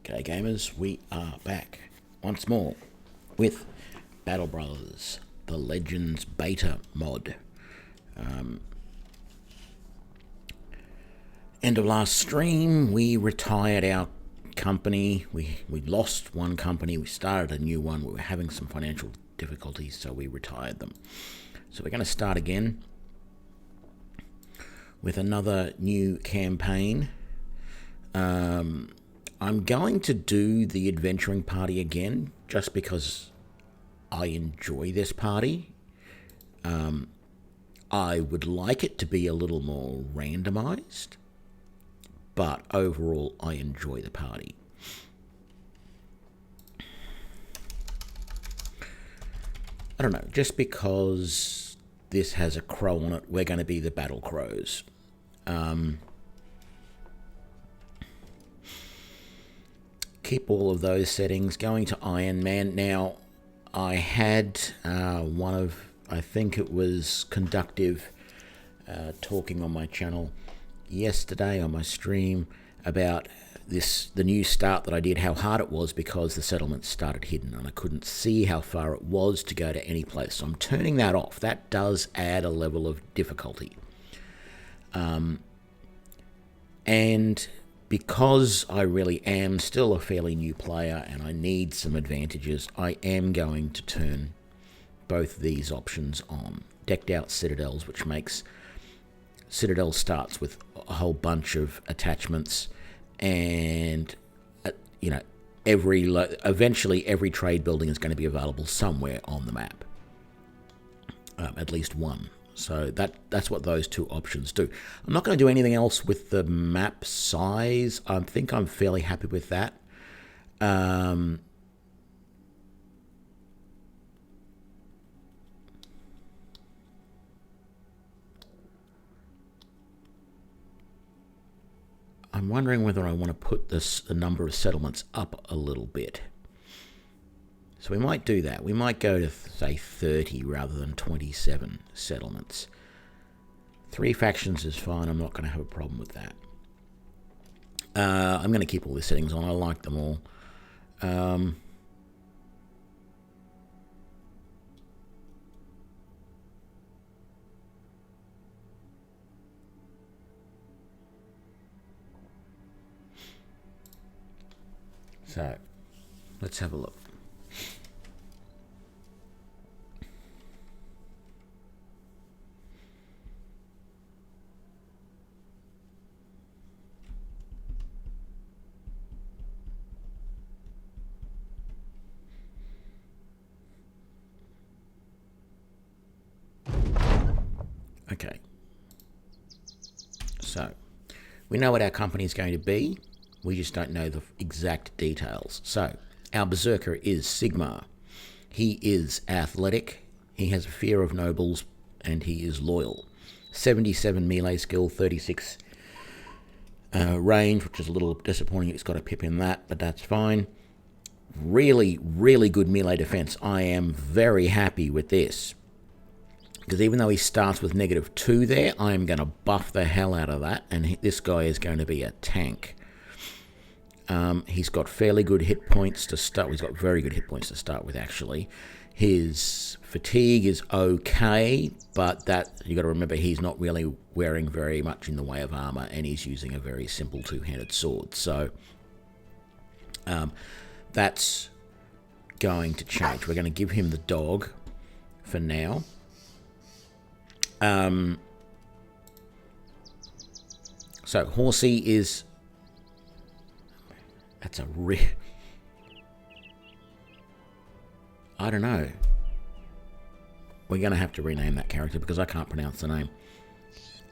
G'day gamers, we are back once more with Battle Brothers, the Legends beta mod. End of last stream, we retired our company. We lost one company, we started a new one. We were having some financial difficulties, so we retired them. So we're going to start again with another new campaign. I'm going to do the adventuring party again, just because I enjoy this party. I would like it to be a little more randomized, but overall I enjoy the party. I don't know, just because this has a crow on it, we're going to be the Battle Crows. Keep all of those settings. Going to Iron Man. Now, I had I think it was Conductive, talking on my channel yesterday on my stream about the new start that I did, how hard it was because the settlements started hidden and I couldn't see how far it was to go to any place. So I'm turning that off. That does add a level of difficulty. And because I really am still a fairly new player and I need some advantages, I am going to turn both these options on. Decked out Citadels, which makes Citadel starts with a whole bunch of attachments, and eventually every trade building is going to be available somewhere on the map, at least one. So that's what those two options do. I'm not going to do anything else with the map size. I think I'm fairly happy with that. I'm wondering whether I want to put the number of settlements up a little bit. So we might do that. We might go to, say, 30 rather than 27 settlements. 3 factions is fine. I'm not going to have a problem with that. I'm going to keep all the settings on. I like them all. So, let's have a look. Okay, so we know what our company is going to be. We just don't know the exact details. So our Berserker is Sigmar. He is athletic. He has a fear of nobles, and he is loyal. 77 melee skill, 36 range, which is a little disappointing. It's got a pip in that, but that's fine. Really, really good melee defense. I am very happy with this, because even though he starts with -2 there, I am going to buff the hell out of that, and this guy is going to be a tank. He's got fairly good hit points to start with. He's got very good hit points to start with, actually. His fatigue is okay, but that you got to remember, he's not really wearing very much in the way of armor, and he's using a very simple two-handed sword. So that's going to change. We're going to give him the dog for now. So Horsey is... That's a I don't know. We're going to have to rename that character because I can't pronounce the name.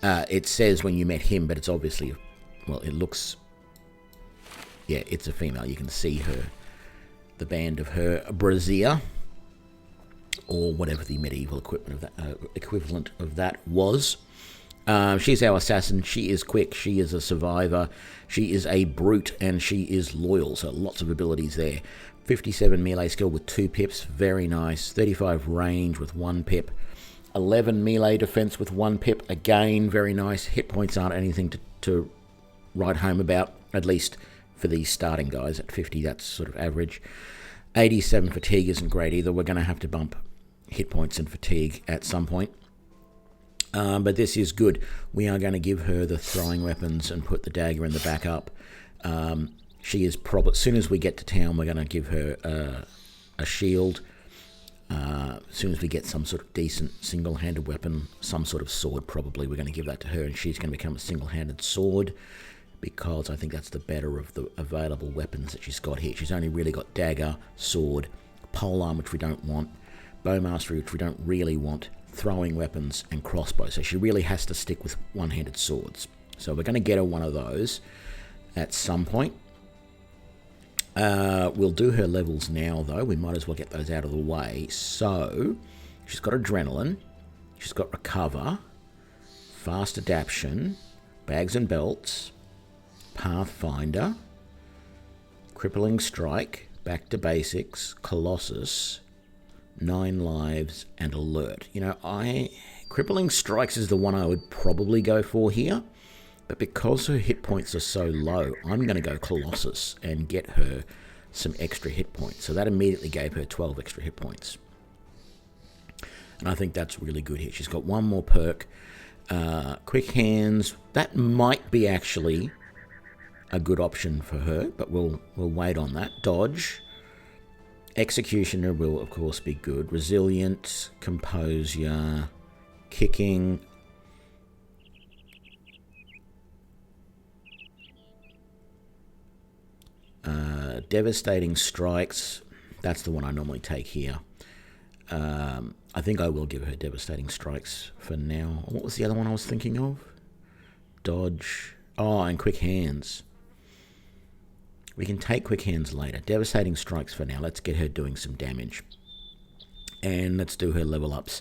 It says when you met him, but it's obviously... Well, it looks... Yeah, it's a female. You can see her. The band of her brassiere, or whatever the medieval equivalent of that was. She's our assassin. She is quick. She is a survivor. She is a brute, and she is loyal. So lots of abilities there. 57 melee skill with 2 pips. Very nice. 35 range with 1 pip. 11 melee defense with 1 pip. Again, very nice. Hit points aren't anything to write home about, at least for these starting guys. At 50, that's sort of average. 87 fatigue isn't great either. We're going to have to bump hit points and fatigue at some point. But this is good. We are going to give her the throwing weapons and put the dagger in the backup. She is probably, as soon as we get to town, we're going to give her a shield. As soon as we get some sort of decent single-handed weapon, some sort of sword probably, we're going to give that to her, and she's going to become a single-handed sword, because I think that's the better of the available weapons that she's got here. She's only really got dagger, sword, polearm, which we don't want, bowmastery, which we don't really want, throwing weapons, and crossbow. So she really has to stick with one-handed swords. So we're going to get her one of those at some point. We'll do her levels now, though. We might as well get those out of the way. So she's got adrenaline, she's got recover, fast adaption, bags and belts, pathfinder, crippling strike, back to basics, colossus, 9 lives, and alert. You know, crippling strikes is the one I would probably go for here, but because her hit points are so low, I'm going to go colossus and get her some extra hit points. So that immediately gave her 12 extra hit points, and I think that's really good here. She's got one more perk, quick hands. That might be actually a good option for her, but we'll wait on that. Dodge, executioner will of course be good. Resilient, composure, kicking, devastating strikes. That's the one I normally take here. I think I will give her devastating strikes for now. What was the other one I was thinking of? Dodge. Oh, and quick hands. We can take quick hands later. Devastating strikes for now. Let's get her doing some damage. And let's do her level ups.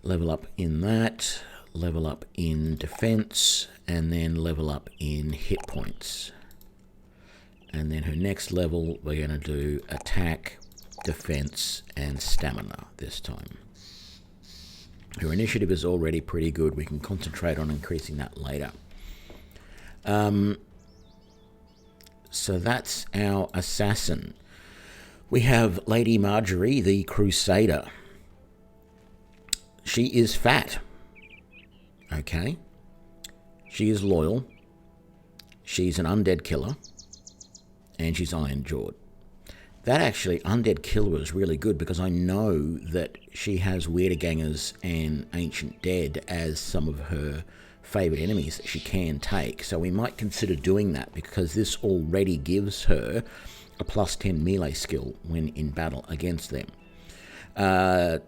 Level up in that. Level up in defense. And then level up in hit points. And then her next level, we're going to do attack, defense, and stamina this time. Her initiative is already pretty good. We can concentrate on increasing that later. So that's our assassin. We have Lady Marjorie, the Crusader. She is fat. Okay. She is loyal. She's an undead killer. And she's iron-jawed. That actually, Undead Killer is really good, because I know that she has Weird-Gangers and Ancient Dead as some of her favourite enemies that she can take. So we might consider doing that, because this already gives her a +10 melee skill when in battle against them.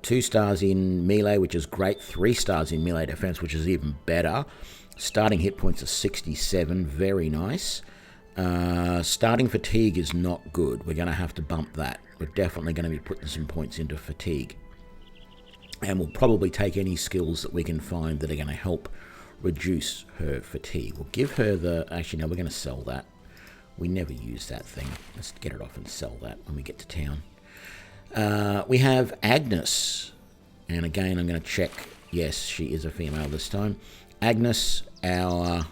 2 stars in melee, which is great. 3 stars in melee defense, which is even better. Starting hit points are 67, very nice. Starting fatigue is not good. We're going to have to bump that. We're definitely going to be putting some points into fatigue. And we'll probably take any skills that we can find that are going to help reduce her fatigue. We'll give her the... Actually, no, we're going to sell that. We never use that thing. Let's get it off and sell that when we get to town. We have Agnes. And again, I'm going to check. Yes, she is a female this time. Agnes, our...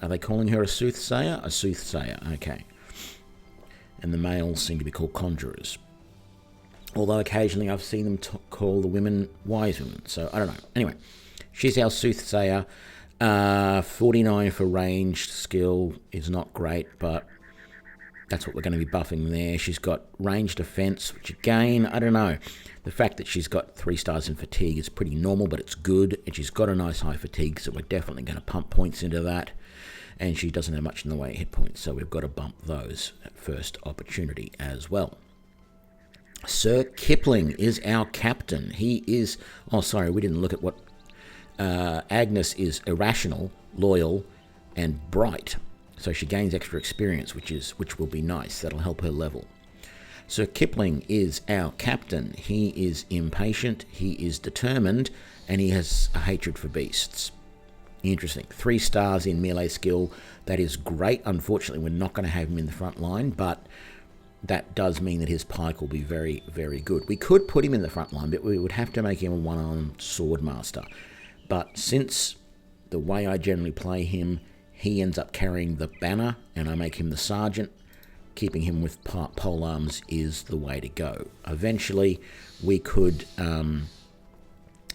Are they calling her a soothsayer? A soothsayer, okay. And the males seem to be called conjurers. Although occasionally I've seen them call the women wise women. So I don't know. Anyway, she's our soothsayer. 49 for ranged skill is not great, but that's what we're going to be buffing there. She's got ranged defense, which again, I don't know. The fact that she's got 3 stars in fatigue is pretty normal, but it's good. And she's got a nice high fatigue, so we're definitely going to pump points into that. And she doesn't have much in the way of hit points, so we've got to bump those at first opportunity as well. Sir Kipling is our captain. He is... Oh, sorry, we didn't look at what... Agnes is irrational, loyal, and bright. So she gains extra experience, which will be nice. That'll help her level. Sir Kipling is our captain. He is impatient, he is determined, and he has a hatred for beasts. Interesting. 3 stars in melee skill. That is great. Unfortunately, we're not going to have him in the front line, but that does mean that his pike will be very, very good. We could put him in the front line, but we would have to make him a one-armed sword master. But since the way I generally play him, he ends up carrying the banner, and I make him the sergeant. Keeping him with pole arms is the way to go. Eventually, we could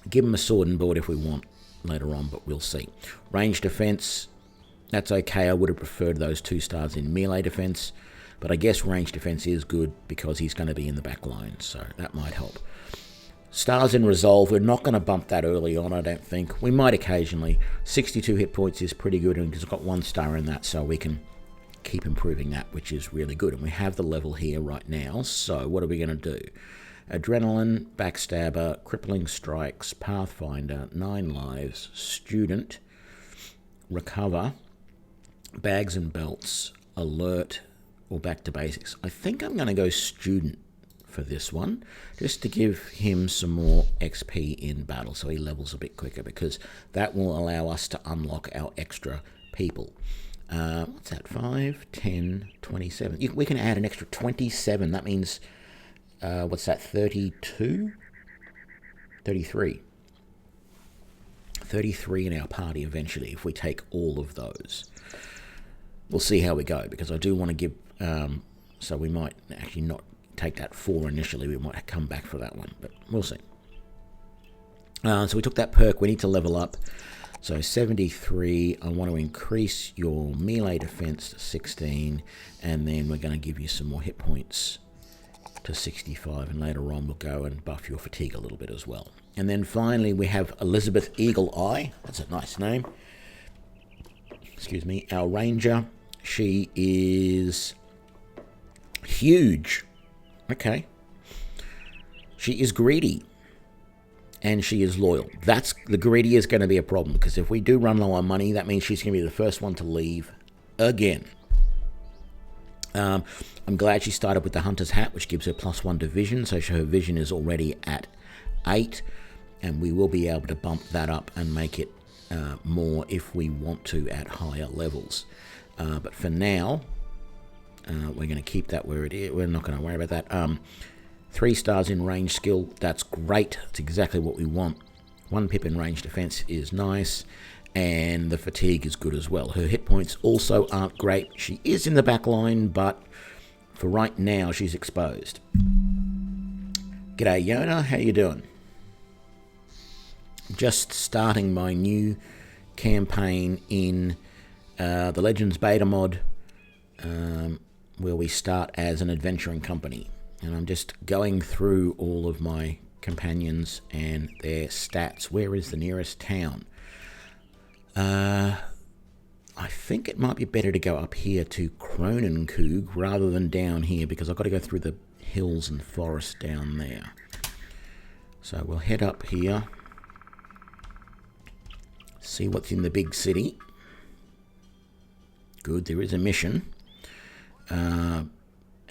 give him a sword and board if we want later on, but we'll see. Range defense, that's okay. I would have preferred those 2 stars in melee defense, but I guess range defense is good because he's going to be in the back line, so that might help. Stars in resolve, we're not going to bump that early on, I don't think. We might occasionally. 62 hit points is pretty good, and he's got 1 star in that, so we can keep improving that, which is really good. And we have the level here right now, so what are we going to do? Adrenaline, Backstabber, Crippling Strikes, Pathfinder, 9 lives, Student, Recover, Bags and Belts, Alert, or Back to Basics. I think I'm going to go Student for this one, just to give him some more XP in battle so he levels a bit quicker, because that will allow us to unlock our extra people. What's that? 5, 10, 27. We can add an extra 27. That means, what's that? 32? 33. 33 in our party eventually if we take all of those. We'll see how we go, because I do want to give... so we might actually not take that 4 initially. We might come back for that one, but we'll see. So we took that perk. We need to level up. So 73, I want to increase your melee defense to 16, and then we're going to give you some more hit points to 65, and later on we'll go and buff your fatigue a little bit as well. And then finally we have Elizabeth Eagle Eye. That's a nice name. Excuse me. Our ranger. She is huge. Okay. She is greedy. And she is loyal. That's the greedy is going to be a problem, because if we do run low on money, that means she's going to be the first one to leave again. I'm glad she started with the Hunter's Hat, which gives her +1 to vision, so her vision is already at 8, and we will be able to bump that up and make it more if we want to at higher levels. But for now, we're going to keep that where it is. We're not going to worry about that. 3 stars in range skill, that's great. That's exactly what we want. 1 pip in range defense is nice, and the fatigue is good as well. Her hit points also aren't great. She is in the back line, but for right now, she's exposed. G'day, Yona. How you doing? Just starting my new campaign in the Legends beta mod, where we start as an adventuring company. And I'm just going through all of my companions and their stats. Where is the nearest town? I think it might be better to go up here to Kronenkug rather than down here, because I've got to go through the hills and forest down there. So we'll head up here, see what's in the big city. Good, there is a mission.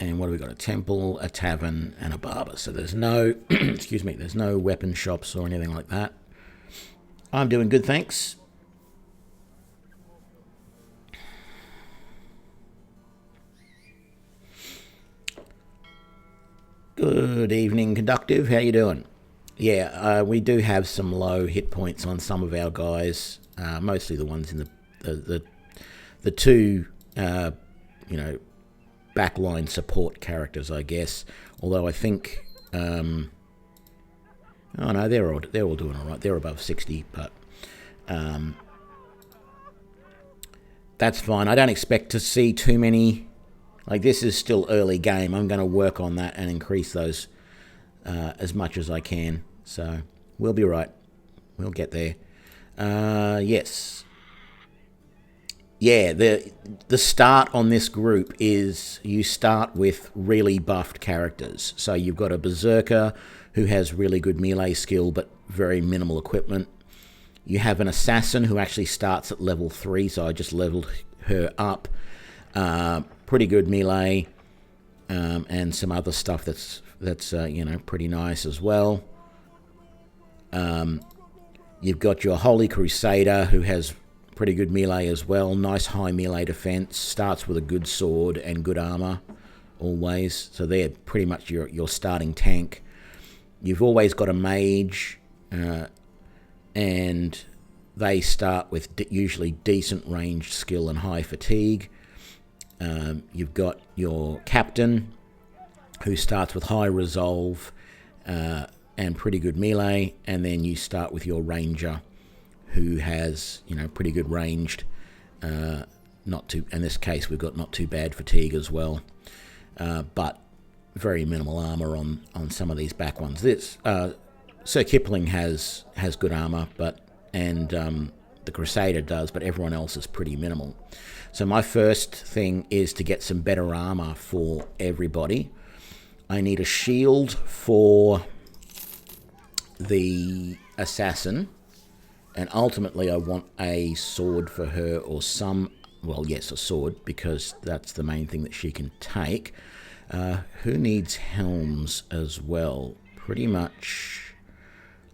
And what have we got? A temple, a tavern, and a barber. So there's no, excuse me, there's no weapon shops or anything like that. I'm doing good, thanks. Good evening, Conductive. How you doing? Yeah, we do have some low hit points on some of our guys, mostly the ones in the 2, backline support characters, I guess. Although I think, oh no, they're all doing all right. They're above 60, but that's fine. I don't expect to see too many. Like, this is still early game. I'm going to work on that and increase those as much as I can. So we'll be right. We'll get there. Yes. Yeah, the start on this group is you start with really buffed characters. So you've got a Berserker who has really good melee skill but very minimal equipment. You have an Assassin who actually starts at level 3, so I just leveled her up. Pretty good melee, and some other stuff that's pretty nice as well. You've got your Holy Crusader who has pretty good melee as well. Nice high melee defense. Starts with a good sword and good armor, always. So they're pretty much your starting tank. You've always got a mage, and they start with usually decent ranged skill and high fatigue. You've got your captain, who starts with high resolve and pretty good melee, and then you start with your ranger, who has pretty good ranged. Not too. In this case, we've got not too bad fatigue as well, but very minimal armor on some of these back ones. Sir Kipling has good armor, and the Crusader does, but everyone else is pretty minimal. So my first thing is to get some better armor for everybody. I need a shield for the assassin, and ultimately I want a sword for her, or a sword, because that's the main thing that she can take. Who needs helms as well? Pretty much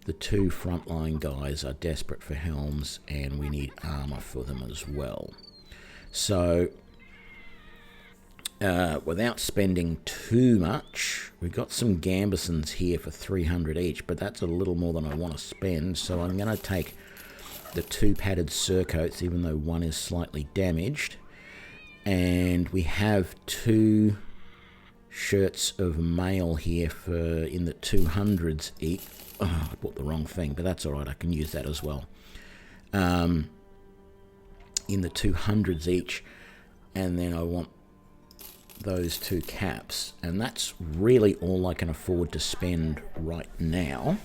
the two frontline guys are desperate for helms, and we need armor for them as well. So, without spending too much, we've got some gambesons here for 300 each, but that's a little more than I want to spend, so I'm going to take the two padded surcoats, even though one is slightly damaged. And we have two shirts of mail here in the 200s each. Oh, I bought the wrong thing, but that's all right. I can use that as well. In the 200s each, and then I want those two caps, and that's really all I can afford to spend right now.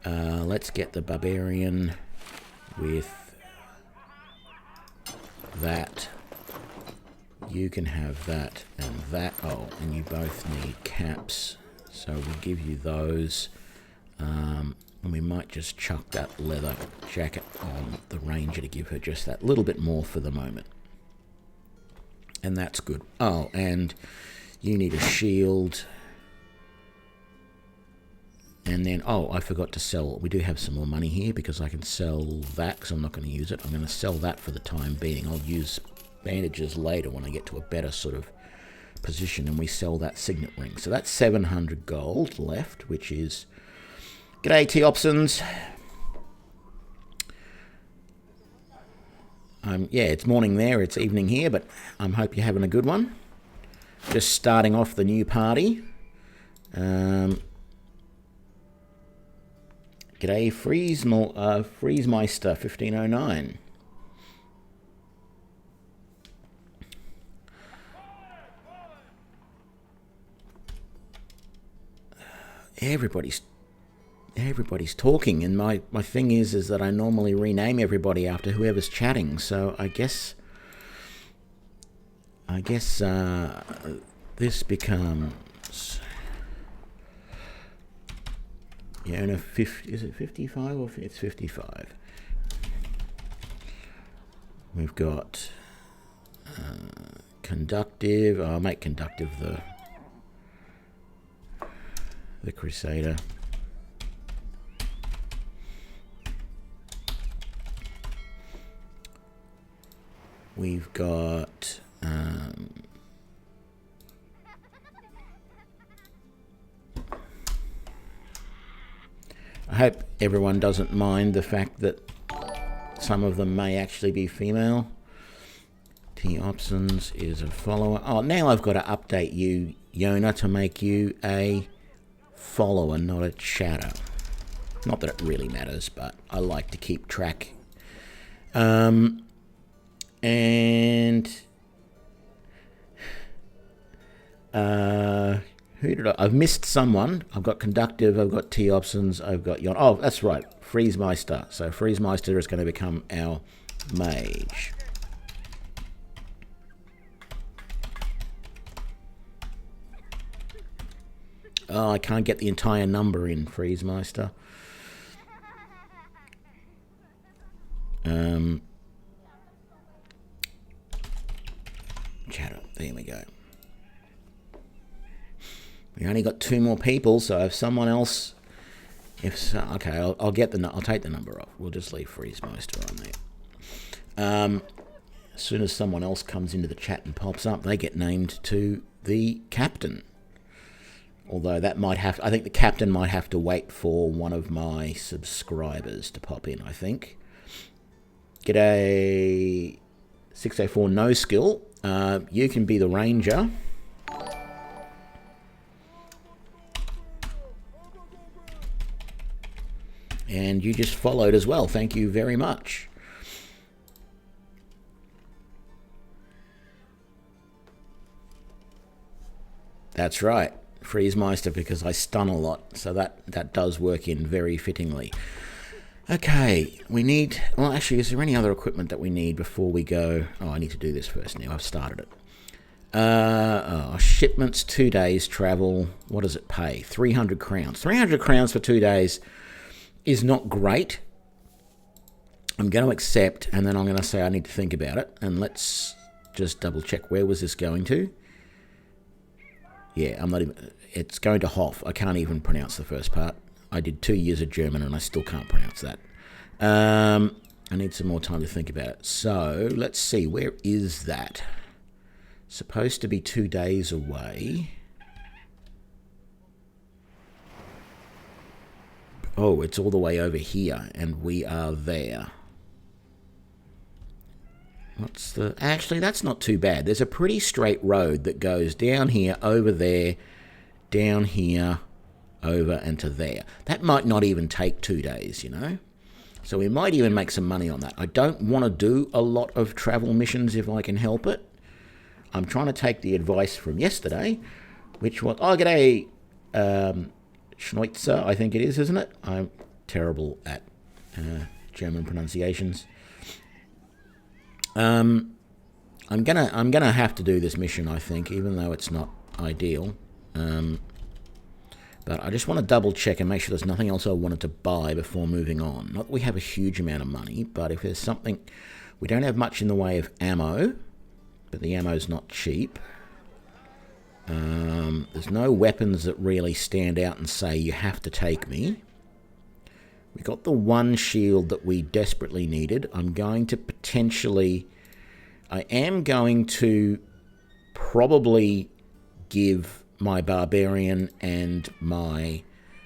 Let's get the barbarian with that. You can have that and that. Oh, and you both need caps, so we'll give you those. And we might just chuck that leather jacket on the ranger to give her just that little bit more for the moment. And that's good. Oh, and you need a shield. And then, I forgot to sell. We do have some more money here because I can sell that, because I'm not going to use it. I'm going to sell that for the time being. I'll use bandages later when I get to a better sort of position, and we sell that signet ring. So that's 700 gold left, which is... G'day, T-Opsons. It's morning there, it's evening here, but I hope you're having a good one. Just starting off the new party. G'day, Freezemeister 1509. Everybody's talking, and my thing is that I normally rename everybody after whoever's chatting, so I guess this becomes is it 55 or it's 55? We've got conductive. I'll make conductive the Crusader. We've got I hope everyone doesn't mind the fact that some of them may actually be female. T-Opsons is a follower. Oh, now I've got to update you, Yona, to make you a follower, not a chatter. Not that it really matters, but I like to keep track. And who did I've missed someone. I've got conductive, I've got T-Opsons, I've got Yon. Oh, that's right, Freezemeister. So Freezemeister is going to become our mage. Oh, I can't get the entire number in, Freezemeister. Chatter. There we go. We only got 2 more people, so if someone else, okay, I'll take the number off. We'll just leave Freezemeister on there. As soon as someone else comes into the chat and pops up, they get named to the captain. Although I think the captain might have to wait for one of my subscribers to pop in, I think. G'day 604 no skill. You can be the ranger. And you just followed as well. Thank you very much. That's right. Freeze Meister, because I stun a lot. So that does work in very fittingly. Okay, we need... Well, actually, is there any other equipment that we need before we go? Oh, I need to do this first now. I've started it. Shipments, 2 days travel. What does it pay? 300 crowns. 300 crowns for 2 days is not great. I'm going to accept, and then I'm going to say I need to think about it. And let's just double check. Where was this going to? Yeah, I'm not even... It's going to Hof. I can't even pronounce the first part. I did 2 years of German and I still can't pronounce that. I need some more time to think about it. So, let's see. Where is that? Supposed to be 2 days away. Oh, it's all the way over here, and we are there. What's the... Actually, that's not too bad. There's a pretty straight road that goes down here, over there, down here, over and to there. That might not even take 2 days, you know? So we might even make some money on that. I don't want to do a lot of travel missions if I can help it. I'm trying to take the advice from yesterday, which was... Oh, g'day, Schneutzer, I think it is, isn't it? I'm terrible at German pronunciations. I'm gonna have to do this mission, I think, even though it's not ideal. But I just want to double check and make sure there's nothing else I wanted to buy before moving on. Not that we have a huge amount of money, but if there's something... We don't have much in the way of ammo, but the ammo's not cheap. There's no weapons that really stand out and say, you have to take me. We got the one shield that we desperately needed. I'm going to potentially... I am going to probably give my Barbarian and my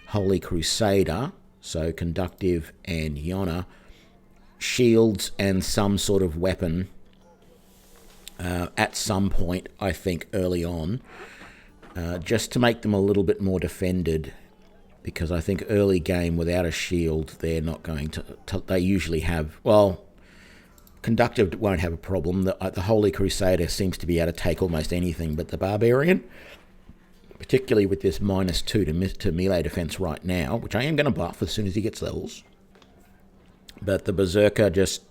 Holy Crusader, so Conductive and Yona, shields and some sort of weapon at some point, I think, early on, just to make them a little bit more defended, because I think early game without a shield, they're not going to they usually have, well, Conductive won't have a problem. The Holy Crusader seems to be able to take almost anything, but the Barbarian, particularly with this -2 to melee defense right now, which I am going to buff as soon as he gets levels, but the Berserker just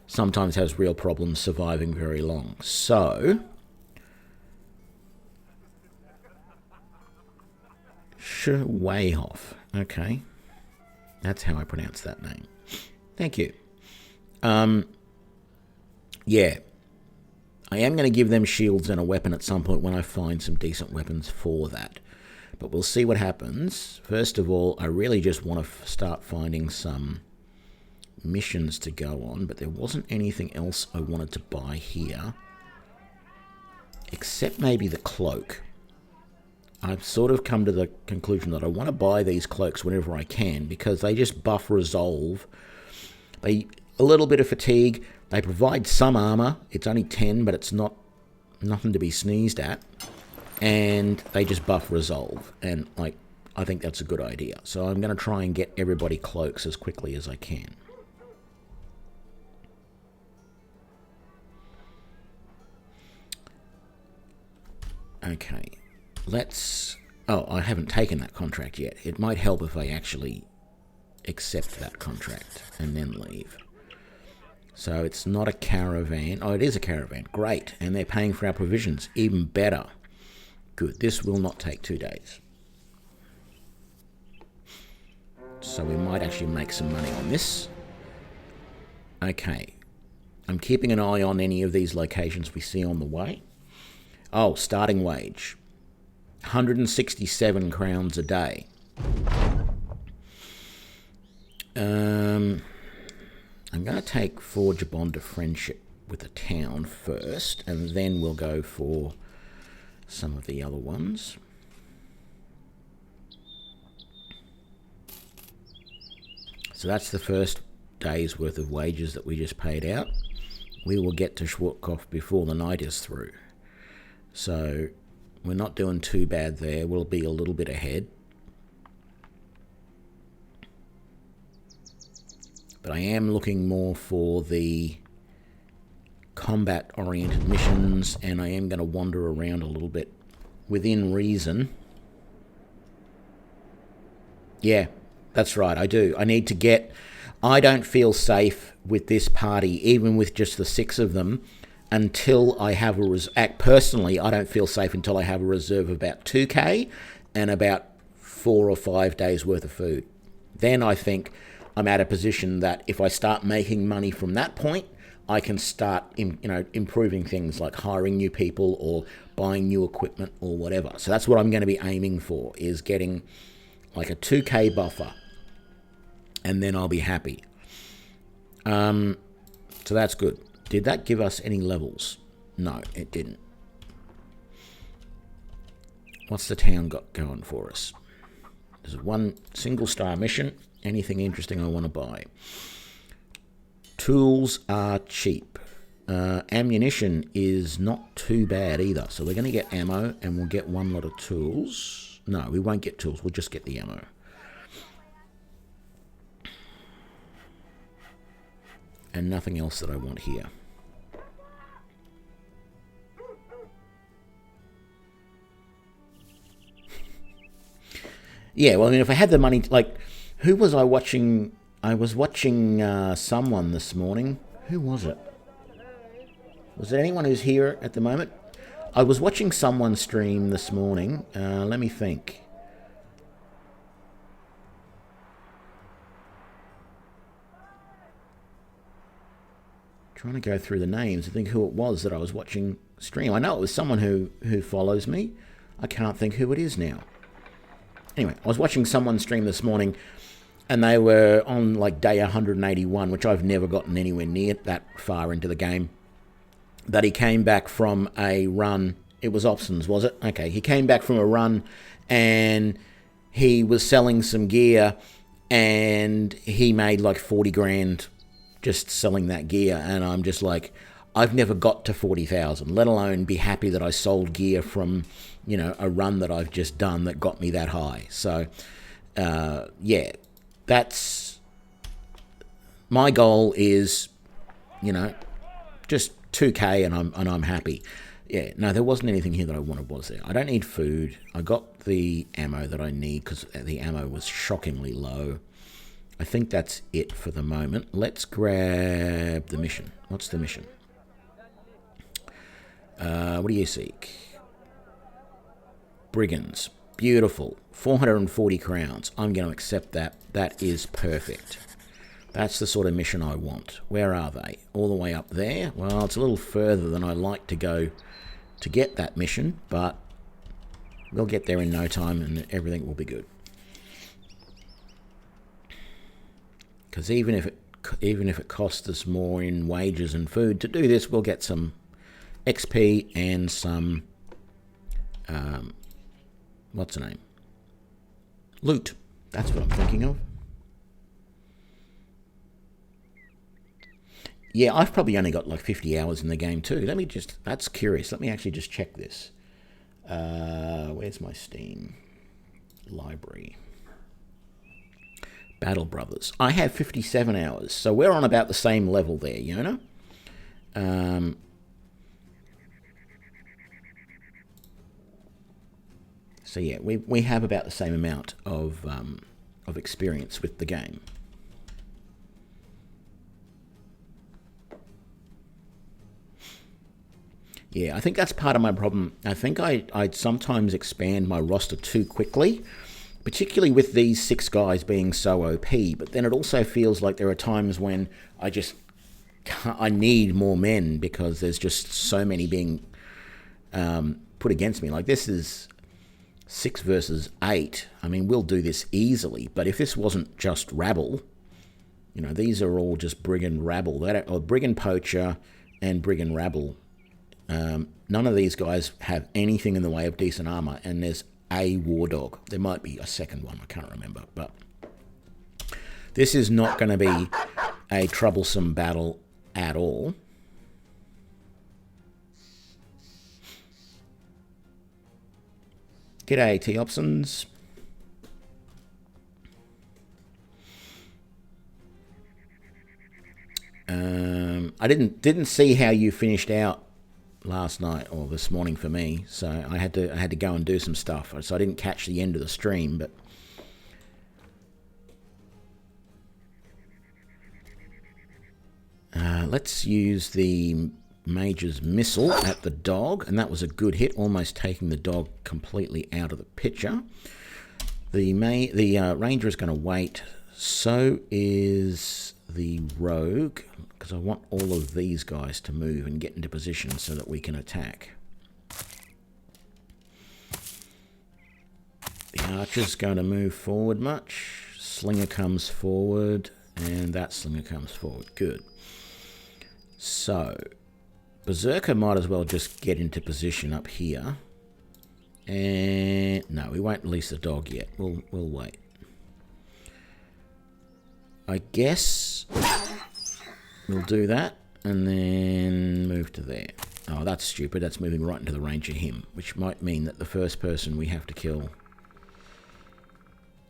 sometimes has real problems surviving very long. So, Schweihof. Okay. That's how I pronounce that name. Thank you. Yeah. I am going to give them shields and a weapon at some point when I find some decent weapons for that. But we'll see what happens. First of all, I really just want to start finding some missions to go on, but there wasn't anything else I wanted to buy here, except maybe the cloak. I've sort of come to the conclusion that I want to buy these cloaks whenever I can, because they just buff resolve. A little bit of fatigue. They provide some armor. It's only 10, but it's nothing to be sneezed at. And they just buff resolve. And I think that's a good idea. So I'm going to try and get everybody cloaks as quickly as I can. Okay. Let's... Oh, I haven't taken that contract yet. It might help if I actually accept that contract and then leave. So it's not a caravan. Oh, it is a caravan. Great. And they're paying for our provisions. Even better. Good. This will not take 2 days. So we might actually make some money on this. Okay. I'm keeping an eye on any of these locations we see on the way. Oh, starting wage. 167 crowns a day. I'm going to take Forge a Bond of Friendship with a town first, and then we'll go for some of the other ones. So that's the first days worth of wages that we just paid out, we will get to Schwarzkopf before the night is through. So we're not doing too bad there. We'll be a little bit ahead. But I am looking more for the combat-oriented missions, and I am going to wander around a little bit within reason. Yeah, that's right, I do. I need to get... I don't feel safe with this party, even with just the 6 of them, until I have a... Personally, I don't feel safe until I have a reserve of about 2k and about 4 or 5 days worth of food. Then I think I'm at a position that if I start making money from that point, I can start, improving things like hiring new people or buying new equipment or whatever. So that's what I'm going to be aiming for, is getting like a 2k buffer, and then I'll be happy. So that's good. Did that give us any levels? No, it didn't. What's the town got going for us? There's one single star mission. Anything interesting I want to buy? Tools are cheap. Ammunition is not too bad either. So we're going to get ammo, and we'll get one lot of tools. No, we won't get tools. We'll just get the ammo. And nothing else that I want here. Yeah, well, I mean, if I had the money, like, who was I watching? I was watching someone this morning. Who was it? Was there anyone who's here at the moment? I was watching someone stream this morning. Let me think. Trying to go through the names. I think who it was that I was watching stream. I know it was someone who follows me. I can't think who it is now. Anyway, I was watching someone stream this morning, and they were on like day 181, which I've never gotten anywhere near that far into the game. That he came back from a run. It was Opson's, was it? Okay, he came back from a run, and he was selling some gear, and he made like 40 grand just selling that gear. And I'm just like, I've never got to 40,000, let alone be happy that I sold gear from, a run that I've just done that got me that high. So, yeah, that's my goal is, just 2k and I'm happy. Yeah, no, there wasn't anything here that I wanted, was there? I don't need food. I got the ammo that I need because the ammo was shockingly low. I think that's it for the moment. Let's grab the mission. What's the mission? What do you seek? Brigands. Beautiful. 440 crowns. I'm going to accept that. That is perfect. That's the sort of mission I want. Where are they? All the way up there? Well, it's a little further than I like to go to get that mission, but we'll get there in no time and everything will be good. Because even if it costs us more in wages and food to do this, we'll get some XP and some what's the name? Loot. That's what I'm thinking of. Yeah, I've probably only got like 50 hours in the game too. That's curious. Let me actually just check this. Where's my Steam library? Battle Brothers. I have 57 hours, so we're on about the same level there, Yona. So yeah, we have about the same amount of experience with the game. Yeah, I think that's part of my problem. I think I'd sometimes expand my roster too quickly, particularly with these 6 guys being so OP, but then it also feels like there are times when I need more men because there's just so many being put against me. Like this is 6 versus 8. I mean, we'll do this easily, but if this wasn't just rabble, these are all just brigand rabble, or brigand poacher and brigand rabble. None of these guys have anything in the way of decent armor, and there's a war dog. There might be a second one, I can't remember, but this is not going to be a troublesome battle at all. G'day, T-Opsons. I didn't see how you finished out last night or this morning for me, so I had to go and do some stuff, so I didn't catch the end of the stream. But let's use the Major's missile at the dog, and that was a good hit, almost taking the dog completely out of the picture. The Ranger is going to wait. So is the Rogue, because I want all of these guys to move and get into position so that we can attack. The Archer's going to move forward much. Slinger comes forward, and that Slinger comes forward. Good. So Berserker might as well just get into position up here. And no, we won't release the dog yet. We'll wait. I guess we'll do that and then move to there. Oh, that's stupid. That's moving right into the range of him, which might mean that the first person we have to kill...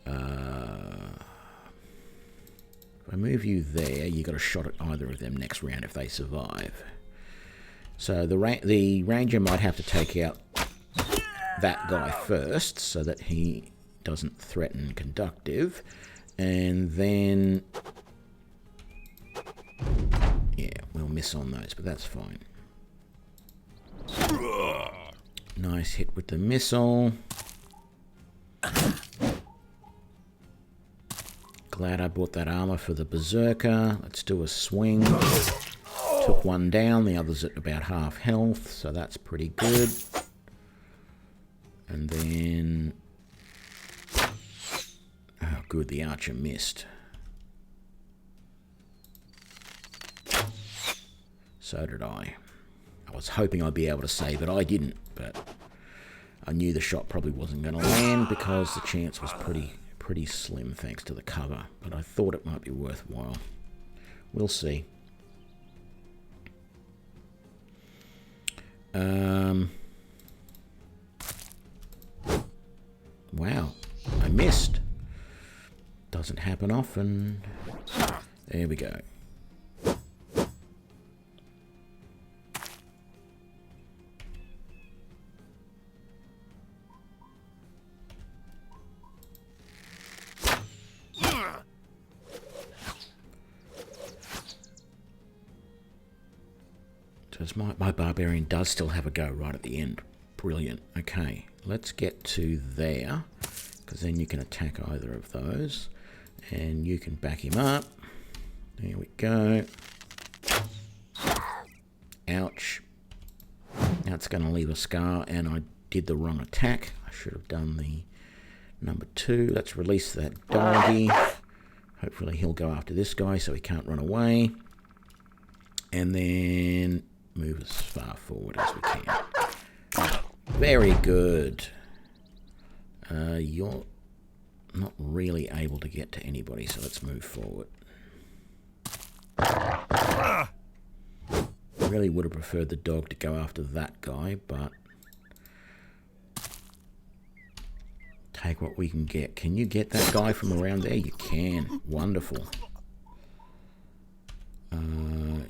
if I move you there, you got a shot at either of them next round if they survive. So the Ranger might have to take out that guy first so that he doesn't threaten conductive. And then, yeah, we'll miss on those, but that's fine. Nice hit with the missile. Glad I bought that armor for the Berserker. Let's do a swing. Took one down, the other's at about half health, so that's pretty good. And then... oh, good, the Archer missed. So did I. I was hoping I'd be able to save it. I didn't, but I knew the shot probably wasn't going to land because the chance was pretty slim thanks to the cover. But I thought it might be worthwhile. We'll see. Wow, I missed. Doesn't happen often. There we go. My Barbarian does still have a go right at the end. Brilliant. Okay, let's get to there, because then you can attack either of those. And you can back him up. There we go. Ouch. Now it's going to leave a scar, and I did the wrong attack. I should have done the number 2. Let's release that doggy. Hopefully he'll go after this guy so he can't run away. And then move as far forward as we can. Very good. You're not really able to get to anybody, so let's move forward. Really would have preferred the dog to go after that guy, but take what we can get. Can you get that guy from around there? You can. Wonderful.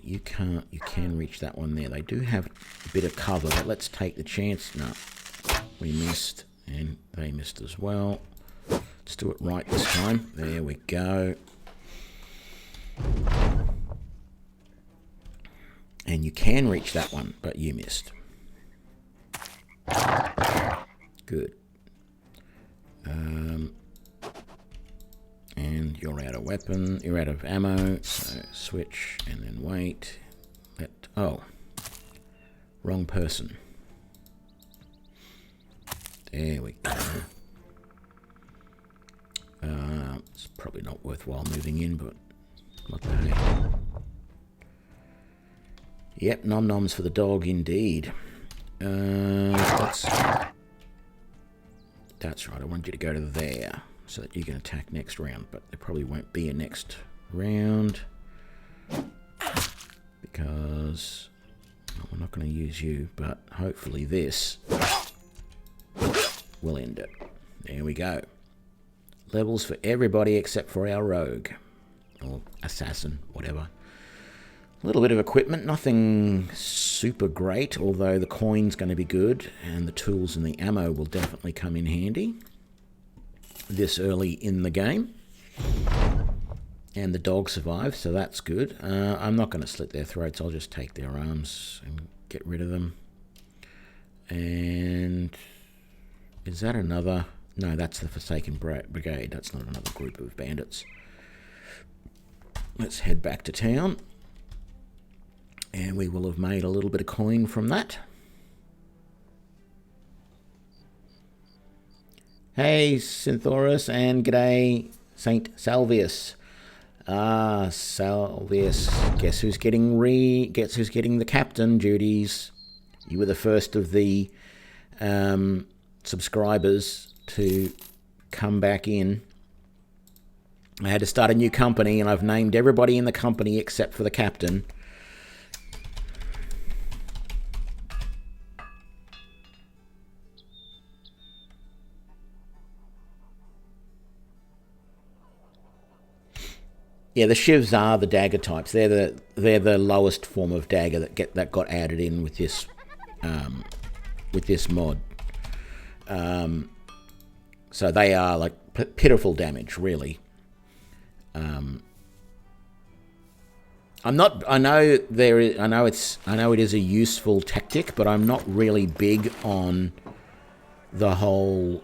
You can't. You can reach that one there. They do have a bit of cover, but let's take the chance. No, we missed, and they missed as well. Let's do it right this time. There we go. And you can reach that one, but you missed. Good. And you're out of weapon, you're out of ammo, so switch and then wait. Oh, wrong person. There we go. It's probably not worthwhile moving in, but what the heck. Yep, nom-noms for the dog indeed. That's right, I want you to go to there so that you can attack next round, but there probably won't be a next round. because we're not going to use you, but hopefully this will end it. There we go. Levels for everybody except for our rogue. Or assassin, whatever. A little bit of equipment, nothing super great, although the coin's going to be good, and the tools and the ammo will definitely come in handy this early in the game. And the dog survived, so that's good. I'm not going to slit their throats, I'll just take their arms and get rid of them. And is that another? No, that's the Forsaken Brigade. That's not another group of bandits. Let's head back to town. And we will have made a little bit of coin from that. Hey, Synthorus, and g'day, Saint Salvius. Ah, Salvius. Guess who's getting the captain duties? You were the first of the subscribers to come back in. I had to start a new company, and I've named everybody in the company except for the captain. Yeah, the shivs are the dagger types. They're the lowest form of dagger that got added in with this mod. So they are like pitiful damage, really. I know it is a useful tactic, but I'm not really big on the whole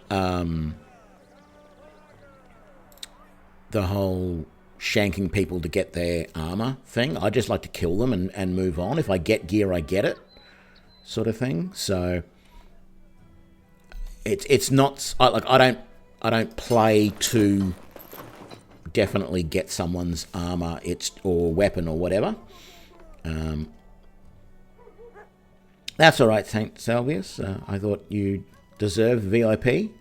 shanking people to get their armor thing. I just like to kill them and move on. If I get gear, I get it, sort of thing. So it's not like I don't play to definitely get someone's armor or weapon or whatever. That's all right, Saint Salvius. I thought you deserved VIP.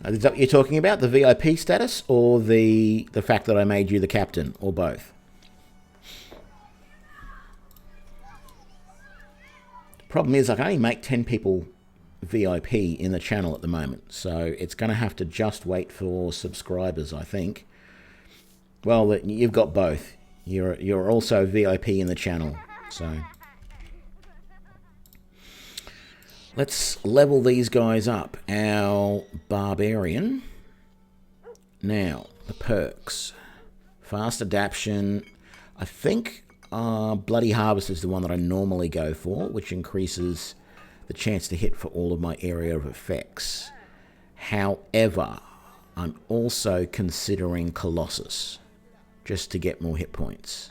Is that what you're talking about? The VIP status or the fact that I made you the captain, or both? The problem is I can only make 10 people VIP in the channel at the moment, so it's going to have to just wait for subscribers, I think. Well, you've got both. You're also VIP in the channel, so let's level these guys up. Our barbarian. Now, the perks. Fast adaption. I think Bloody Harvest is the one that I normally go for, which increases the chance to hit for all of my area of effects. However, I'm also considering Colossus, just to get more hit points.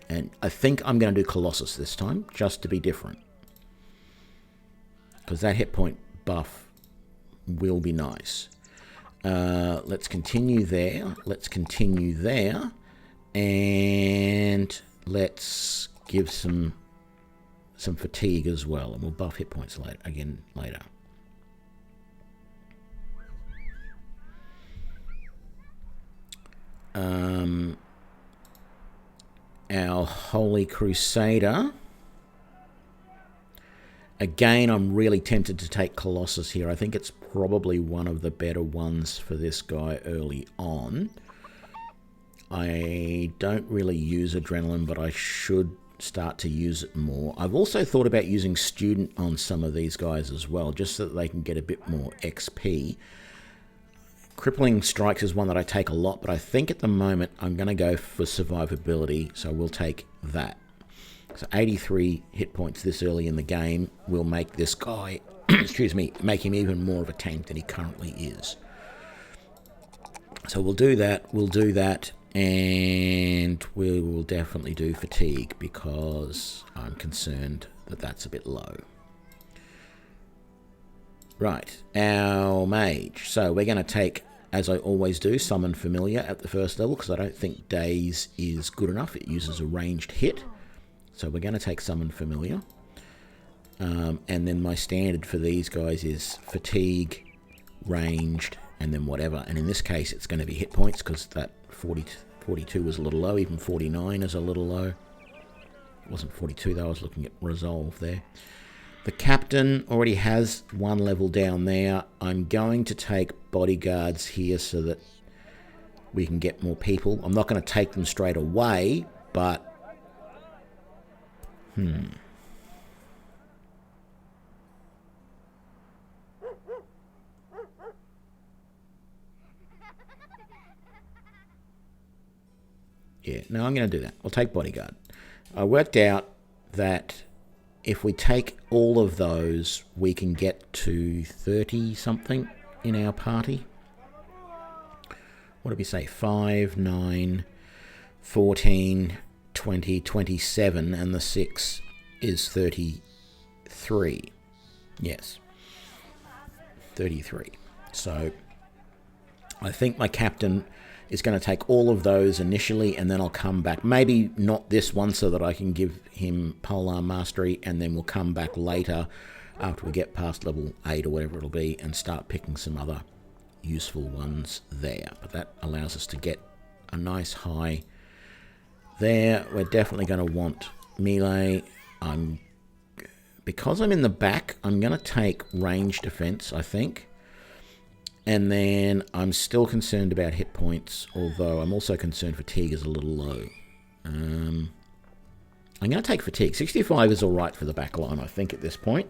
And I think I'm going to do Colossus this time, just to be different, because that hit point buff will be nice. Let's continue there. Let's continue there. And let's give some fatigue as well. And we'll buff hit points later. Our Holy Crusader. Again, I'm really tempted to take Colossus here. I think it's probably one of the better ones for this guy early on. I don't really use Adrenaline, but I should start to use it more. I've also thought about using Student on some of these guys as well, just so that they can get a bit more XP. Crippling Strikes is one that I take a lot, but I think at the moment I'm going to go for survivability, so we'll take that. So 83 hit points this early in the game will make this guy, excuse me, make him even more of a tank than he currently is. So we'll do that, and we will definitely do fatigue, because I'm concerned that that's a bit low. Right, our mage. So we're going to take, as I always do, Summon Familiar at the first level, because I don't think Daze is good enough. It uses a ranged hit. So we're going to take Summon Familiar. And then my standard for these guys is Fatigue, Ranged, and then whatever. And in this case, it's going to be hit points, because that 40 42 was a little low. Even 49 is a little low. It wasn't 42 though. I was looking at resolve there. The captain already has one level down there. I'm going to take bodyguards here so that we can get more people. I'm not going to take them straight away, but... Yeah, no, I'm going to do that. I'll take bodyguard. I worked out that if we take all of those, we can get to 30-something in our party. What did we say? 5, 9, 14, 20, 27, and the 6 is 33. Yes. 33. So I think my captain is going to take all of those initially, and then I'll come back. Maybe not this one so that I can give him Polearm Mastery, and then we'll come back later after we get past level 8 or whatever it'll be and start picking some other useful ones there. But that allows us to get a nice high there. We're definitely going to want melee. Because I'm in the back, I'm going to take range defense, I think. And then I'm still concerned about hit points, although I'm also concerned fatigue is a little low. I'm going to take fatigue. 65 is all right for the back line, I think, at this point.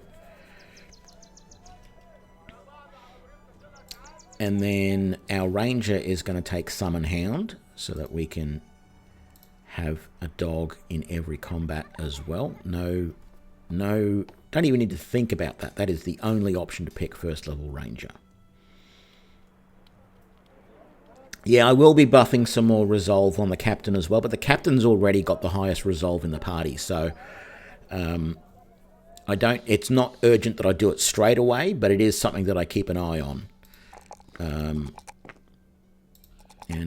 And then our ranger is going to take summon hound so that we can have a dog in every combat as well. No, don't even need to think about that. That is the only option to pick first level ranger. Yeah, I will be buffing some more resolve on the captain as well, but the captain's already got the highest resolve in the party, so it's not urgent that I do it straight away, but it is something that I keep an eye on. And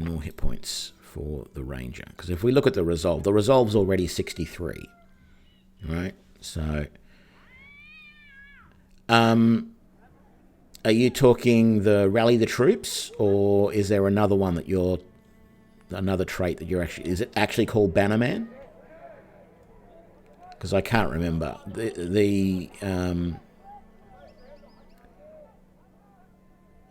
more hit points for the ranger, because if we look at the resolve's already 63, right? So, are you talking the rally the troops, or is there another one that another trait that you're actually, is it actually called Bannerman? Because I can't remember. The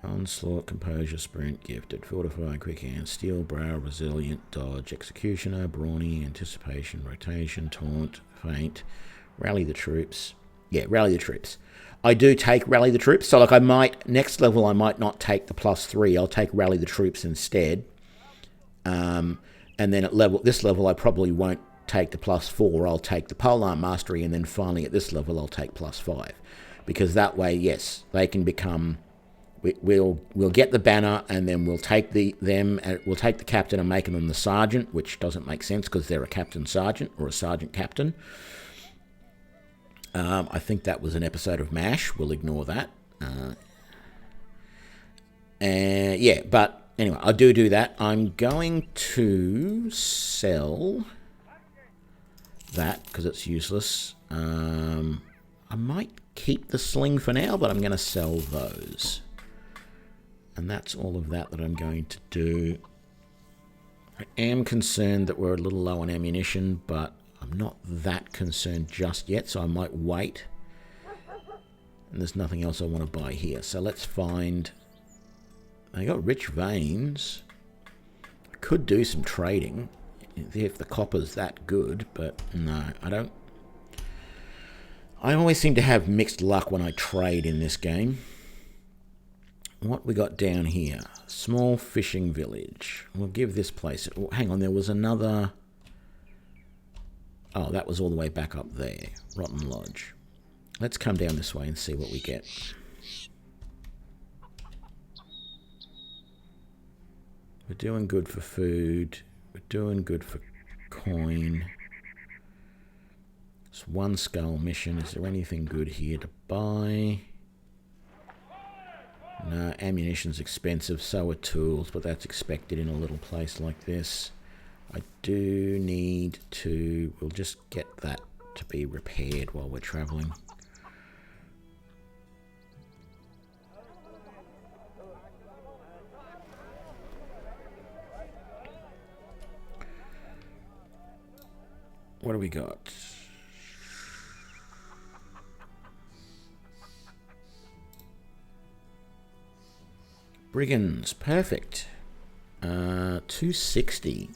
onslaught, composure, sprint, gifted, fortify, quick hand, steel, brow, resilient, dodge, executioner, brawny, anticipation, rotation, taunt, feint, rally the troops. Yeah, rally the troops. I do take rally the troops. So like next level I might not take the +3. I'll take rally the troops instead. And then at this level I probably won't take the +4. I'll take the Polearm Mastery, and then finally at this level I'll take +5. Because that way, yes, they can become... We'll get the banner, and then we'll take we'll take the captain and make them the sergeant, which doesn't make sense because they're a captain sergeant or a sergeant captain. I think that was an episode of MASH. We'll ignore that. Yeah, but anyway, I do that. I'm going to sell that because it's useless. I might keep the sling for now, but I'm going to sell those. And that's all of that I'm going to do. I am concerned that we're a little low on ammunition, but I'm not that concerned just yet, so I might wait. And there's nothing else I want to buy here. So let's find... They got rich veins. I could do some trading if the copper's that good, but no, I don't. I always seem to have mixed luck when I trade in this game. What we got down here? Small fishing village. We'll give this place... Oh, hang on, there was another... Oh, that was all the way back up there. Rotten Lodge. Let's come down this way and see what we get. We're doing good for food. We're doing good for coin. It's one skull mission. Is there anything good here to buy? No, ammunition's expensive, so are tools, but that's expected in a little place like this. I do need to... We'll just get that to be repaired while we're travelling. What do we got? Brigands, perfect. 260.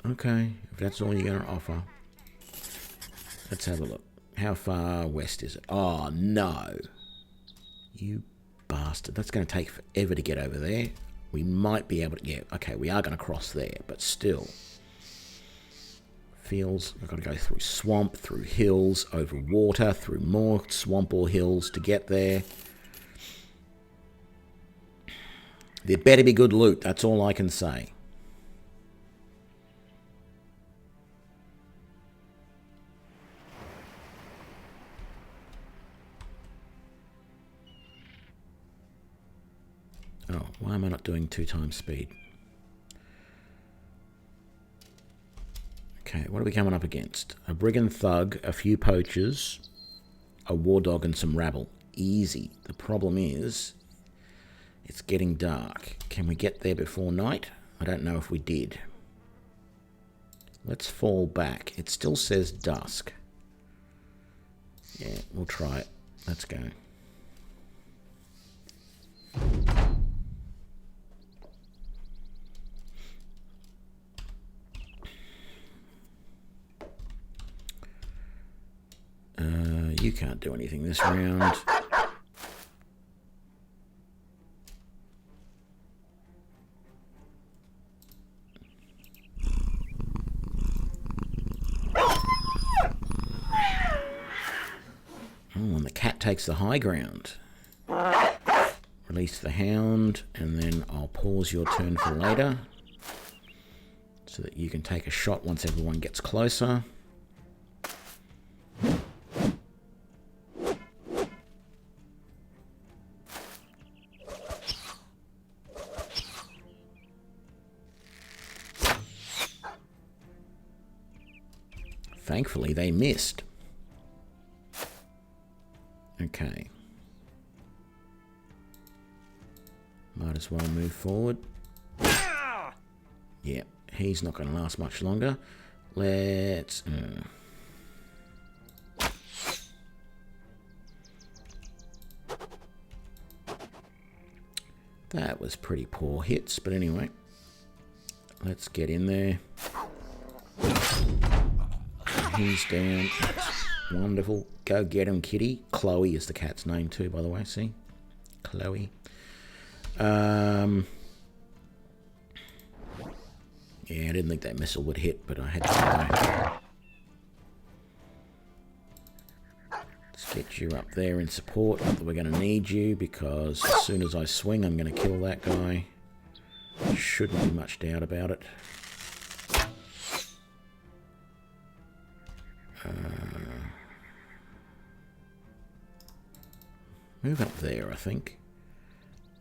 Okay, if that's all you're going to offer. Let's have a look. How far west is it? Oh, no. You bastard. That's going to take forever to get over there. We might be able to... Yeah, okay, we are going to cross there, but still. Fields, we've got to go through swamp, through hills, over water, through more swamp or hills to get there. There better be good loot, that's all I can say. Oh, why am I not doing 2 times speed? Okay, what are we coming up against? A brigand thug, a few poachers, a war dog and some rabble. Easy. The problem is, it's getting dark. Can we get there before night? I don't know if we did. Let's fall back. It still says dusk. Yeah, we'll try it. Let's go. You can't do anything this round. Oh, and the cat takes the high ground. Release the hound, and then I'll pause your turn for later, so that you can take a shot once everyone gets closer. Thankfully, they missed. Okay. Might as well move forward. Yeah, he's not going to last much longer. Let's... That was pretty poor hits, but anyway. Let's get in there. He's down. That's wonderful. Go get him, kitty. Chloe is the cat's name too, by the way. See? Chloe. Yeah, I didn't think that missile would hit, but I had to try. Let's get you up there in support. Not that we're going to need you, because as soon as I swing, I'm going to kill that guy. Shouldn't be much doubt about it. Move up there, I think.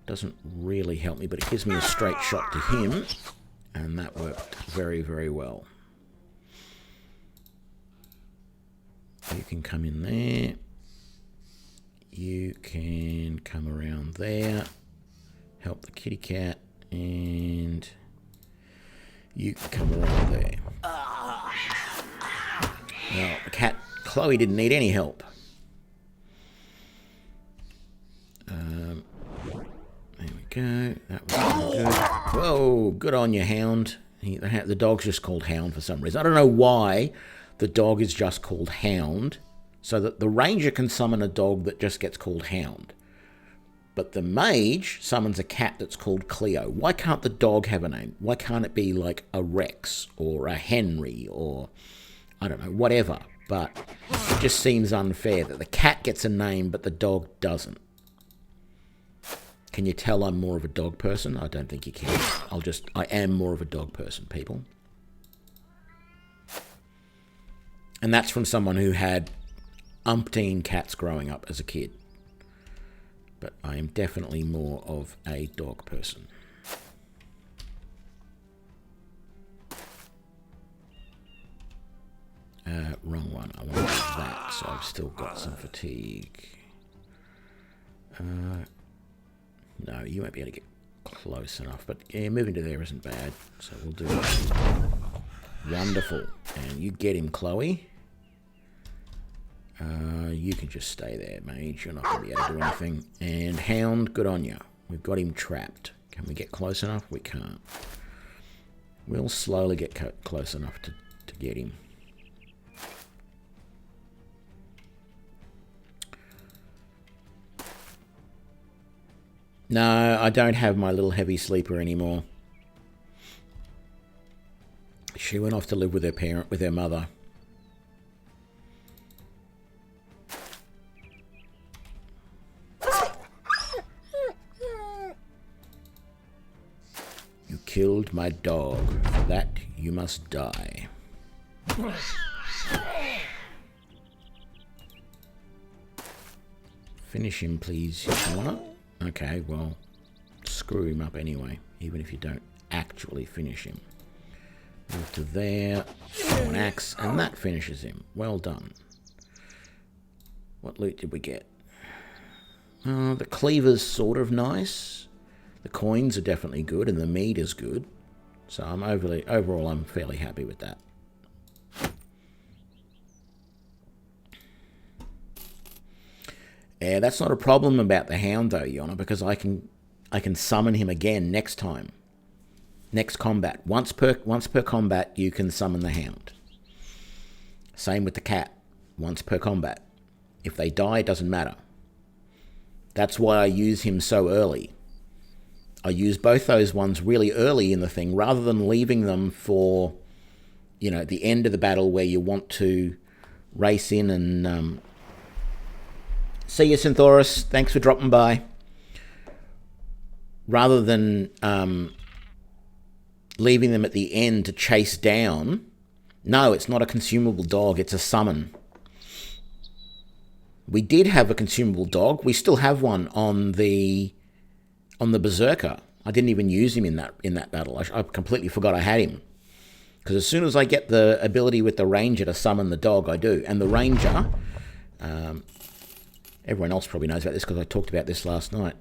Doesn't really help me, but it gives me a straight shot to him, and that worked very, very well. You can come in there. You can come around there. Help the kitty cat, and you can come around there. Well, the cat, Chloe, didn't need any help. There we go. That was good. Whoa, good on you, Hound. The dog's just called Hound for some reason. I don't know why the dog is just called Hound, so that the ranger can summon a dog that just gets called Hound. But the mage summons a cat that's called Cleo. Why can't the dog have a name? Why can't it be like a Rex or a Henry or, I don't know, whatever? But it just seems unfair that the cat gets a name but the dog doesn't. Can you tell I'm more of a dog person? I don't think you can. I am more of a dog person, people. And that's from someone who had umpteen cats growing up as a kid. But I am definitely more of a dog person. Wrong one. I want that, so I've still got some fatigue. No, you won't be able to get close enough. But yeah, moving to there isn't bad. So we'll do that. Wonderful. And you get him, Chloe. You can just stay there, mage. You're not going to be able to do anything. And Hound, good on you. We've got him trapped. Can we get close enough? We can't. We'll slowly get close enough to get him. No, I don't have my little heavy sleeper anymore. She went off to live with her mother. You killed my dog. For that, you must die. Finish him, please, Shona. Okay, well, screw him up anyway, even if you don't actually finish him. Move to there, throw an axe, and that finishes him. Well done. What loot did we get? The cleaver's sort of nice. The coins are definitely good, and the meat is good. So overall, I'm fairly happy with that. Yeah, that's not a problem about the Hound though, Yona, because I can summon him again next time. Next combat. Once per combat you can summon the Hound. Same with the cat. Once per combat. If they die, it doesn't matter. That's why I use him so early. I use both those ones really early in the thing rather than leaving them for, you know, the end of the battle where you want to race in and see you, Synthoris. Thanks for dropping by. Rather than leaving them at the end to chase down. No, it's not a consumable dog. It's a summon. We did have a consumable dog. We still have one on the Berserker. I didn't even use him in that battle. I completely forgot I had him. Because as soon as I get the ability with the Ranger to summon the dog, I do. And the Ranger... everyone else probably knows about this because I talked about this last night.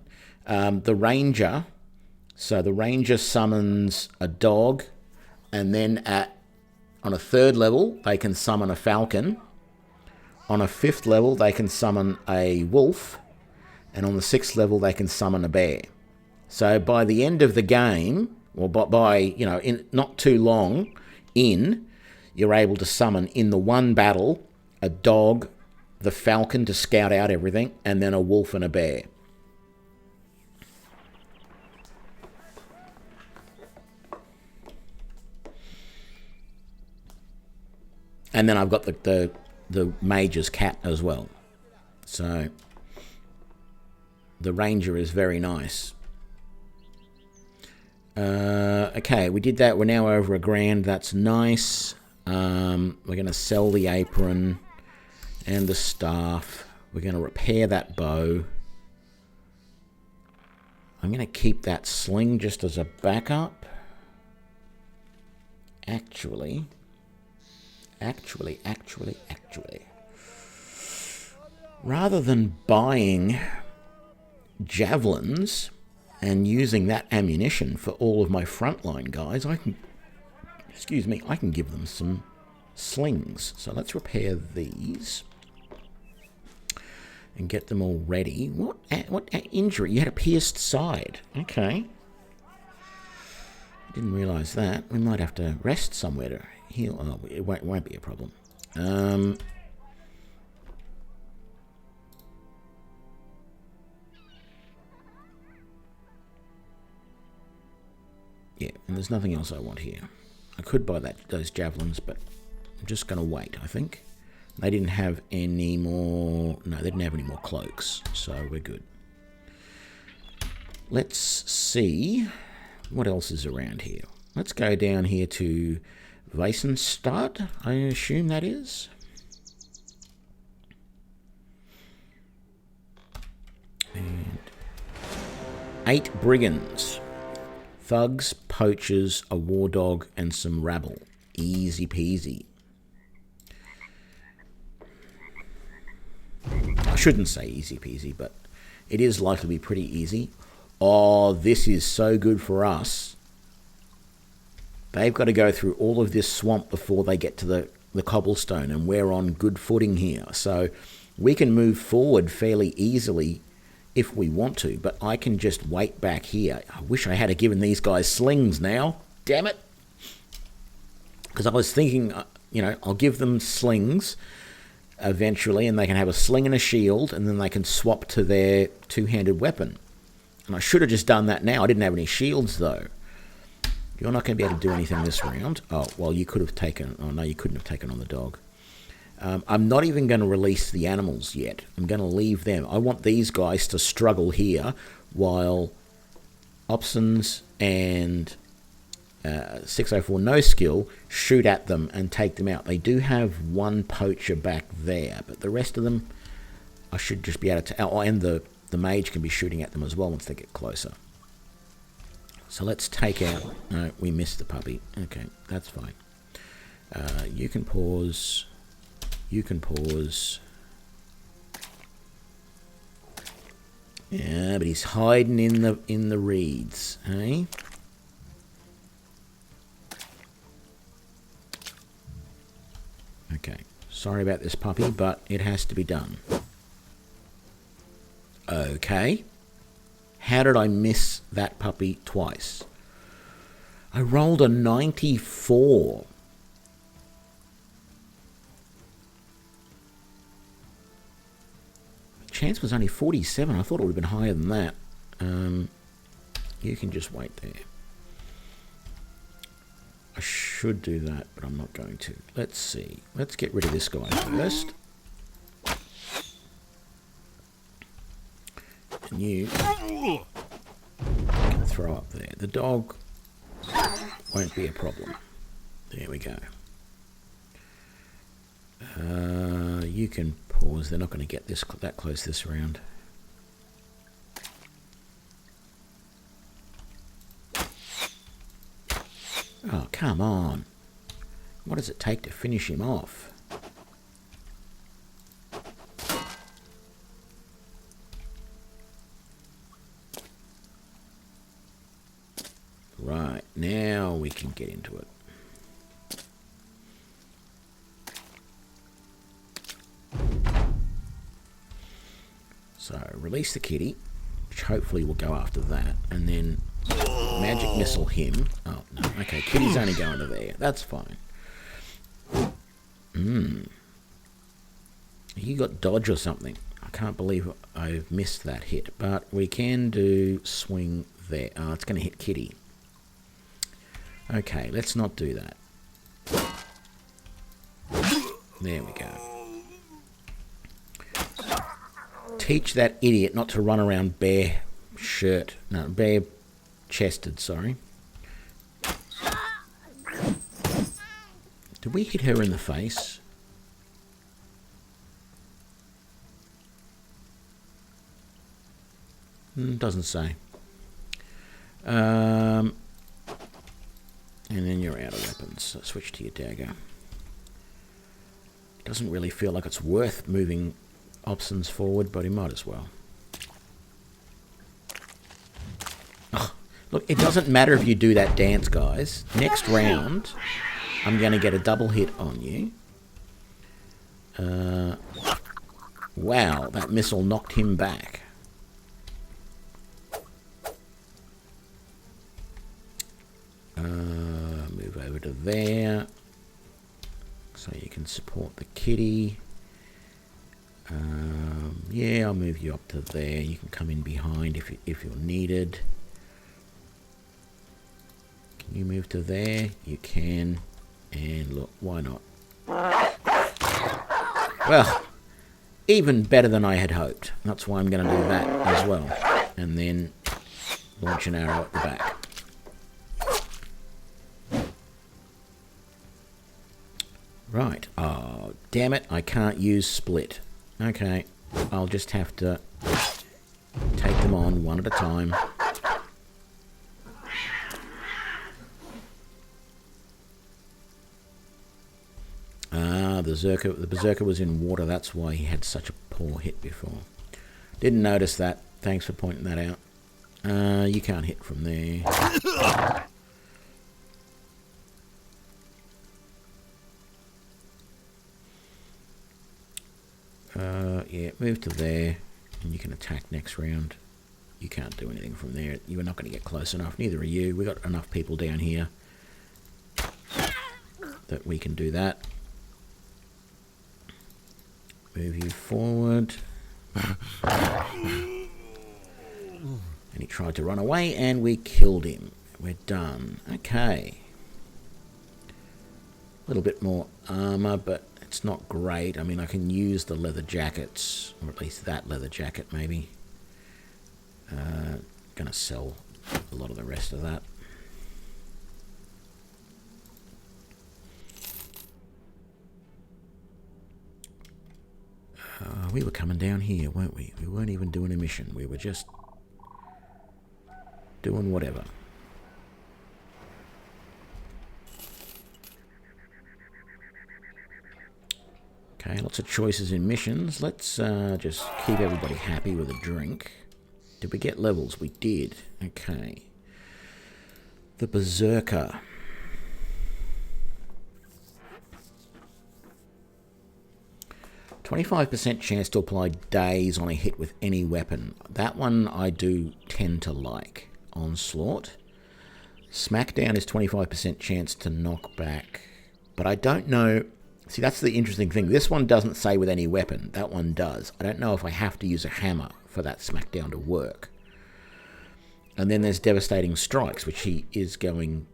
The Ranger summons a dog, and then on a 3rd level, they can summon a falcon. On a 5th level, they can summon a wolf, and on the 6th level, they can summon a bear. So by the end of the game, or by in not too long you're able to summon in the one battle a dog, the falcon to scout out everything, and then a wolf and a bear. And then I've got the Mage's cat as well. So the Ranger is very nice. Okay, we did that. We're now over $1,000. That's nice. We're going to sell the apron and the staff. We're going to repair that bow. I'm going to keep that sling just as a backup. Actually. Rather than buying javelins and using that ammunition for all of my frontline guys, I can give them some slings. So let's repair these and get them all ready. What injury? You had a pierced side. Okay. Didn't realise that. We might have to rest somewhere to heal. Oh, it won't be a problem. Yeah, and there's nothing else I want here. I could buy those javelins, but I'm just going to wait, I think. They didn't have any more... No, they didn't have any more cloaks, so we're good. Let's see what else is around here. Let's go down here to Weissenstadt, I assume that is. And 8 brigands. Thugs, poachers, a war dog, and some rabble. Easy peasy. I shouldn't say easy peasy, but it is likely to be pretty easy. Oh, this is so good for us. They've got to go through all of this swamp before they get to the cobblestone, and we're on good footing here. So we can move forward fairly easily if we want to, but I can just wait back here. I wish I had given these guys slings now. Damn it. Because I was thinking, I'll give them slings eventually, and they can have a sling and a shield, and then they can swap to their two-handed weapon. And I should have just done that now. I didn't have any shields, though. You're not going to be able to do anything this round. Oh, well, you could have taken... Oh, no, you couldn't have taken on the dog. I'm not even going to release the animals yet. I'm going to leave them. I want these guys to struggle here while Opsons and 604 No Skill shoot at them and take them out. They do have one poacher back there, but the rest of them, I should just be able to... Oh, and the mage can be shooting at them as well once they get closer. So let's take out... No, we missed the puppy. Okay, that's fine. You can pause... You can pause. Yeah, but he's hiding in the reeds, hey? Okay. Sorry about this puppy, but it has to be done. Okay. How did I miss that puppy twice? I rolled a 94. Chance was only 47. I thought it would have been higher than that. You can just wait there. I should do that, but I'm not going to. Let's see. Let's get rid of this guy first. And you can throw up there. The dog won't be a problem. There we go. You can pause. They're not going to get that close this round. Oh, come on. What does it take to finish him off? Right, now we can get into it. So, release the kitty, which hopefully will go after that, and then magic missile him. Oh, no, okay, kitty's only going to there. That's fine. You got dodge or something. I can't believe I've missed that hit, but we can do swing there. Oh, it's going to hit kitty. Okay, let's not do that. There we go. Teach that idiot not to run around bare chested, sorry. Did we hit her in the face? Doesn't say. And then you're out of weapons. So switch to your dagger. Doesn't really feel like it's worth moving Opsons forward, but he might as well. Oh, look, it doesn't matter if you do that dance, guys. Next round, I'm going to get a double hit on you. Wow, that missile knocked him back. Move over to there. So you can support the kitty. Yeah, I'll move you up to there. You can come in behind if you're needed. Can you move to there? You can. And look, why not? Well, even better than I had hoped. That's why I'm going to do that as well. And then launch an arrow at the back. Right. Oh, damn it. I can't use split. Okay. I'll just have to take them on one at a time. Ah, the Berserker was in water. That's why he had such a poor hit before. Didn't notice that. Thanks for pointing that out. You can't hit from there. Yeah, move to there, and you can attack next round. You can't do anything from there. You are not going to get close enough. Neither are you. We've got enough people down here that we can do that. Move you forward. And he tried to run away, and we killed him. We're done. Okay. A little bit more armor, but it's not great. I mean, I can use the leather jackets, or at least that leather jacket, maybe. Gonna sell a lot of the rest of that. We were coming down here, weren't we? We weren't even doing a mission. We were just doing whatever. Okay, lots of choices in missions. Let's just keep everybody happy with a drink. Did we get levels? We did. Okay. The Berserker. %25% chance to apply daze on a hit with any weapon. That one I do tend to like. Onslaught. Smackdown is 25% chance to knock back. But I don't know... See, that's the interesting thing. This one doesn't say with any weapon. That one does. I don't know if I have to use a hammer for that smackdown to work. And then there's Devastating Strikes, which he is going...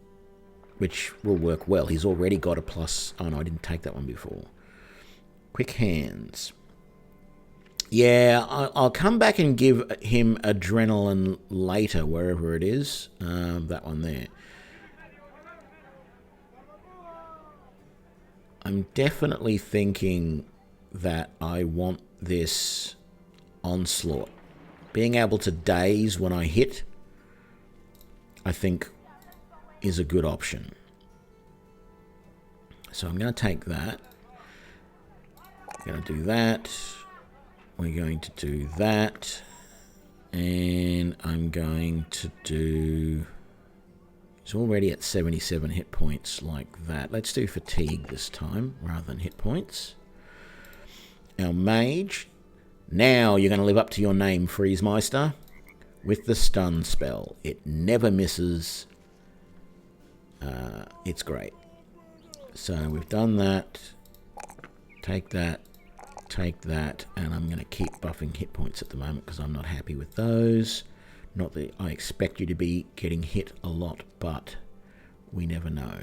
which will work well. He's already got a plus... Oh, no, I didn't take that one before. Quick Hands. Yeah, I'll come back and give him Adrenaline later, wherever it is. That one there. I'm definitely thinking that I want this Onslaught. Being able to daze when I hit, I think, is a good option. So I'm going to take that. I'm going to do that. We're going to do that. And I'm going to do... He's already at 77 hit points like that. Let's do fatigue this time rather than hit points. Our mage. Now you're going to live up to your name, Freezemeister, with the stun spell. It never misses. It's great. So we've done that. Take that. Take that. And I'm going to keep buffing hit points at the moment because I'm not happy with those. Not that I expect you to be getting hit a lot, but we never know.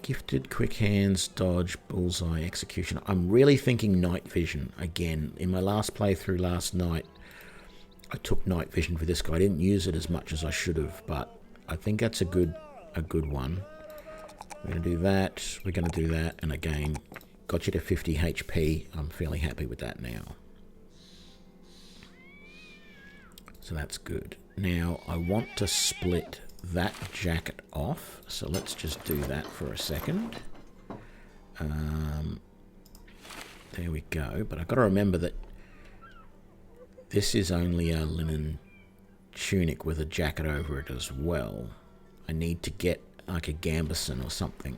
Gifted, Quick Hands, Dodge, Bullseye, Execution. I'm really thinking Night Vision again. In my last playthrough last night, I took Night Vision for this guy. I didn't use it as much as I should have, but I think that's a good one. We're going to do that. We're going to do that. And again, got you to 50 HP. I'm fairly happy with that now. So that's good. Now, I want to split that jacket off. So let's just do that for a second. There we go. But I've got to remember that this is only a linen tunic with a jacket over it as well. I need to get like a gambeson or something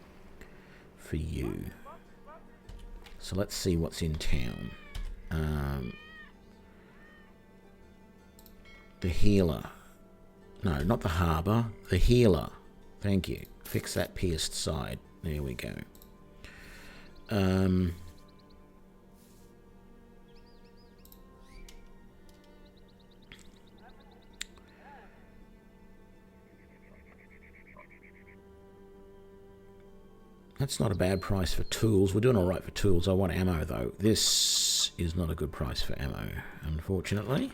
for you. So let's see what's in town. The healer. No, not the harbour. The healer. Thank you. Fix that pierced side. There we go. That's not a bad price for tools. We're doing all right for tools. I want ammo, though. This is not a good price for ammo, unfortunately.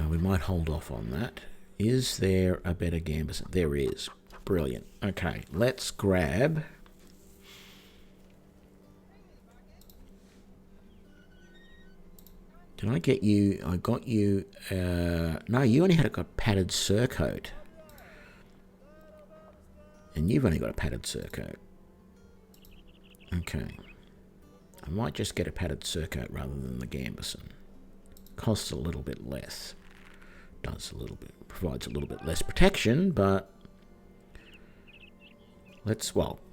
We might hold off on that. Is there a better gambeson? There is. Brilliant. Okay, let's grab... Did I get you... I got you... no, you only had a padded surcoat. And you've only got a padded surcoat. Okay. I might just get a padded surcoat rather than the gambeson. Costs a little bit less. Provides a little bit less protection, but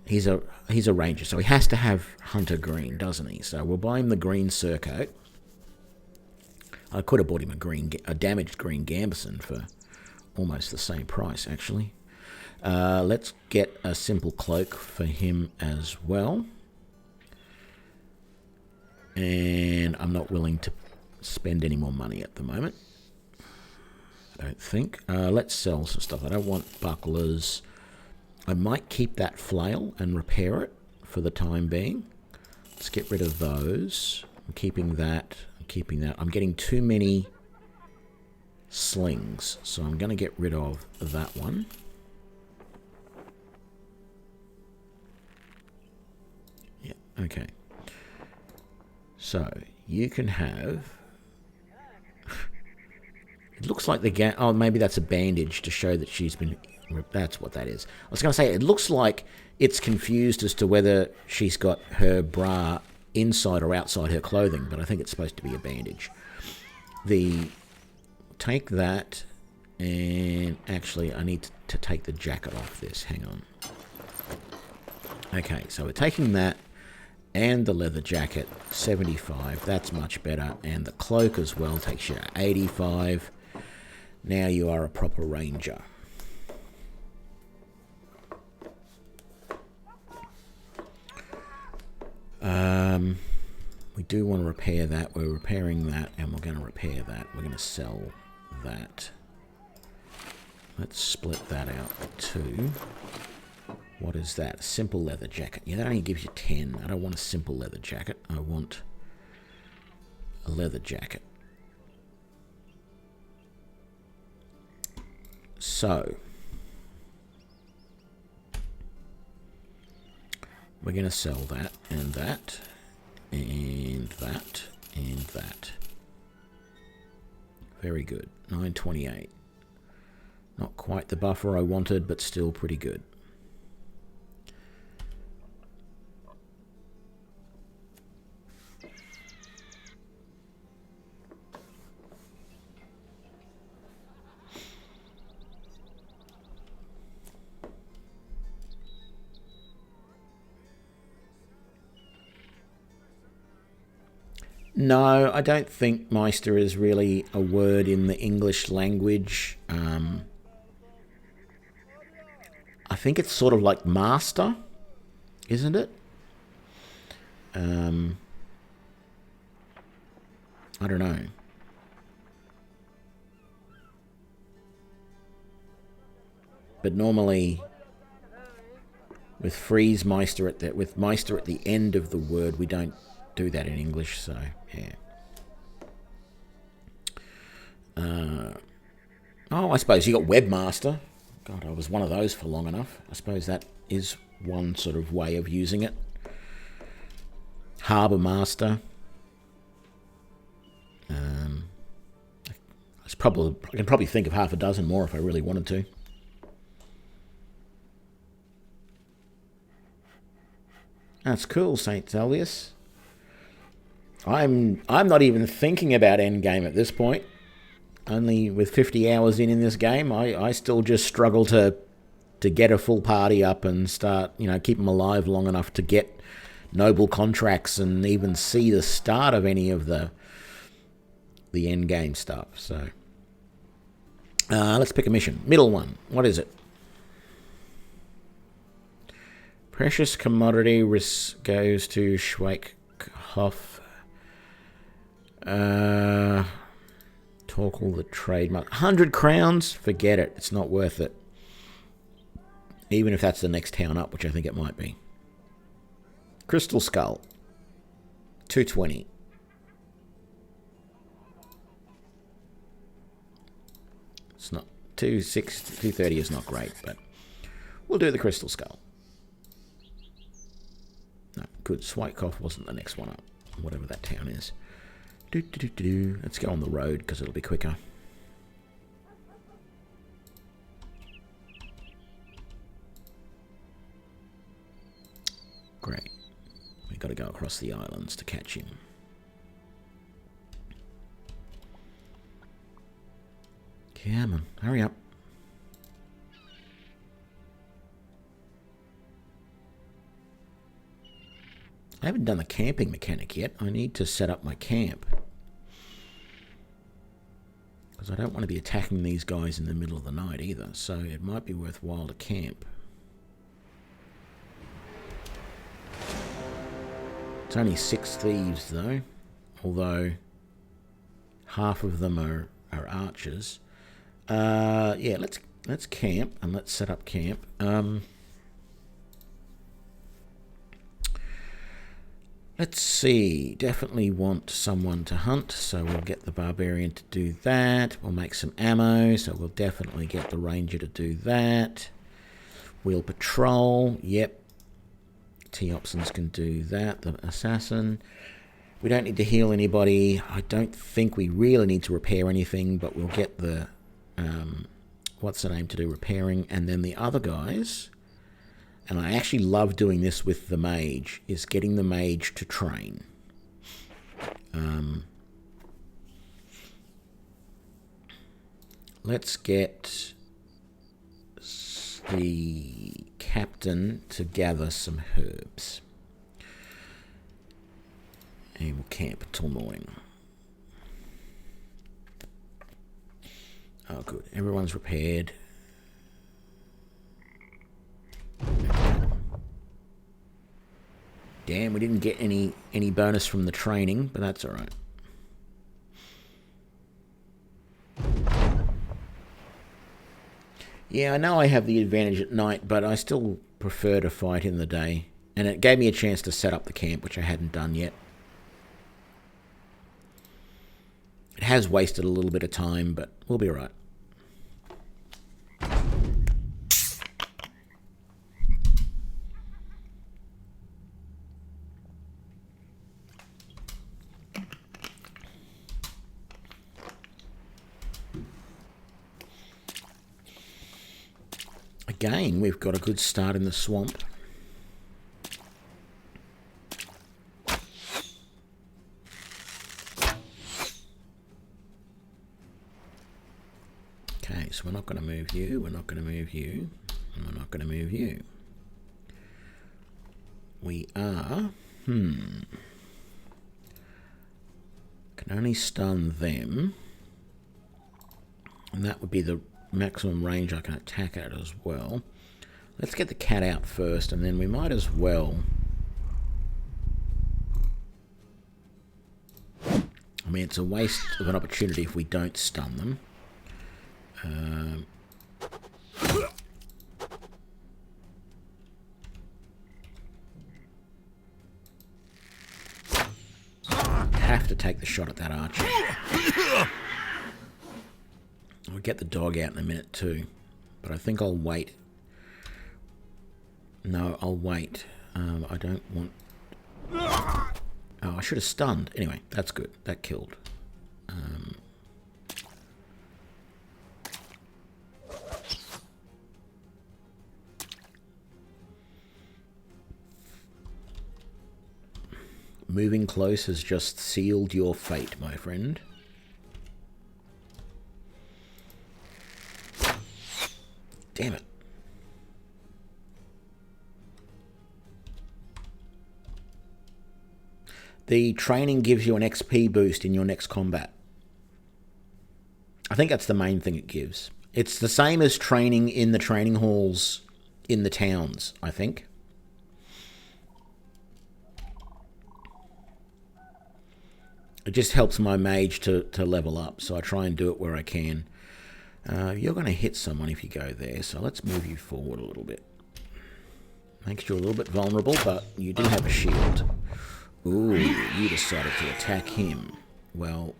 he's a ranger, so he has to have hunter green, doesn't he? So we'll buy him the green surcoat. I could have bought him a damaged green gambeson for almost the same price, actually. Let's get a simple cloak for him as well. And I'm not willing to spend any more money at the moment, I don't think. Let's sell some stuff. I don't want bucklers. I might keep that flail and repair it for the time being. Let's get rid of those. I'm keeping that. I'm getting too many slings, so I'm going to get rid of that one. Yeah, okay. So, you can have... It looks like the oh, maybe that's a bandage to show that she's been... That's what that is. I was going to say, it looks like it's confused as to whether she's got her bra inside or outside her clothing, but I think it's supposed to be a bandage. Take that, and actually I need to take the jacket off this. Hang on. Okay, so we're taking that and the leather jacket, 75. That's much better. And the cloak as well takes you 85. Now you are a proper ranger. We do want to repair that. We're repairing that, and we're going to repair that. We're going to sell that. Let's split that out too. What is that? A simple leather jacket. Yeah, that only gives you 10. I don't want a simple leather jacket. I want a leather jacket. So, we're going to sell that and that and that and that. Very good. 928. Not quite the buffer I wanted, but still pretty good. No, I don't think Meister is really a word in the English language. I think it's sort of like master, isn't it? I don't know. But normally, with freeze Meister with Meister at the end of the word, we don't do that in English, so yeah. I suppose you got webmaster. God, I was one of those for long enough. I suppose that is one sort of way of using it. Harbour master. I can probably think of half a dozen more if I really wanted to. That's cool, St. Zelvius. I'm not even thinking about endgame at this point. Only with 50 hours in this game, I still just struggle to get a full party up and start, keep them alive long enough to get noble contracts and even see the start of any of the endgame stuff. So let's pick a mission. Middle one. What is it? Precious commodity risk goes to Schweikhoff. Torkel the trademark. 100 crowns? Forget it. It's not worth it. Even if that's the next town up, which I think it might be. Crystal Skull. 220. It's not... 230 is not great, but we'll do the Crystal Skull. No, good. Schweikhoff wasn't the next one up. Whatever that town is. Let's go on the road because it'll be quicker. Great. We've got to go across the islands to catch him. Come on, hurry up. I haven't done the camping mechanic yet. I need to set up my camp. Because I don't want to be attacking these guys in the middle of the night either, so it might be worthwhile to camp. It's only 6 thieves though, although half of them are archers. Yeah, let's camp and let's set up camp. Let's see, definitely want someone to hunt, so we'll get the barbarian to do that. We'll make some ammo, so we'll definitely get the ranger to do that. We'll patrol, yep. T-Opsons can do that, the assassin. We don't need to heal anybody. I don't think we really need to repair anything, but we'll get the, what's the name to do repairing, and then the other guys... And I actually love doing this with the mage, is getting the mage to train. Let's get the captain to gather some herbs. And we'll camp until morning. Oh, good. Everyone's repaired. Damn, we didn't get any bonus from the training, but that's all right. Yeah, I know I have the advantage at night, but I still prefer to fight in the day. And it gave me a chance to set up the camp, which I hadn't done yet. It has wasted a little bit of time, but we'll be all right. Again, we've got a good start in the swamp. Okay, so we're not going to move you, we're not going to move you, and we're not going to move you. We are... Can only stun them. And that would be the maximum range I can attack at as well. Let's get the cat out first, and then we might as well... I mean, it's a waste of an opportunity if we don't stun them. Have to take the shot at that archer. I'll get the dog out in a minute too, but I think I'll wait. No, I'll wait. I don't want... Oh, I should have stunned. Anyway, that's good. That killed. Moving close has just sealed your fate, my friend. Damn it. The training gives you an XP boost in your next combat. I think that's the main thing it gives. It's the same as training in the training halls in the towns, I think. It just helps my mage to level up, so I try and do it where I can. You're going to hit someone if you go there, so let's move you forward a little bit. Makes you a little bit vulnerable, but you do have a shield. Ooh, you decided to attack him. Well,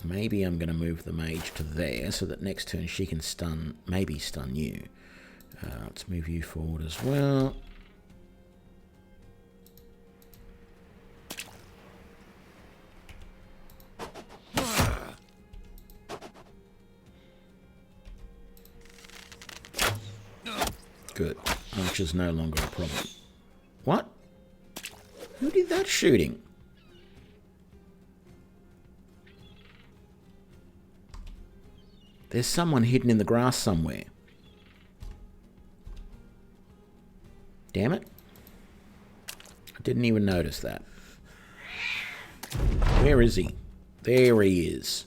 maybe I'm going to move the mage to there, so that next turn she can stun, maybe stun you. Let's move you forward as well. Good. Archer's no longer a problem. What? Who did that shooting? There's someone hidden in the grass somewhere. Damn it. I didn't even notice that. Where is he? There he is.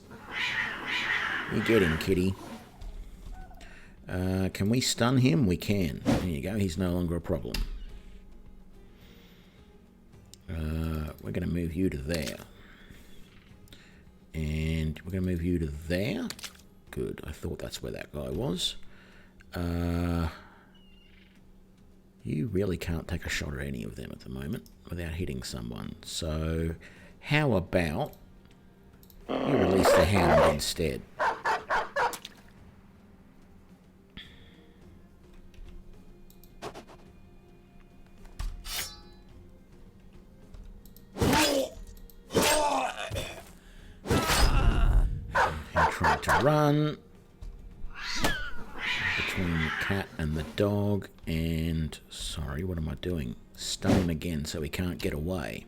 You get him, kitty. Can we stun him? We can. There you go. He's no longer a problem. We're going to move you to there. And we're going to move you to there. Good. I thought that's where that guy was. You really can't take a shot at any of them at the moment without hitting someone. So how about you release the hound instead? Run between the cat and the dog, and sorry, what am I doing? Stun him again so he can't get away.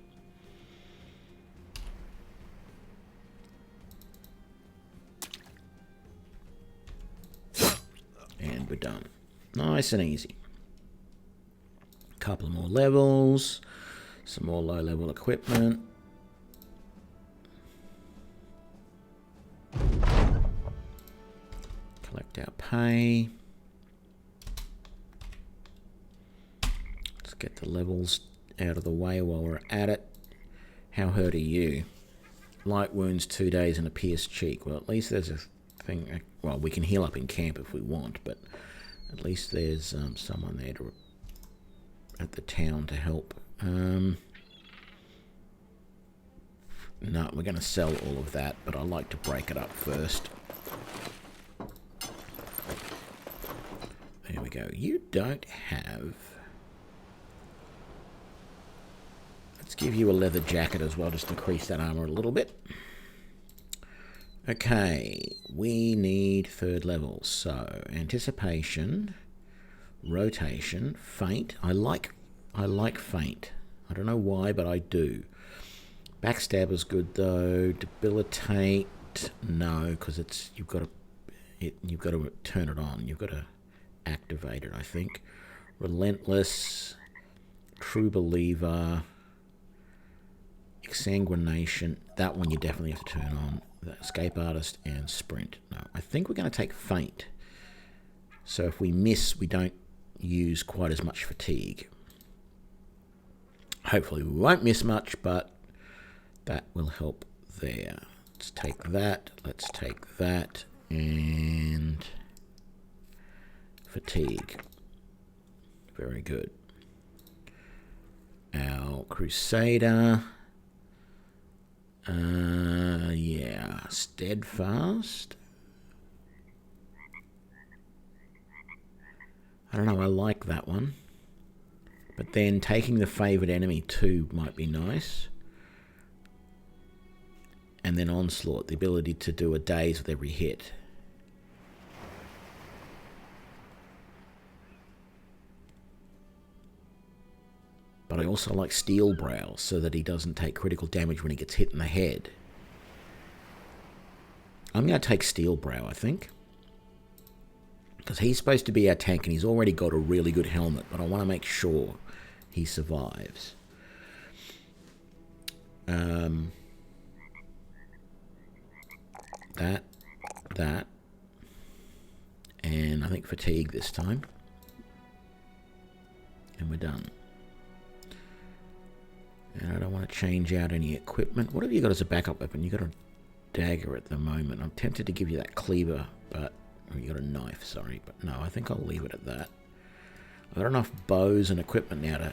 And we're done. Nice and easy. Couple more levels, some more low-level equipment. Collect our pay. Let's get the levels out of the way while we're at it. How hurt are you? Light wounds, 2 days, and a pierced cheek. Well, at least there's a thing. Well, we can heal up in camp if we want, but at least there's someone there at the town to help. No, we're going to sell all of that, but I like to break it up first. There we go. You don't have... Let's give you a leather jacket as well, just increase that armor a little bit. Okay, we need third level. So, anticipation, rotation, feint. I like feint. I don't know why, but I do. Backstab is good though. Debilitate, no, because you've got to turn it on. You've got to activate it, I think. Relentless, True Believer, Exsanguination. That one you definitely have to turn on. The Escape Artist and Sprint. No, I think we're going to take Feint. So if we miss, we don't use quite as much fatigue. Hopefully we won't miss much, but that will help there. Let's take that. Let's take that. And fatigue. Very good. Our Crusader. Yeah. Steadfast. I don't know, I like that one. But then taking the favoured enemy too might be nice. And then Onslaught, the ability to do a daze with every hit. But I also like Steel Brow, so that he doesn't take critical damage when he gets hit in the head. I'm going to take Steel Brow, I think. Because he's supposed to be our tank, and he's already got a really good helmet, but I want to make sure he survives. That. And I think fatigue this time. And we're done. And I don't want to change out any equipment. What have you got as a backup weapon? You got a dagger at the moment. I'm tempted to give you that cleaver, but... Or you got a knife, sorry. But no, I think I'll leave it at that. I've got enough bows and equipment now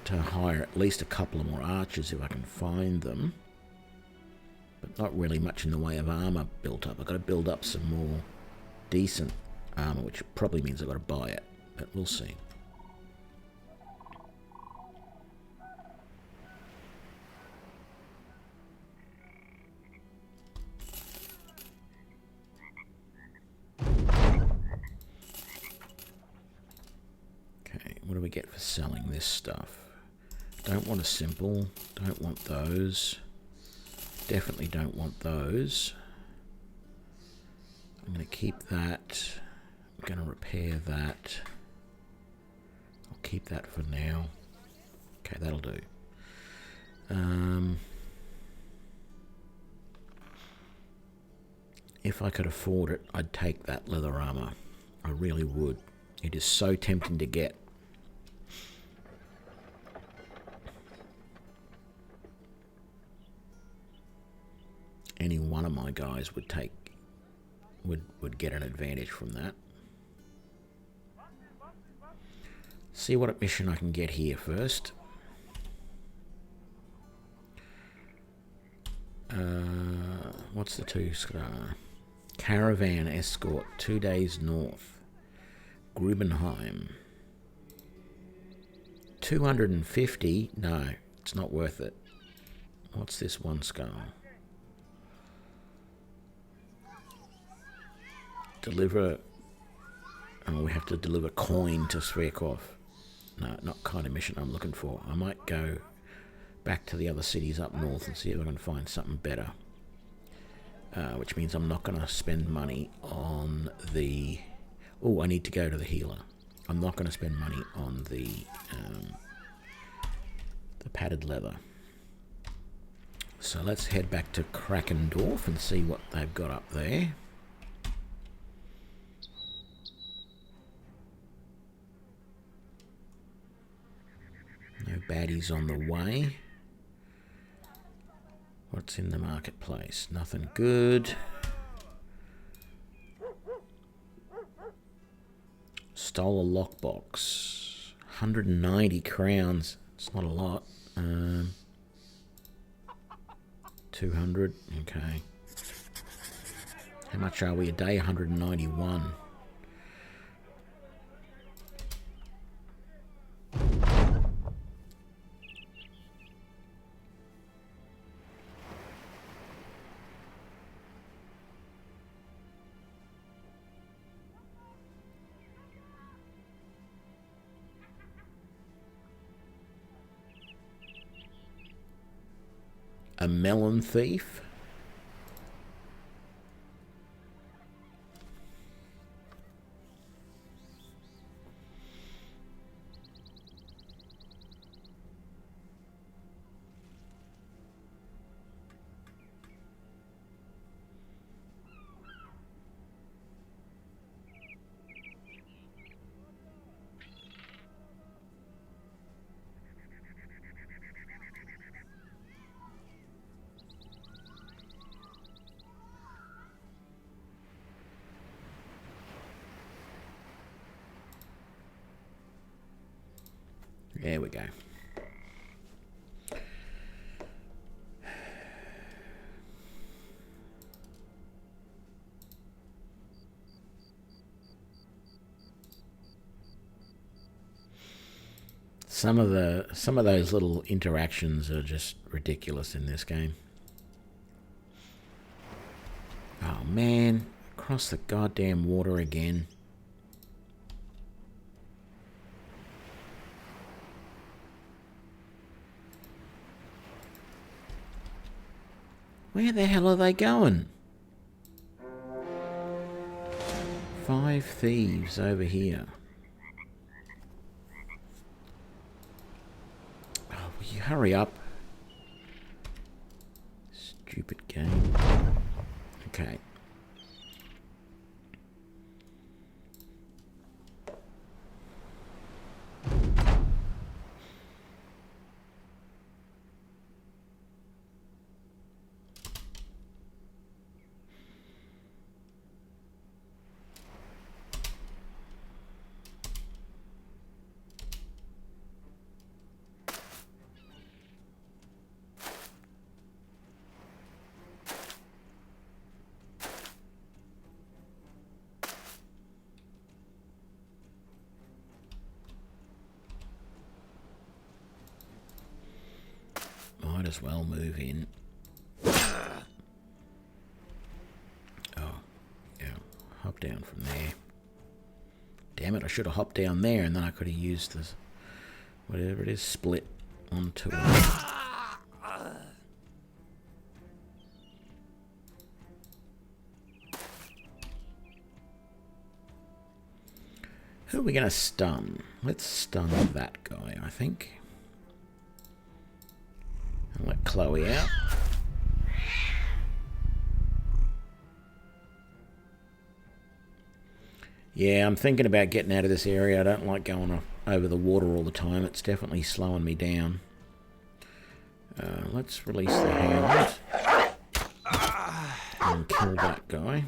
to hire at least a couple of more archers if I can find them. But not really much in the way of armor built up. I've got to build up some more decent armor, which probably means I've got to buy it. But we'll see. What do we get for selling this stuff? Don't want a simple. Don't want those. Definitely don't want those. I'm going to keep that. I'm going to repair that. I'll keep that for now. Okay, that'll do. If I could afford it, I'd take that leather armor. I really would. It is so tempting to get. Any one of my guys would get an advantage from that. See what mission I can get here first. What's the 2-star? Caravan escort, 2 days north. Grubenheim. 250? No, it's not worth it. What's this 1-star? Deliver. Oh, we have to deliver coin to Sverkov. No, not kind of mission I'm looking for. I might go back to the other cities up north and see if I can find something better. Which means I'm not going to spend money on the... Oh, I need to go to the healer. I'm not going to spend money on the padded leather. So let's head back to Krakendorf and see what they've got up there. No baddies on the way. What's in the marketplace? Nothing good. Stole a lockbox. 190 crowns. It's not a lot. 200. Okay. How much are we a day? 191. A melon thief. There we go. Some of those little interactions are just ridiculous in this game. Oh man, across the goddamn water again. Where the hell are they going? 5 thieves over here. Oh, will you hurry up? Stupid game. Okay. Might as well move in. Oh, yeah. Hop down from there. Damn it, I should have hopped down there and then I could have used this, whatever it is, split onto it. Who are we going to stun? Let's stun that guy, I think. And let Chloe out. Yeah, I'm thinking about getting out of this area. I don't like going over the water all the time. It's definitely slowing me down. Let's release the hound. And kill that guy.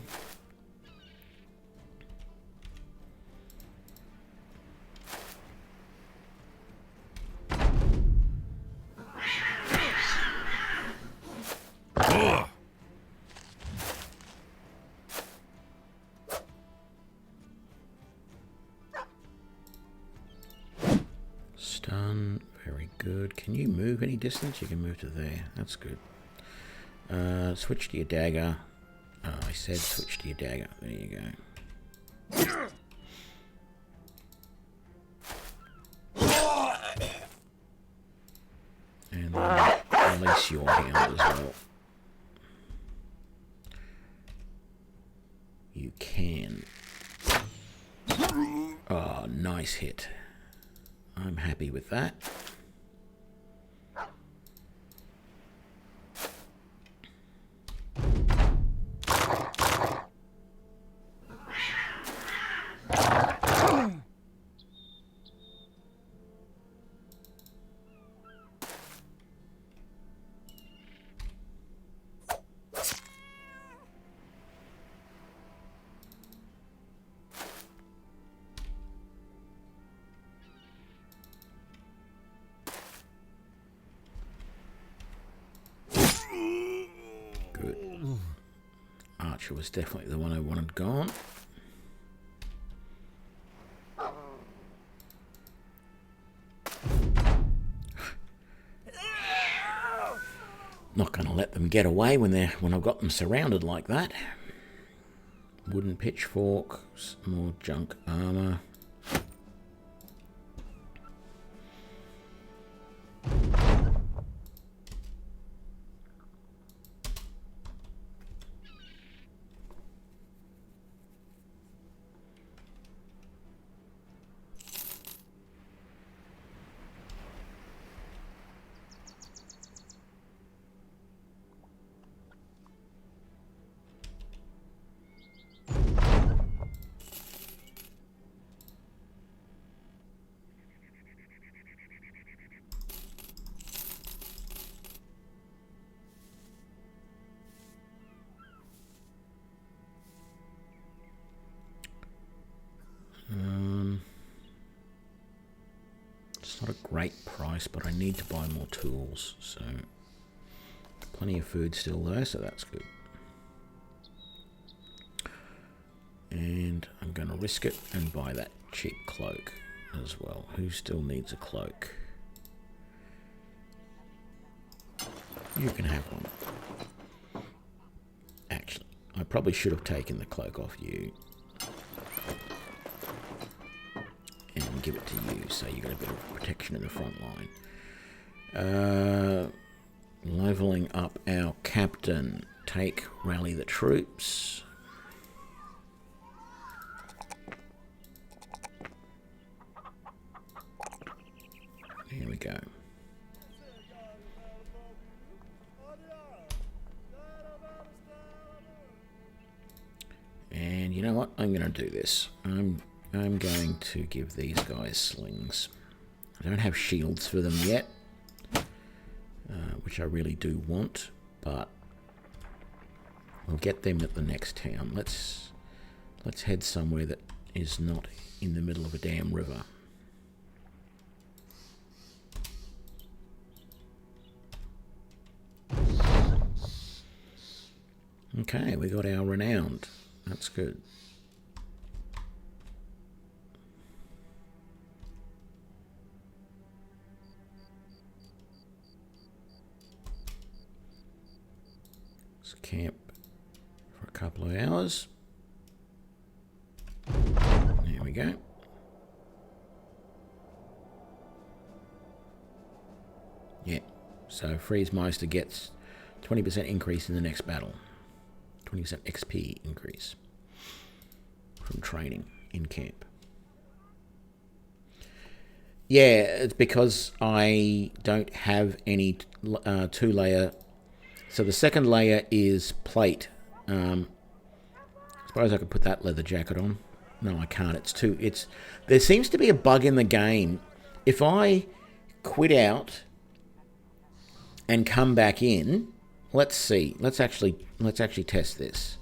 Stun, very good. Can you move any distance? You can move to there. That's good. Switch to your dagger. Oh, I said switch to your dagger. There you go. And then release your hound as well. You can. Oh, nice hit. I'm happy with that. Archer was definitely the one I wanted gone. Not going to let them get away when I've got them surrounded like that. Wooden pitchforks, more junk armor. It's not a great price, but I need to buy more tools, so plenty of food still there, so that's good. And I'm going to risk it and buy that cheap cloak as well. Who still needs a cloak? You can have one. Actually, I probably should have taken the cloak off you. And give it to you, so you got a bit of protection in the front line. Leveling up our captain. Take, rally the troops. Here we go. And you know what? I'm going to do this. I'm going to give these guys slings. I don't have shields for them yet, which I really do want, but we'll get them at the next town. Let's head somewhere that is not in the middle of a damn river. Okay, we got our renowned. That's good. Let's camp for a couple of hours. There we go. Yeah, so Freeze Meister gets 20% increase in the next battle. 20% XP increase from training in camp. Yeah, it's because I don't have any two-layer. So the second layer is plate. I suppose I could put that leather jacket on. No, I can't. It's too. It's. There seems to be a bug in the game. If I quit out and come back in, let's see. Let's actually test this.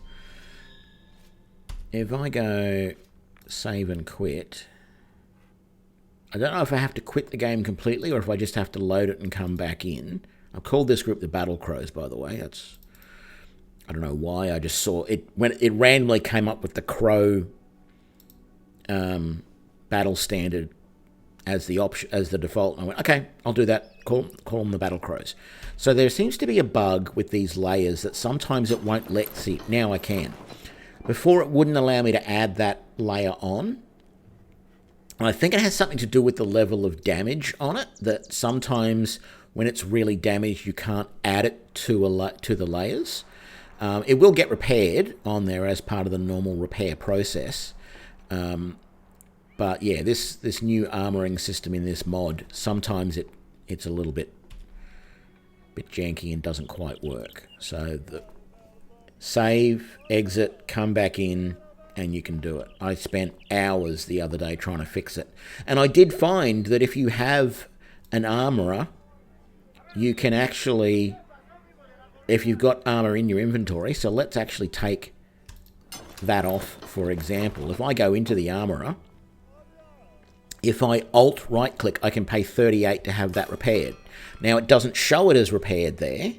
If I go save and quit, I don't know if I have to quit the game completely or if I just have to load it and come back in. I've called this group the Battle Crows, by the way. That's, I don't know why. I just saw it when it randomly came up with the Crow battle standard as the option, as the default. And I went, okay, I'll do that. Call them the Battle Crows. So there seems to be a bug with these layers that sometimes it won't let. See, now I can. Before it wouldn't allow me to add that layer on. And I think it has something to do with the level of damage on it, that sometimes when it's really damaged, you can't add it to the layers. It will get repaired on there as part of the normal repair process. But yeah, this new armoring system in this mod, sometimes it's a little bit janky and doesn't quite work. So the save, exit, come back in, and you can do it. I spent hours the other day trying to fix it. And I did find that if you have an armorer, you can actually, if you've got armor in your inventory, so let's actually take that off, for example. If I go into the armorer, if I alt right click, I can pay 38 to have that repaired. Now it doesn't show it as repaired there.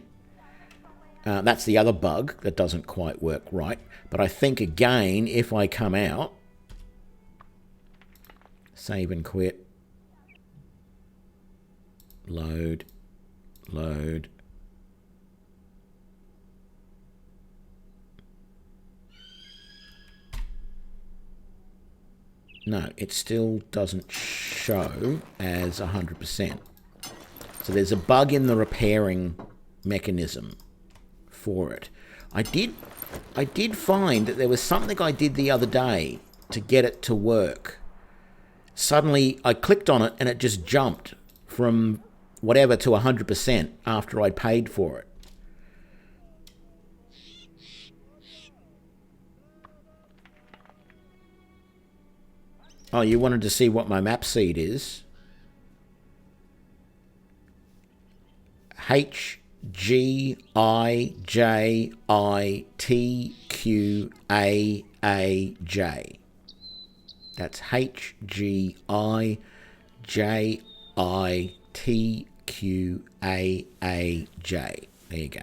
That's the other bug that doesn't quite work right. But I think, again, if I come out, save and quit, load, no, it still doesn't show as 100%. So there's a bug in the repairing mechanism for it. I did find that there was something I did the other day to get it to work. Suddenly I clicked on it and it just jumped from whatever to 100% after I paid for it. Oh, you wanted to see what my map seed is? HGIJITQAAJ. That's HGIJITQAAJ. There you go.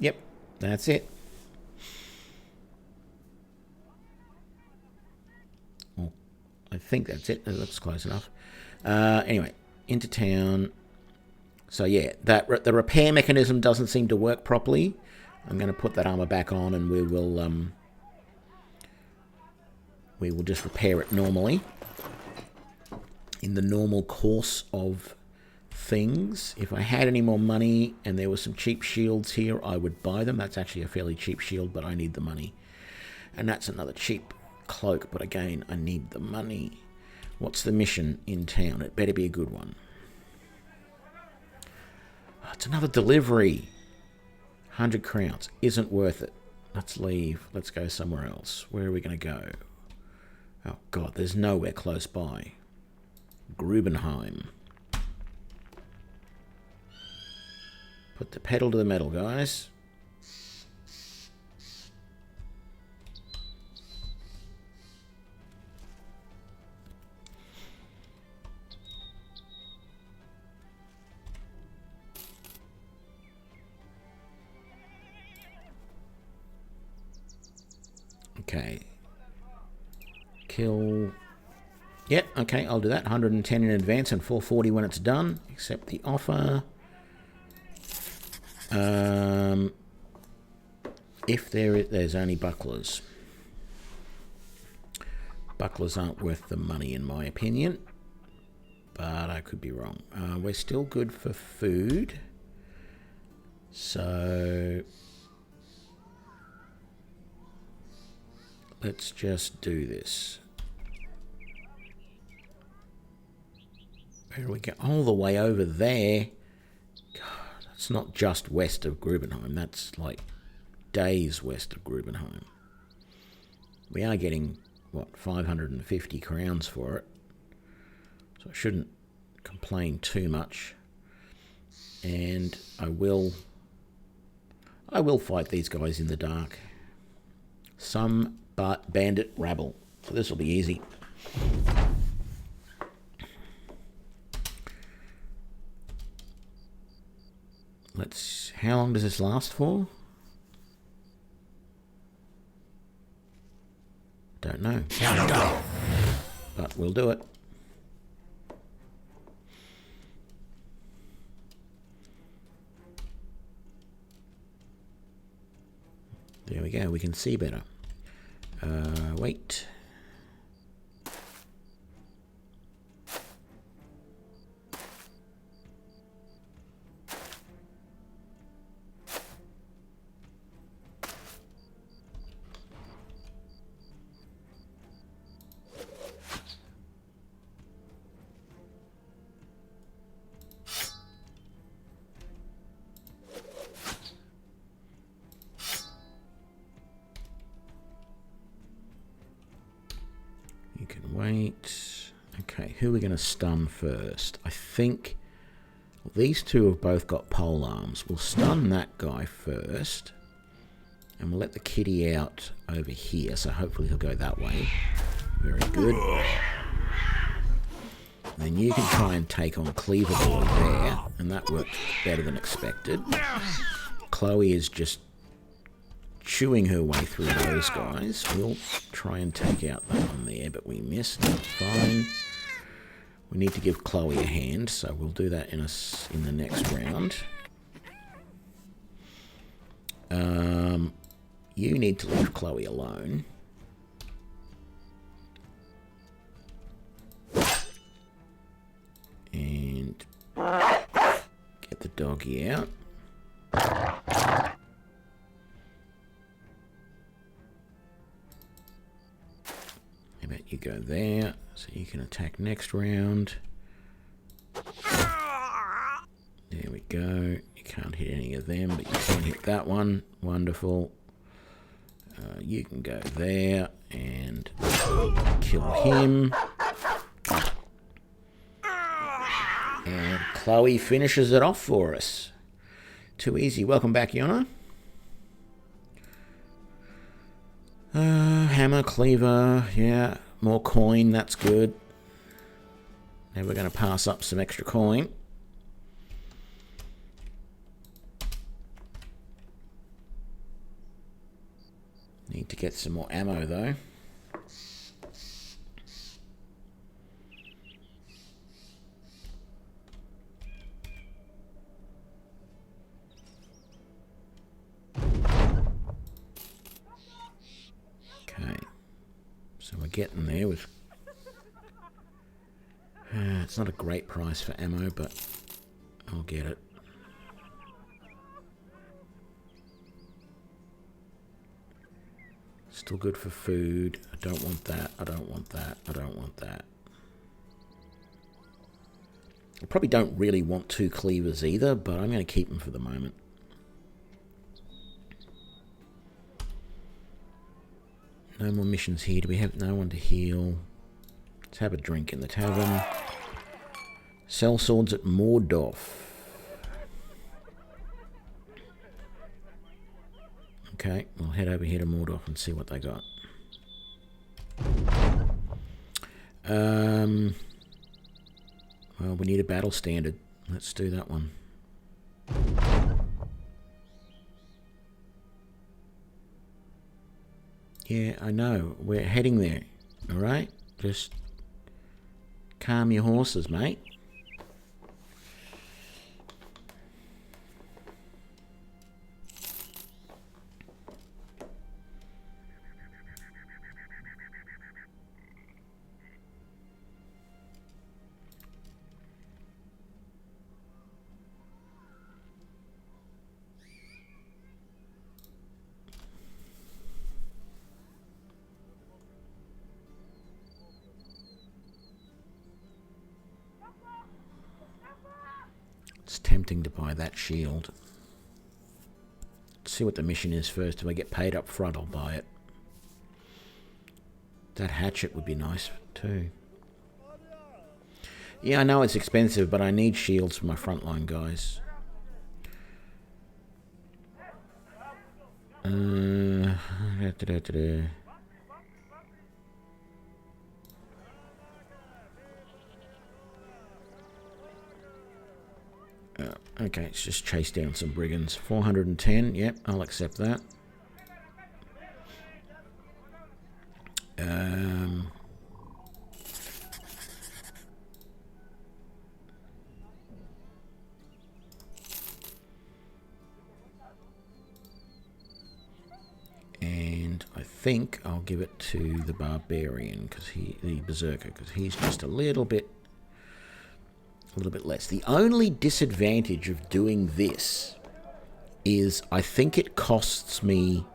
Yep, that's it. Well, I think that's it. That's close enough. Anyway, into town. So yeah, the repair mechanism doesn't seem to work properly. I'm going to put that armor back on, and we will just repair it normally in the normal course of things. If I had any more money and there were some cheap shields here, I would buy them. That's actually a fairly cheap shield, but I need the money. And that's another cheap cloak, but again, I need the money. What's the mission in town? It better be a good one. Oh, it's another delivery. 100 crowns. Isn't worth it. Let's leave. Let's go somewhere else. Where are we going to go? Oh, God, there's nowhere close by. Grubenheim. Put the pedal to the metal, guys. Okay. Kill. Yep, okay, I'll do that. 110 in advance and 440 when it's done. Accept the offer. If there's only bucklers. Bucklers aren't worth the money in my opinion. But I could be wrong. We're still good for food. So let's just do this. Where do we go? All the way over there. God, that's not just west of Grubenheim. That's like days west of Grubenheim. We are getting, what, 550 crowns for it. So I shouldn't complain too much. And I will fight these guys in the dark. Some bandit rabble. So this will be easy. How long does this last for? Don't know. But we'll do it. There we go, we can see better. Wait. You can wait. Okay, who are we going to stun first? I think these two have both got pole arms. We'll stun that guy first. And we'll let the kitty out over here. So hopefully he'll go that way. Very good. Then you can try and take on Cleaver Boy there. And that worked better than expected. Chloe is just chewing her way through those guys. We'll try and take out that one there, but we missed. That's fine. We need to give Chloe a hand, so we'll do that in the next round. You need to leave Chloe alone. And get the doggy out. How about you go there, so you can attack next round. There we go. You can't hit any of them, but you can hit that one. Wonderful. You can go there and kill him. And Chloe finishes it off for us. Too easy. Welcome back, Yona. Hammer, cleaver, yeah, more coin, that's good. Now we're going to pass up some extra coin. Need to get some more ammo though. Okay, so we're getting there with... it's not a great price for ammo, but I'll get it. Still good for food. I don't want that, I don't want that, I don't want that. I probably don't really want 2 cleavers either, but I'm going to keep them for the moment. No more missions here. Do we have no one to heal? Let's have a drink in the tavern. Sell swords at Mordorf. Okay, we'll head over here to Mordorf and see what they got. Well, we need a battle standard. Let's do that one. Yeah, I know. We're heading there. Alright? Just calm your horses, mate. It's tempting to buy that shield. Let's see what the mission is first. If I get paid up front, I'll buy it. That hatchet would be nice too. Yeah, I know it's expensive, but I need shields for my frontline guys. Okay, let's just chase down some brigands. 410, yep, I'll accept that. And I think I'll give it to the barbarian, the berserker, because he's just a little bit less. The only disadvantage of doing this is I think it costs me,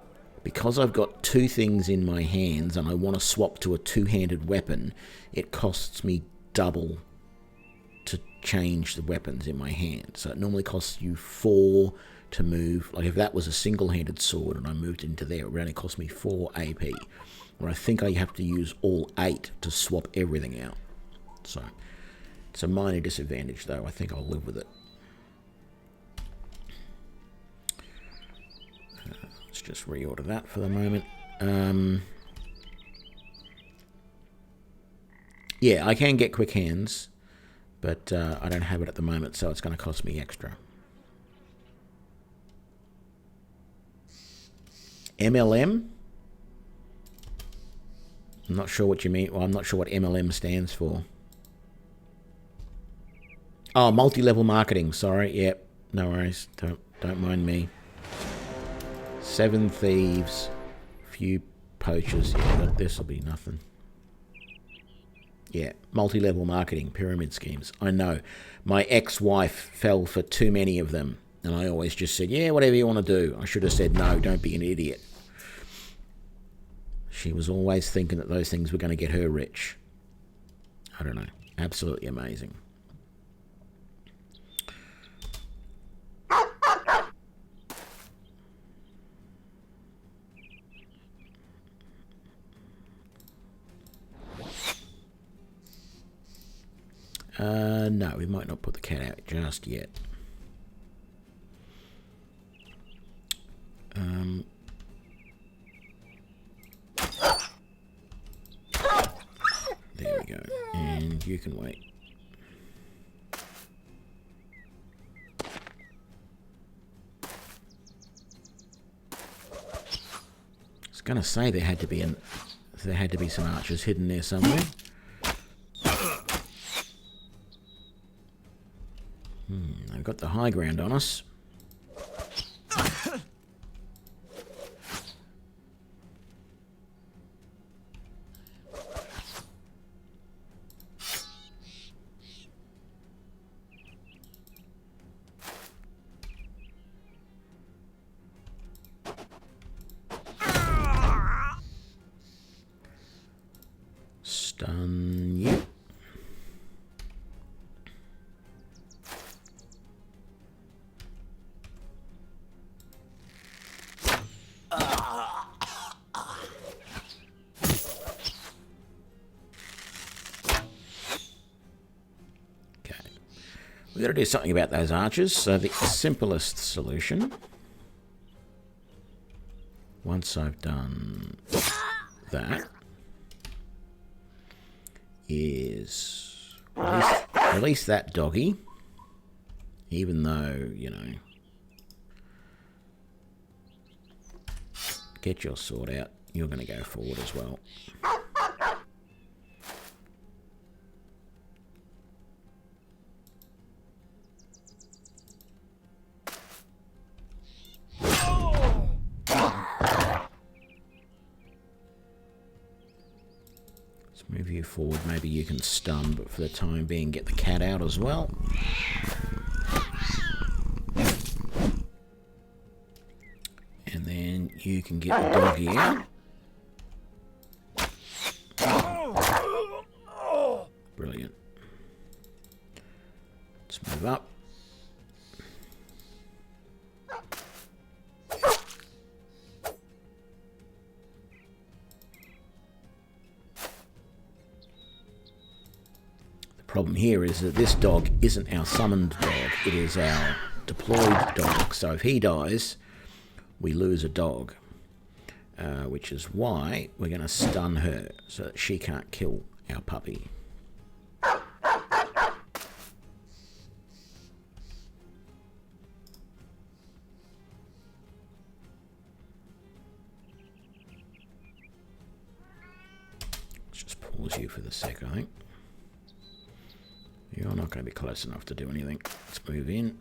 because I've got two things in my hands and I want to swap to a two-handed weapon, it costs me double to change the weapons in my hand. So it normally costs you 4 to move. Like if that was a single-handed sword and I moved into there, it would only cost me 4 AP. Where I think I have to use all 8 to swap everything out. So it's a minor disadvantage, though. I think I'll live with it. Let's just reorder that for the moment. Yeah, I can get quick hands, but I don't have it at the moment, so it's going to cost me extra. MLM? I'm not sure what you mean. Well, I'm not sure what MLM stands for. Oh, multi-level marketing. Sorry. Yep. No worries. Don't mind me. 7 thieves, few poachers. Yeah, this will be nothing. Yeah, multi-level marketing, pyramid schemes. I know. My ex-wife fell for too many of them, and I always just said, yeah, whatever you want to do. I should have said, no, don't be an idiot. She was always thinking that those things were going to get her rich. I don't know. Absolutely amazing. No, we might not put the cat out just yet. There we go. And you can wait. I was going to say there had to be some archers hidden there somewhere. They've got the high ground on us. Stun you. We've got to do something about those archers. So the simplest solution, once I've done that, is release that doggy, even though, you know, get your sword out. You're going to go forward as well. Move you forward, maybe you can stun, but for the time being get the cat out as well. And then you can get the doggy out. Brilliant. Let's move up. Problem here is that this dog isn't our summoned dog, it is our deployed dog. So if he dies, we lose a dog, which is why we're going to stun her so that she can't kill our puppy. Let's just pause you for the sec, I think. You're not going to be close enough to do anything. Let's move in.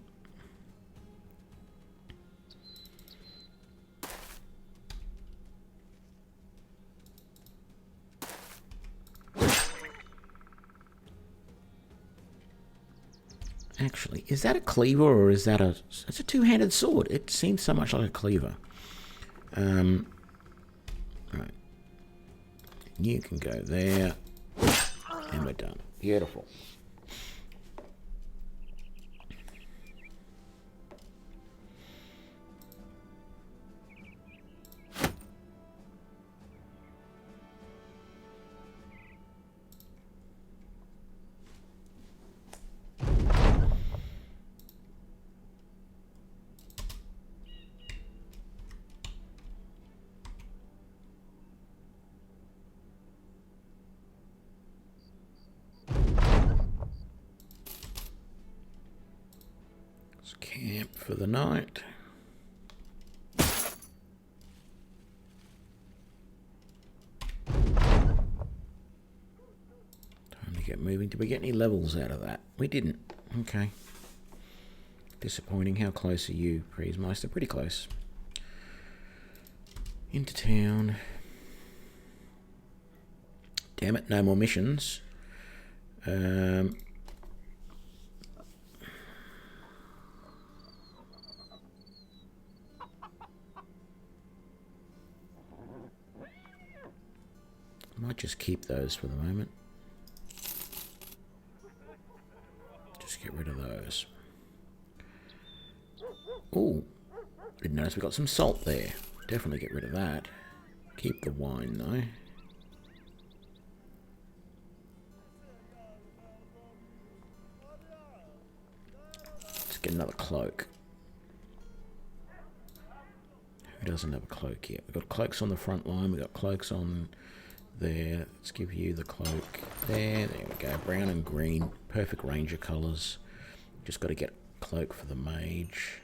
Actually, is that a cleaver or is that it's a two-handed sword? It seems so much like a cleaver. Right. You can go there. And we're done. Beautiful. Camp for the night. Time to get moving. Did we get any levels out of that? We didn't. Okay. Disappointing. How close are you, Priesmeister? Pretty close. Into town. Damn it, no more missions. Might just keep those for the moment. Just get rid of those. Oh, didn't notice we got some salt there. Definitely get rid of that. Keep the wine though. Let's get another cloak. Who doesn't have a cloak yet? We've got cloaks on the front line. We've got cloaks on there. Let's give you the cloak there. There we go. Brown and green. Perfect ranger colours. Just got to get a cloak for the mage.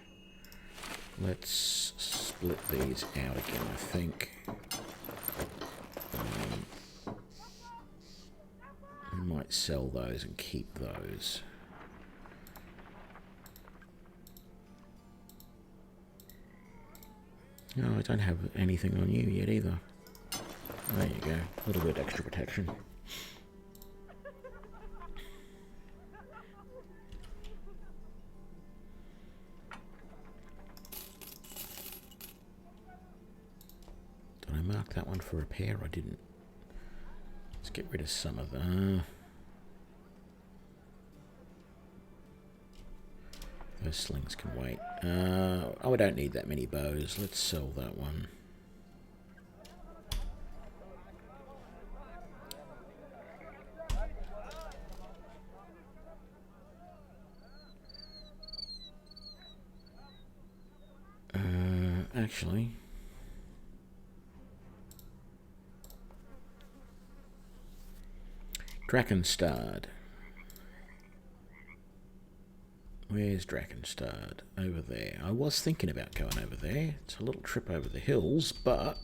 Let's split these out again, I think. We might sell those and keep those. No, I don't have anything on you yet either. There you go. A little bit extra protection. Did I mark that one for repair? I didn't. Let's get rid of some of that. Those slings can wait. Oh, I don't need that many bows. Let's sell that one. Actually, Drakenstarred. Where's Drakenstarred? Over there. I was thinking about going over there. It's a little trip over the hills, but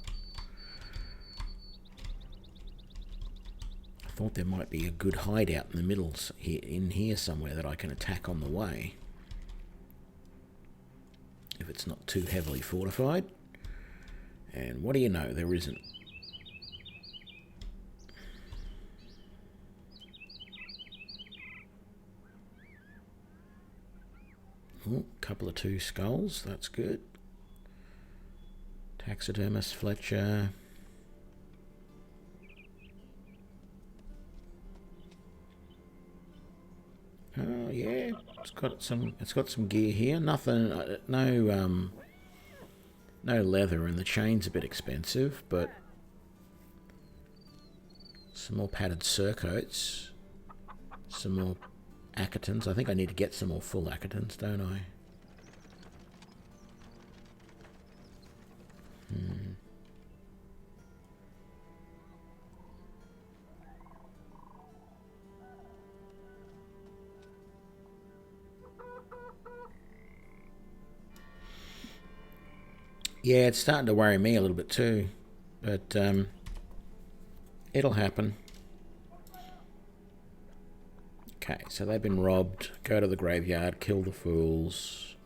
I thought there might be a good hideout in the middle in here somewhere that I can attack on the way. If it's not too heavily fortified. And what do you know, there isn't. Oh, couple of 2 skulls, that's good. Taxidermist Fletcher. Oh yeah, it's got some gear here. Nothing, no leather, and the chain's a bit expensive, but some more padded surcoats. Some more Acatons. I think I need to get some more full Acatons, don't I? Yeah, it's starting to worry me a little bit too, but it'll happen. Okay, so they've been robbed. Go to the graveyard, kill the fools.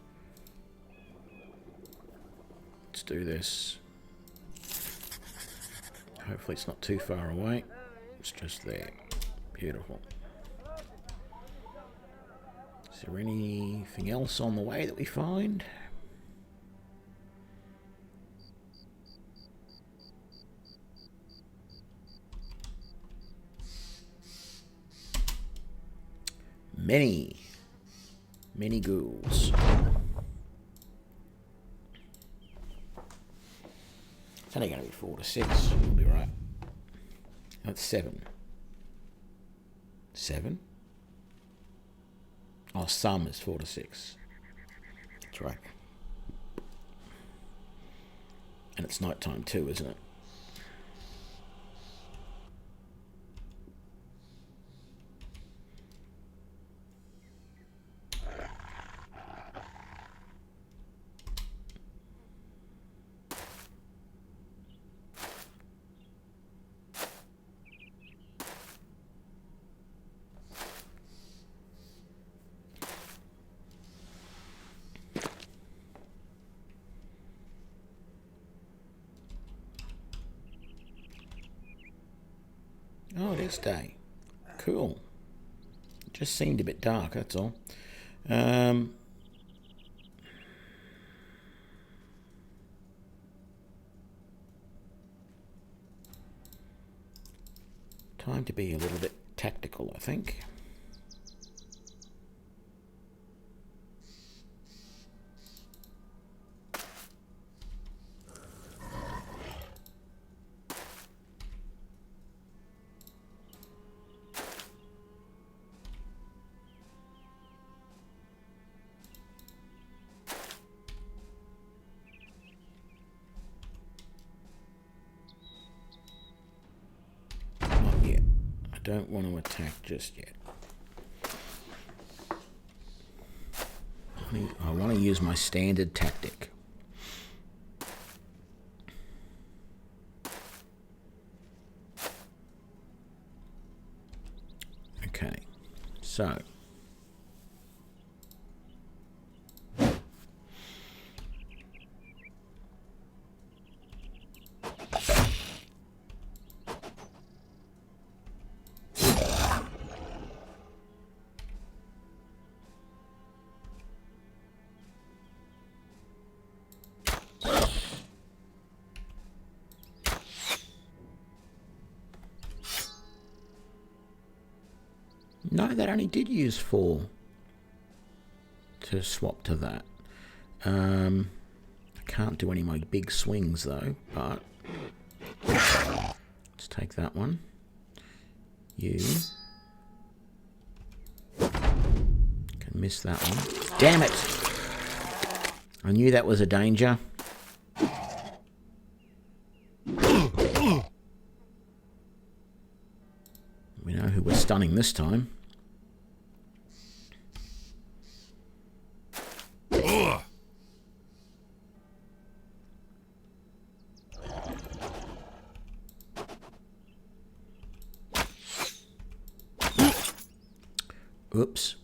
Let's do this. Hopefully it's not too far away. It's just there. Beautiful. Is there anything else on the way that we find? Many ghouls. It's only going to be 4 to 6. We'll be right. That's 7. 7? Oh, some is 4 to 6. That's right. And it's night time too, isn't it? Oh, it is day. Cool. Just seemed a bit dark, that's all. Time to be a little bit tactical, I think. Don't want to attack just yet. I want to use my standard tactic. Okay, so no, that only did use 4 to swap to that. I can't do any of my big swings though, but let's take that one. You can miss that one. Damn it! I knew that was a danger. We know who we're stunning this time. Oops.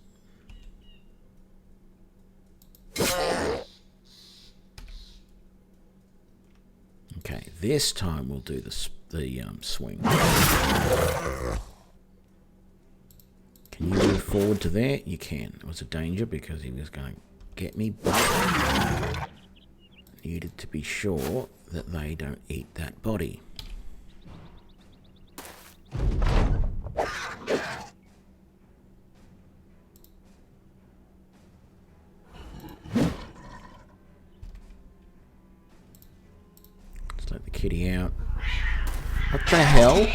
Okay, this time we'll do the swing. Can you move forward to there? You can. It was a danger because he was going to get me, but needed to be sure that they don't eat that body. Let's let the kitty out. What the hell?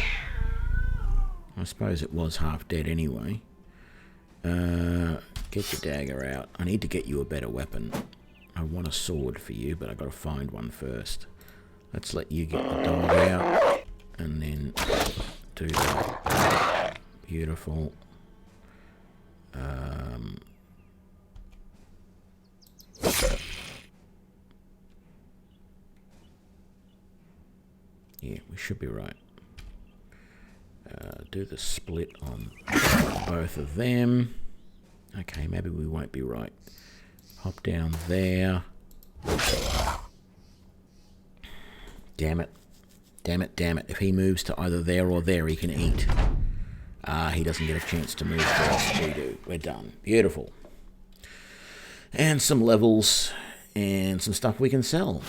I suppose it was half dead anyway. Get your dagger out. I need to get you a better weapon. I want a sword for you, but I've got to find one first. Let's let you get the dog out, and then do that. Beautiful. Yeah, we should be right. Do the split on both of them. Okay, maybe we won't be right. Hop down there. Damn it. Damn it, damn it. If he moves to either there or there, he can eat. He doesn't get a chance to move first. We do. We're done. Beautiful. And some levels and some stuff we can sell.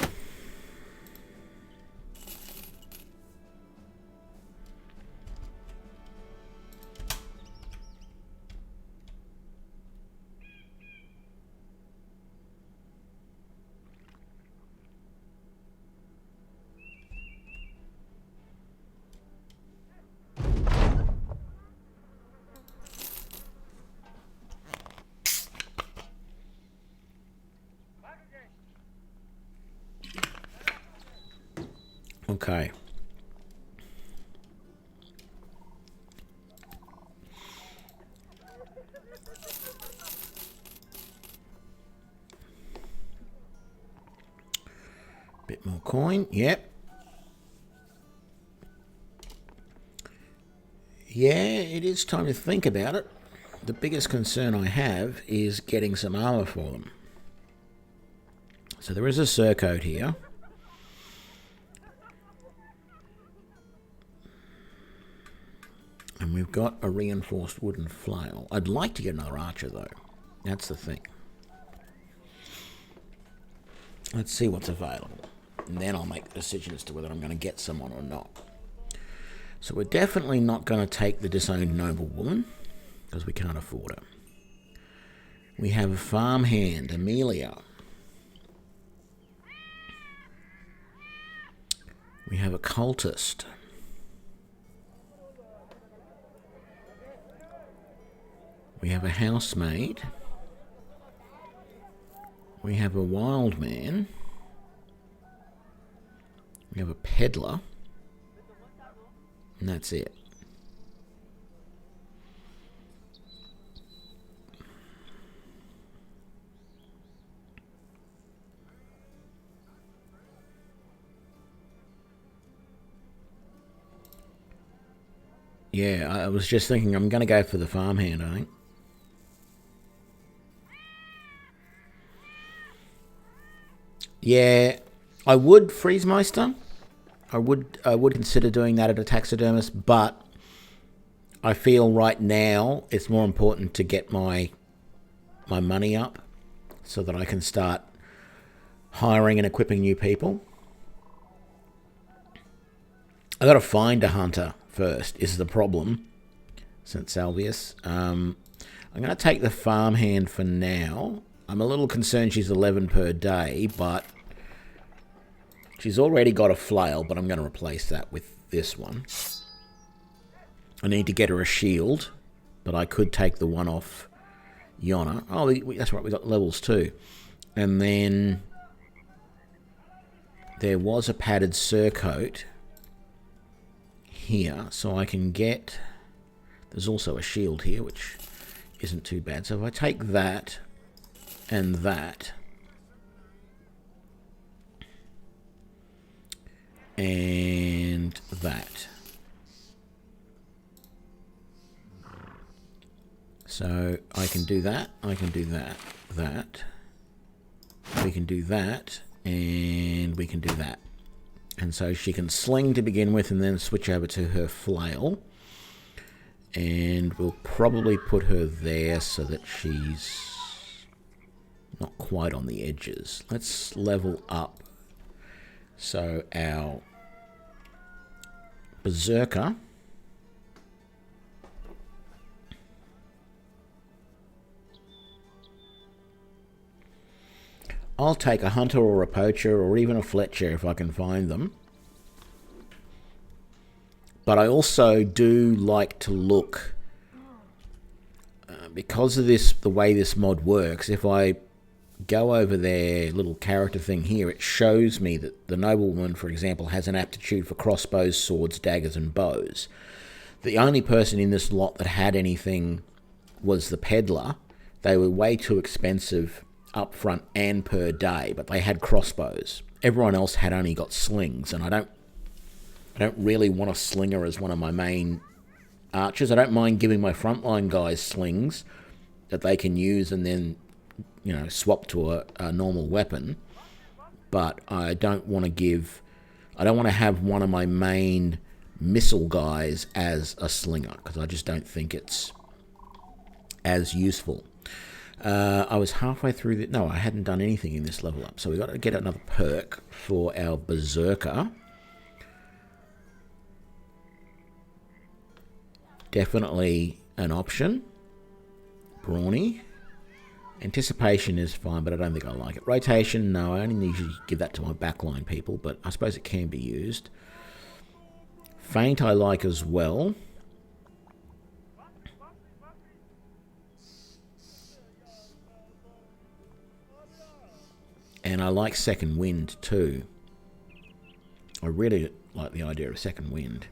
Okay. Bit more coin. Yep. Yeah, it is time to think about it. The biggest concern I have is getting some armor for them. So there is a surcoat here. And we've got a reinforced wooden flail. I'd like to get another archer, though. That's the thing. Let's see what's available. And then I'll make the decision as to whether I'm going to get someone or not. So we're definitely not going to take the disowned noblewoman, because we can't afford her. We have a farmhand, Amelia. We have a cultist. We have a housemaid. We have a wild man. We have a peddler. And that's it. Yeah, I was just thinking I'm going to go for the farmhand, I think. Yeah, I would freeze Meister. I would consider doing that at a taxidermist, but I feel right now it's more important to get my money up so that I can start hiring and equipping new people. I got to find a hunter first is the problem. St. Salvius. I'm going to take the farmhand for now. I'm a little concerned she's 11 per day, but she's already got a flail, but I'm going to replace that with this one. I need to get her a shield, but I could take the one off Yona. Oh, that's right, we got levels too. And then there was a padded surcoat here, so I can get... There's also a shield here, which isn't too bad. So if I take that and that, and that. So I can do that, I can do that, that. We can do that, and we can do that. And so she can sling to begin with and then switch over to her flail. And we'll probably put her there so that she's not quite on the edges. Let's level up. So our berserker I'll take a hunter or a poacher or even a fletcher if I can find them. But I also do like to look because of this, the way this mod works, if I go over their little character thing here, it shows me that the nobleman, for example, has an aptitude for crossbows, swords, daggers, and bows. The only person in this lot that had anything was the peddler. They were way too expensive up front and per day, but they had crossbows. Everyone else had only got slings, and I don't really want a slinger as one of my main archers. I don't mind giving my frontline guys slings that they can use and then, you know, swap to a normal weapon. But I don't want to have one of my main missile guys as a slinger, because I just don't think it's as useful. I was halfway through no, I hadn't done anything in this level up, so we've got to get another perk for our berserker. Definitely an option. Brawny. Anticipation is fine, but I don't think I like it. Rotation, no, I only usually give that to my backline people, but I suppose it can be used. Feint I like as well. And I like second wind too. I really like the idea of second wind.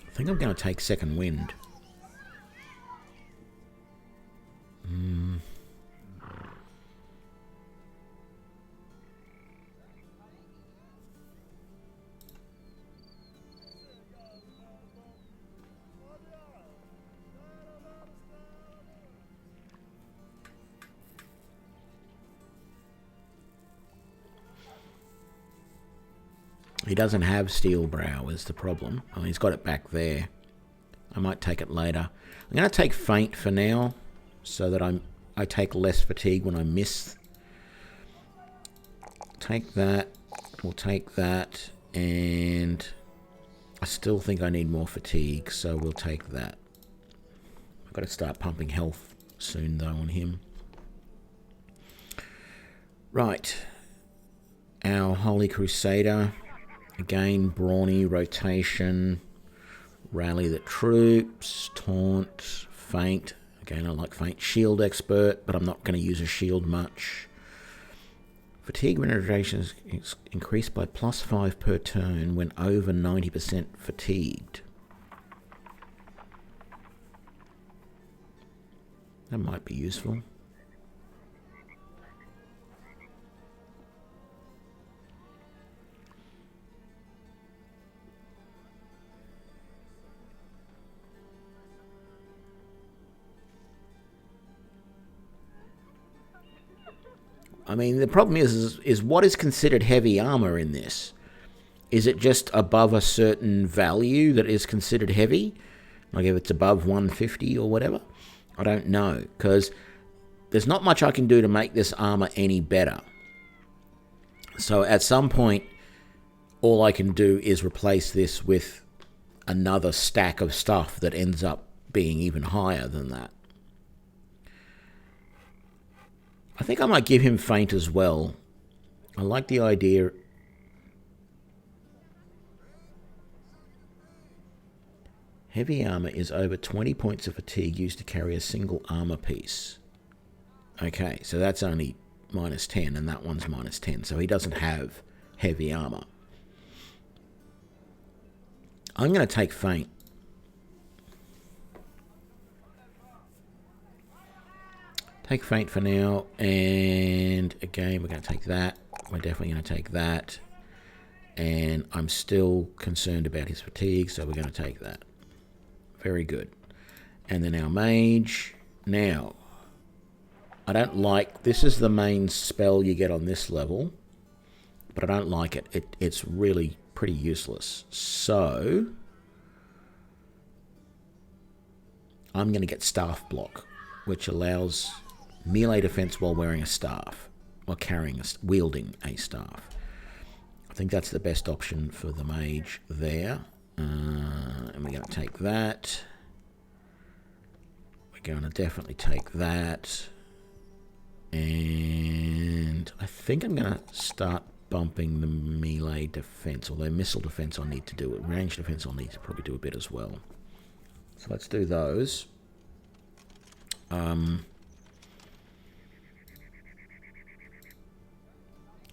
I think I'm going to take second wind. He doesn't have steel brow is the problem. Oh, he's got it back there. I might take it later. I'm going to take feint for now, so that I take less fatigue when I miss. Take that. We'll take that, and I still think I need more fatigue, so we'll take that. I've got to start pumping health soon though on him. Right. Our Holy Crusader. Again, brawny, rotation, rally the troops, taunt, feint. Again, I like feint. Shield expert, but I'm not going to use a shield much. Fatigue regeneration is increased by +5 per turn when over 90% fatigued. That might be useful. I mean, the problem is what is considered heavy armor in this? Is it just above a certain value that is considered heavy? Like if it's above 150 or whatever? I don't know, because there's not much I can do to make this armor any better. So at some point, all I can do is replace this with another stack of stuff that ends up being even higher than that. I think I might give him feint as well. I like the idea. Heavy armor is over 20 points of fatigue used to carry a single armor piece. Okay, so that's only -10, and that one's -10, so he doesn't have heavy armor. I'm going to take feint. Take feint for now, and again, we're going to take that. We're definitely going to take that. And I'm still concerned about his fatigue, so we're going to take that. Very good. And then our mage. Now, I don't like... This is the main spell you get on this level, but I don't like it. It's really pretty useless. So, I'm going to get staff block, which allows melee defense while wearing a staff, or wielding a staff. I think that's the best option for the mage there. And we're going to take that. We're going to definitely take that. And I think I'm going to start bumping the melee defense, although missile defense I'll need to do it. Range defense I'll need to probably do a bit as well. So let's do those.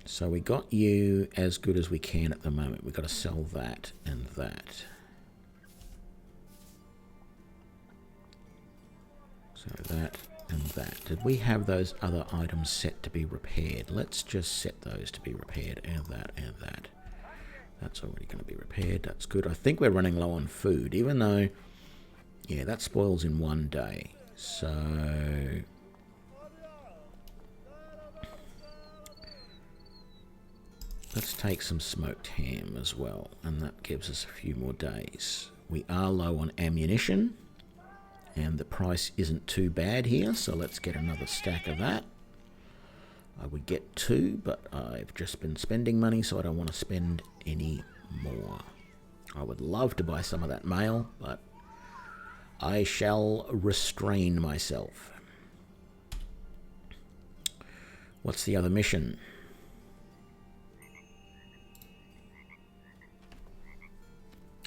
So we got you as good as we can at the moment. We've got to sell that and that. So that and that. Did we have those other items set to be repaired? Let's just set those to be repaired, and that and that. That's already going to be repaired. That's good. I think we're running low on food, even though, yeah, that spoils in one day. So let's take some smoked ham as well, and that gives us a few more days. We are low on ammunition, and the price isn't too bad here, so let's get another stack of that. I would get 2, but I've just been spending money, so I don't want to spend any more. I would love to buy some of that mail, but I shall restrain myself. What's the other mission?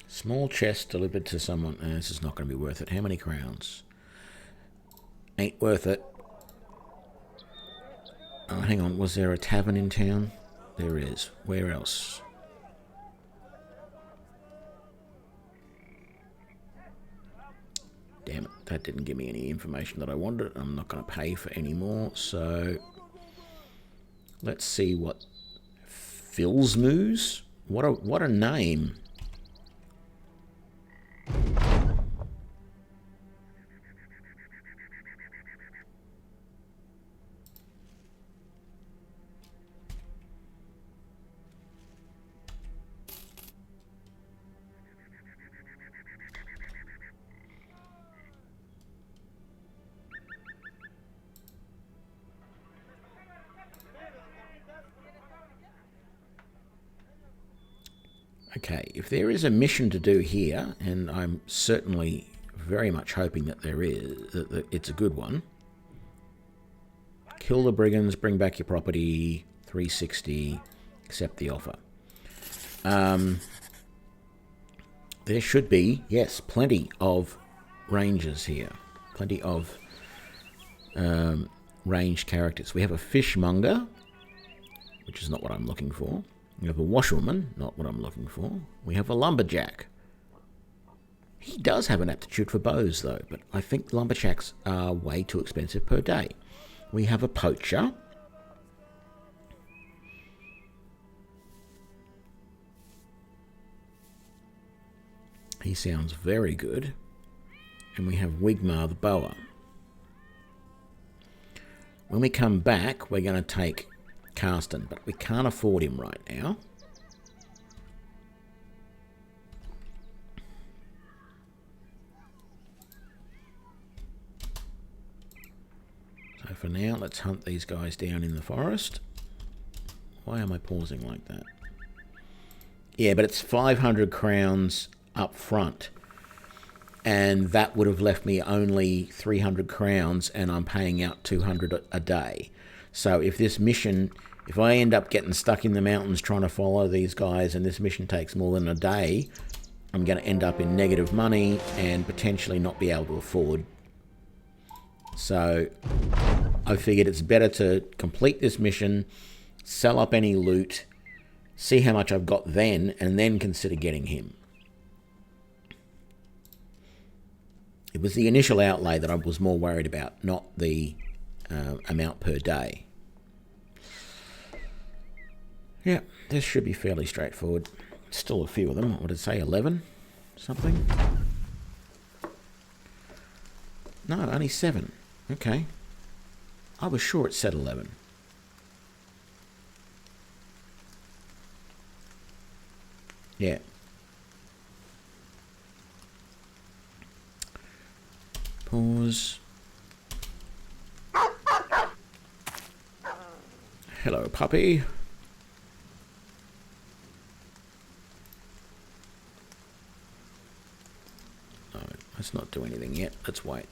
Small chest delivered to someone. This is not going to be worth it. How many crowns? Ain't worth it. Oh, hang on. Was there a tavern in town? There is. Where else? Damn it. That didn't give me any information that I wanted. I'm not going to pay for any more. So let's see what Phil's Moose. What a name. Okay, if there is a mission to do here, and I'm certainly very much hoping that there is, that it's a good one. Kill the brigands, bring back your property, 360, accept the offer. There should be, yes, plenty of rangers here. Plenty of ranged characters. We have a fishmonger, which is not what I'm looking for. We have a washerwoman, not what I'm looking for. We have a lumberjack. He does have an aptitude for bows, though, but I think lumberjacks are way too expensive per day. We have a poacher. He sounds very good. And we have Wigmar the boa. When we come back, we're going to take Carston, but we can't afford him right now. So for now, let's hunt these guys down in the forest. Why am I pausing like that? Yeah, but it's 500 crowns up front. And that would have left me only 300 crowns, and I'm paying out 200 a day. So if this mission, if I end up getting stuck in the mountains trying to follow these guys and this mission takes more than a day, I'm going to end up in negative money and potentially not be able to afford. So I figured it's better to complete this mission, sell up any loot, see how much I've got then, and then consider getting him. It was the initial outlay that I was more worried about, not the amount per day. Yeah, this should be fairly straightforward. Still a few of them. What did it say, 11? Something? No, only 7. Okay. I was sure it said 11. Yeah. Pause. Hello, puppy. No, let's not do anything yet. Let's wait.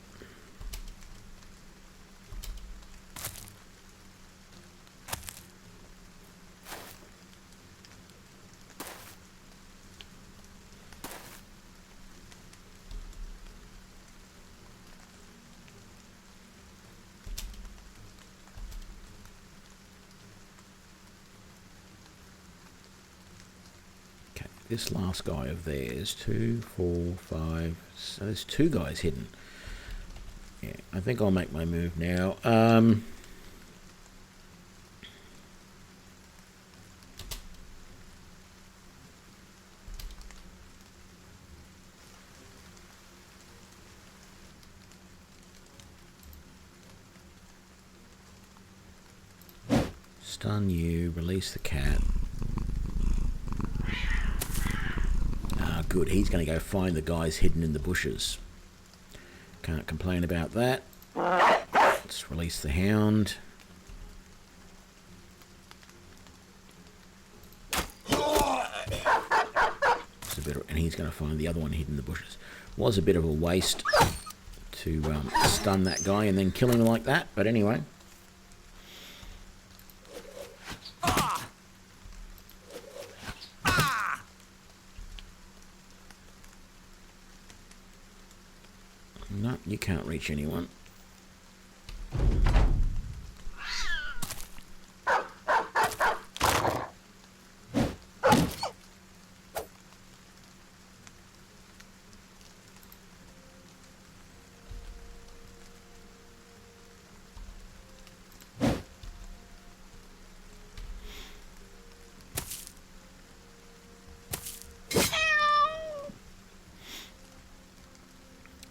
this last guy of theirs. 2, 4, 5. So there's 2 guys hidden. Yeah, I think I'll make my move now. Stun you, release the cat. Ah, good. He's going to go find the guys hidden in the bushes. Can't complain about that. Let's release the hound. It's a bit of, and he's going to find the other one hidden in the bushes. Was a bit of a waste to stun that guy and then kill him like that, but anyway. No, you can't reach anyone.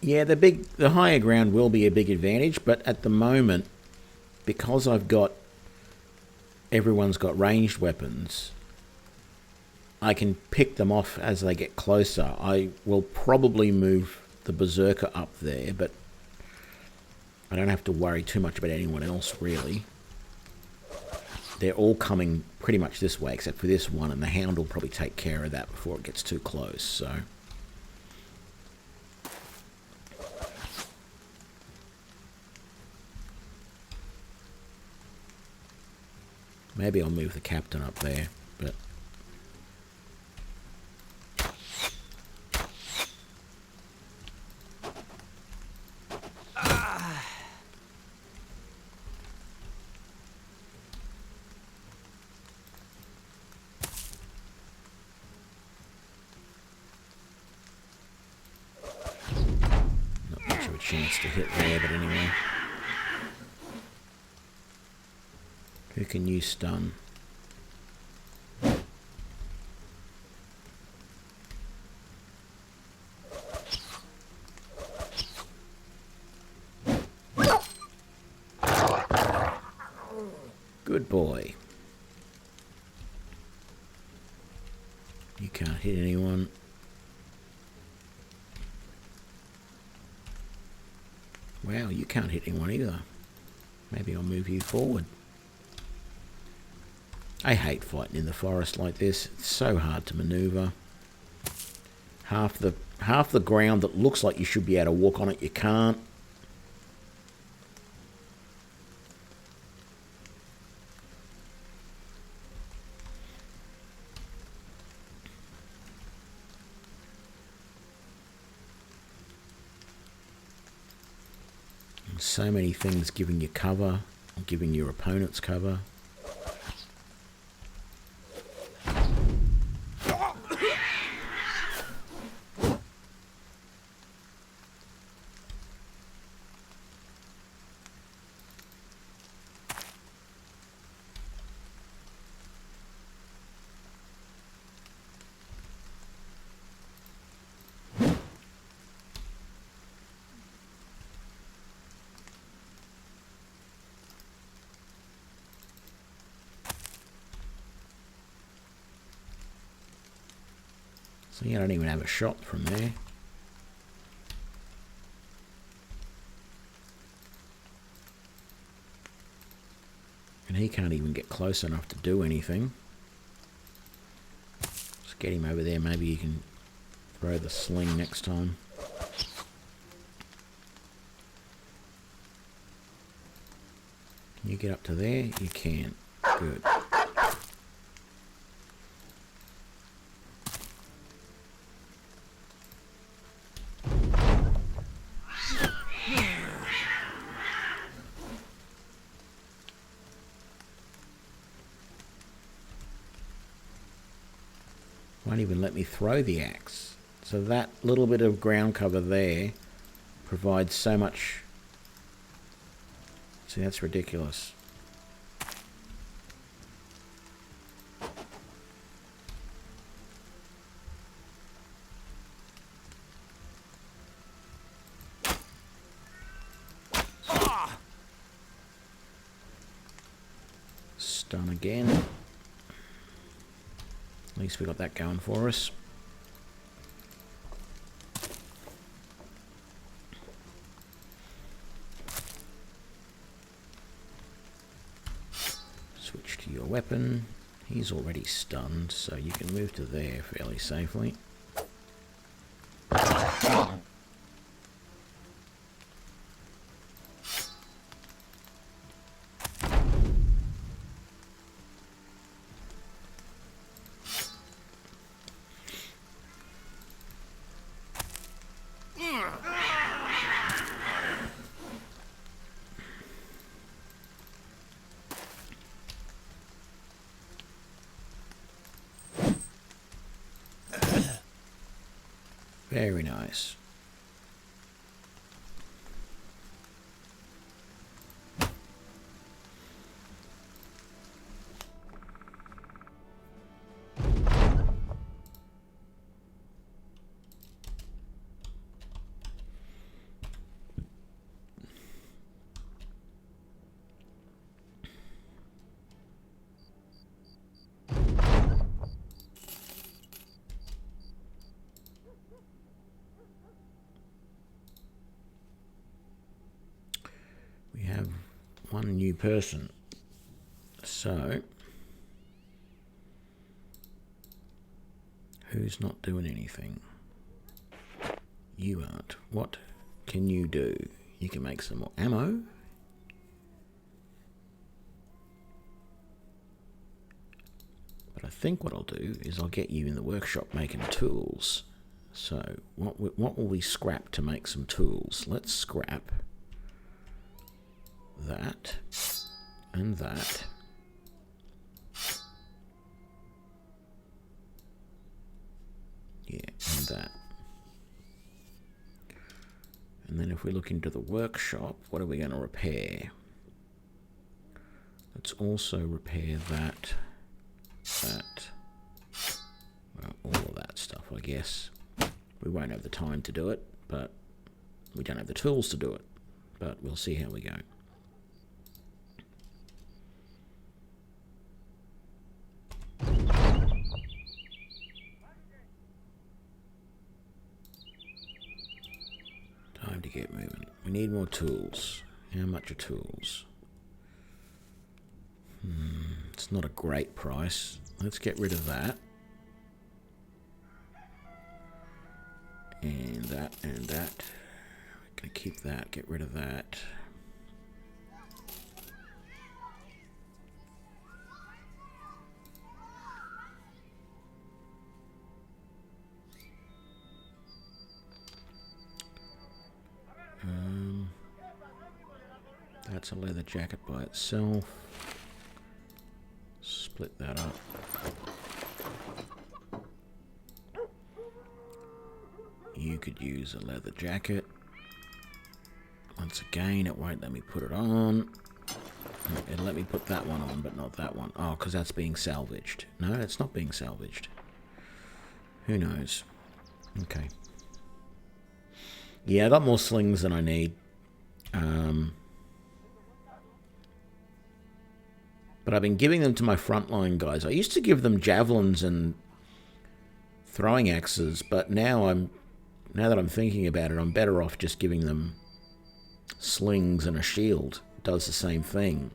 Yeah, the higher ground will be a big advantage, but at the moment, because everyone's got ranged weapons, I can pick them off as they get closer. I will probably move the Berserker up there, but I don't have to worry too much about anyone else, really. They're all coming pretty much this way, except for this one, and the Hound will probably take care of that before it gets too close, so... Maybe I'll move the captain up there, but... Not much of a chance to hit there, but anyway. Who can you stun? Good boy. You can't hit anyone. Wow, you can't hit anyone either. Maybe I'll move you forward. I hate fighting in the forest like this. It's so hard to maneuver. Half the ground that looks like you should be able to walk on it, you can't. And so many things giving you cover, or giving your opponents cover. So you don't even have a shot from there. And he can't even get close enough to do anything. Just get him over there, maybe you can throw the sling next time. Can you get up to there? You can. Good. Won't even let me throw the axe. So that little bit of ground cover there provides so much. See, that's ridiculous. Stun again. At least we got that going for us. Switch to your weapon. He's already stunned, so you can move to there fairly safely. Very nice. We have one new person. So, who's not doing anything? You aren't. What can you do? You can make some more ammo. But I think what I'll do is I'll get you in the workshop making tools. So, what will we scrap to make some tools? Let's scrap that and that. Yeah, and that. And then if we look into the workshop, what are we going to repair? Let's also repair that, well, all of that stuff, I guess. We won't have the time to do it, but we don't have the tools to do it. But we'll see how we go. Time to get moving. We need more tools. How much are tools? It's not a great price. Let's get rid of that. And that and that. We're going to keep that, get rid of that. That's a leather jacket by itself. Split that up. You could use a leather jacket. Once again, it won't let me put it on. It'll let me put that one on, but not that one. Oh, because that's being salvaged. No, it's not being salvaged. Who knows? Okay. Yeah, I got more slings than I need. But I've been giving them to my frontline guys. I used to give them javelins and throwing axes, but now that I'm thinking about it, I'm better off just giving them slings and a shield. It does the same thing.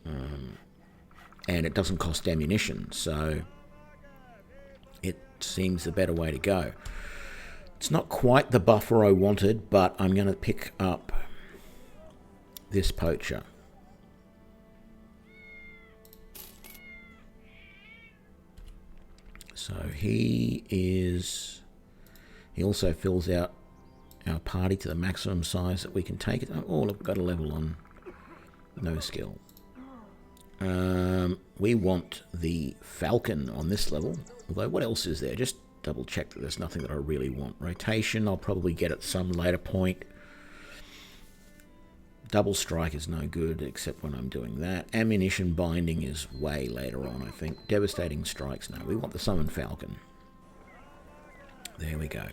And it doesn't cost ammunition, so it seems the better way to go. It's not quite the buffer I wanted, but I'm going to pick up this poacher. So he also fills out our party to the maximum size that we can take it. Oh, look, we've got a level on no skill. We want the Falcon on this level. Although, what else is there? Just double check that there's nothing that I really want. Rotation, I'll probably get at some later point. Double strike is no good, except when I'm doing that. Ammunition binding is way later on, I think. Devastating strikes, no. We want the Summon Falcon. There we go.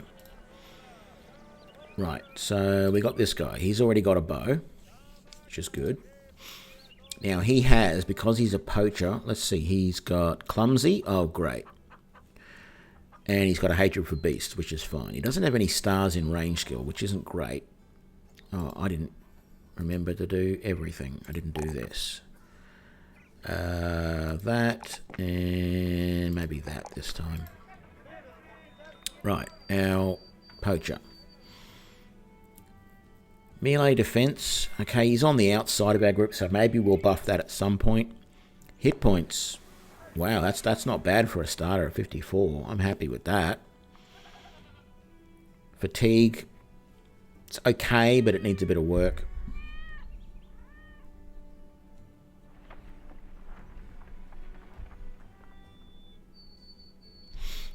Right, so we got this guy. He's already got a bow, which is good. Now he has, because he's a poacher, let's see, he's got clumsy. Oh, great. And he's got a hatred for beasts, which is fine. He doesn't have any stars in range skill, which isn't great. Oh, I didn't remember to do everything. I didn't do this. That, and maybe that this time. Right, our poacher. Melee defense. Okay, he's on the outside of our group, so maybe we'll buff that at some point. Hit points. Wow, that's not bad for a starter at 54. I'm happy with that. Fatigue. It's okay, but it needs a bit of work.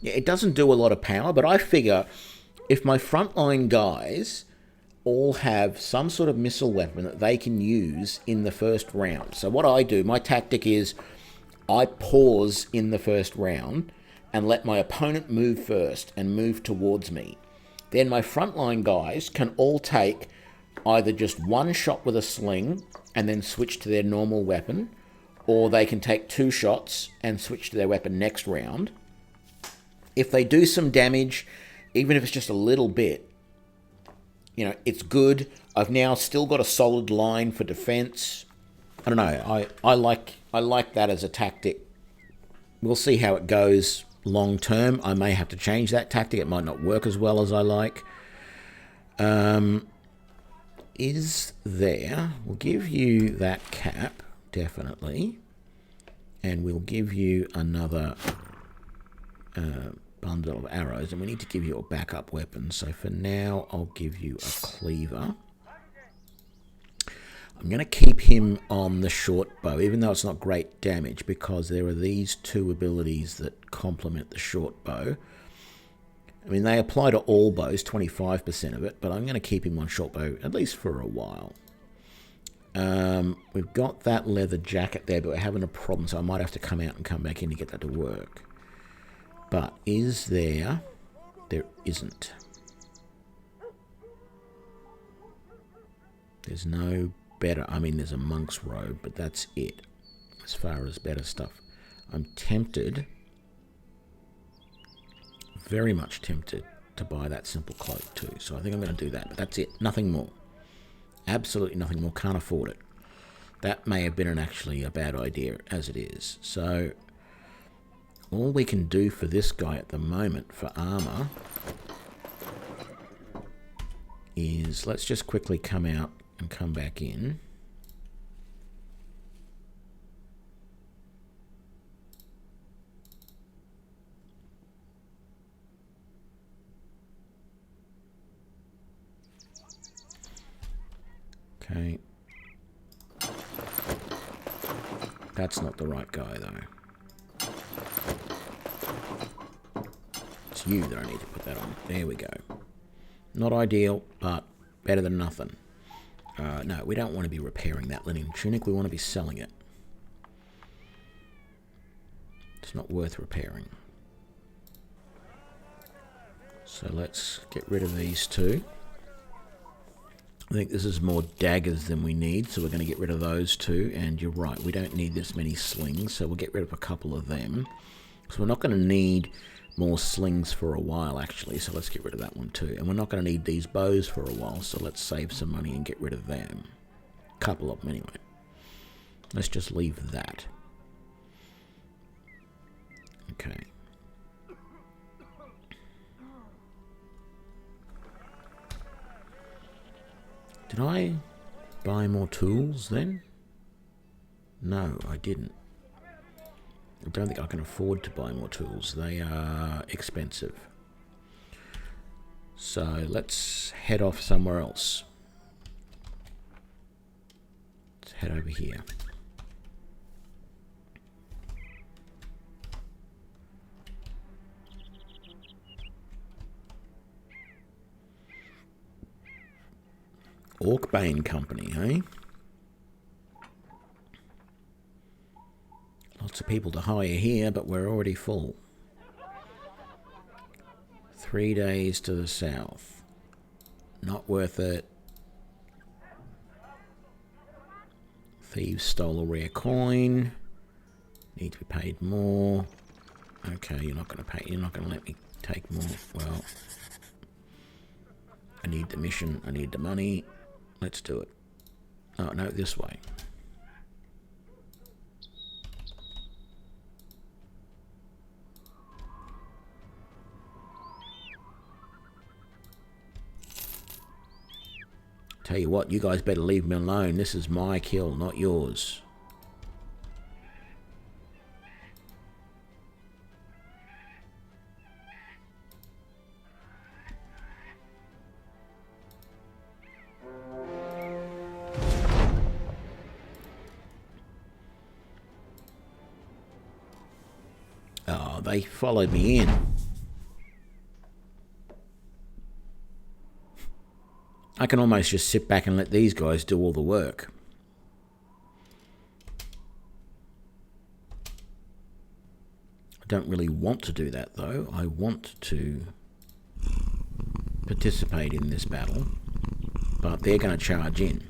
Yeah, it doesn't do a lot of power, but I figure if my frontline guys all have some sort of missile weapon that they can use in the first round. So what I do, my tactic is I pause in the first round and let my opponent move first and move towards me. Then my frontline guys can all take either just one shot with a sling and then switch to their normal weapon, or they can take 2 shots and switch to their weapon next round. If they do some damage, even if it's just a little bit, you know, it's good. I've now still got a solid line for defense. I don't know. I like that as a tactic. We'll see how it goes long term. I may have to change that tactic. It might not work as well as I like. Is there... We'll give you that cap, definitely. And we'll give you another bundle of arrows. And we need to give you a backup weapon. So for now, I'll give you a cleaver. I'm going to keep him on the short bow, even though it's not great damage, because there are these 2 abilities that complement the short bow. I mean, they apply to all bows, 25% of it, but I'm going to keep him on short bow, at least for a while. We've got that leather jacket there, but we're having a problem, so I might have to come out and come back in to get that to work. But is there... There isn't. There's no... better. I mean, there's a monk's robe, but that's it as far as better stuff. I'm tempted, very much tempted, to buy that simple cloak too. So I think I'm going to do that, but that's it. Nothing more. Absolutely nothing more. Can't afford it. That may have been actually a bad idea as it is. So all we can do for this guy at the moment for armor is, let's just quickly come out and come back in. Okay. That's not the right guy, though. It's you that I need to put that on. There we go. Not ideal, but better than nothing. No, we don't want to be repairing that linen tunic. We want to be selling it. It's not worth repairing. So let's get rid of these 2. I think this is more daggers than we need, so we're going to get rid of those 2. And you're right, we don't need this many slings, so we'll get rid of a couple of them. So we're not going to need more slings for a while, actually, so let's get rid of that one too. And we're not going to need these bows for a while, so let's save some money and get rid of them. A couple of them anyway. Let's just leave that. Okay. Did I buy more tools then? No, I didn't. I don't think I can afford to buy more tools. They are expensive. So let's head off somewhere else. Let's head over here. Orkbane Company, eh? Lots of people to hire here, but we're already full. 3 days to the south. Not worth it. Thieves stole a rare coin. Need to be paid more. Okay, you're not going to pay. You're not going to let me take more. Well, I need the mission. I need the money. Let's do it. Oh, no, this way. Tell you what, you guys better leave me alone. This is my kill, not yours. Oh, they followed me in. I can almost just sit back and let these guys do all the work. I don't really want to do that, though. I want to participate in this battle, but they're going to charge in.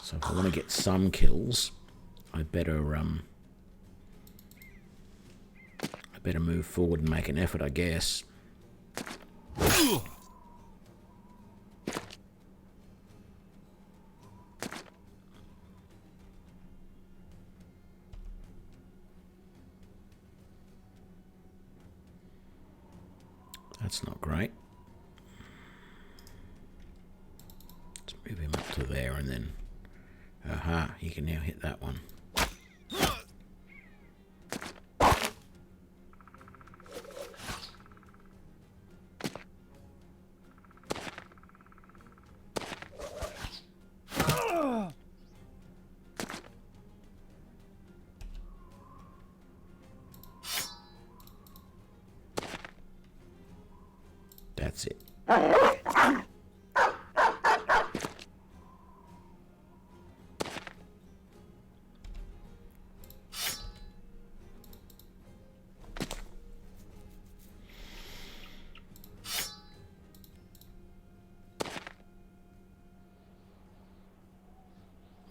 So if I want to get some kills, I better move forward and make an effort, I guess. That's not great. Let's move him up to there and then... Aha, you can now hit that one. That's it.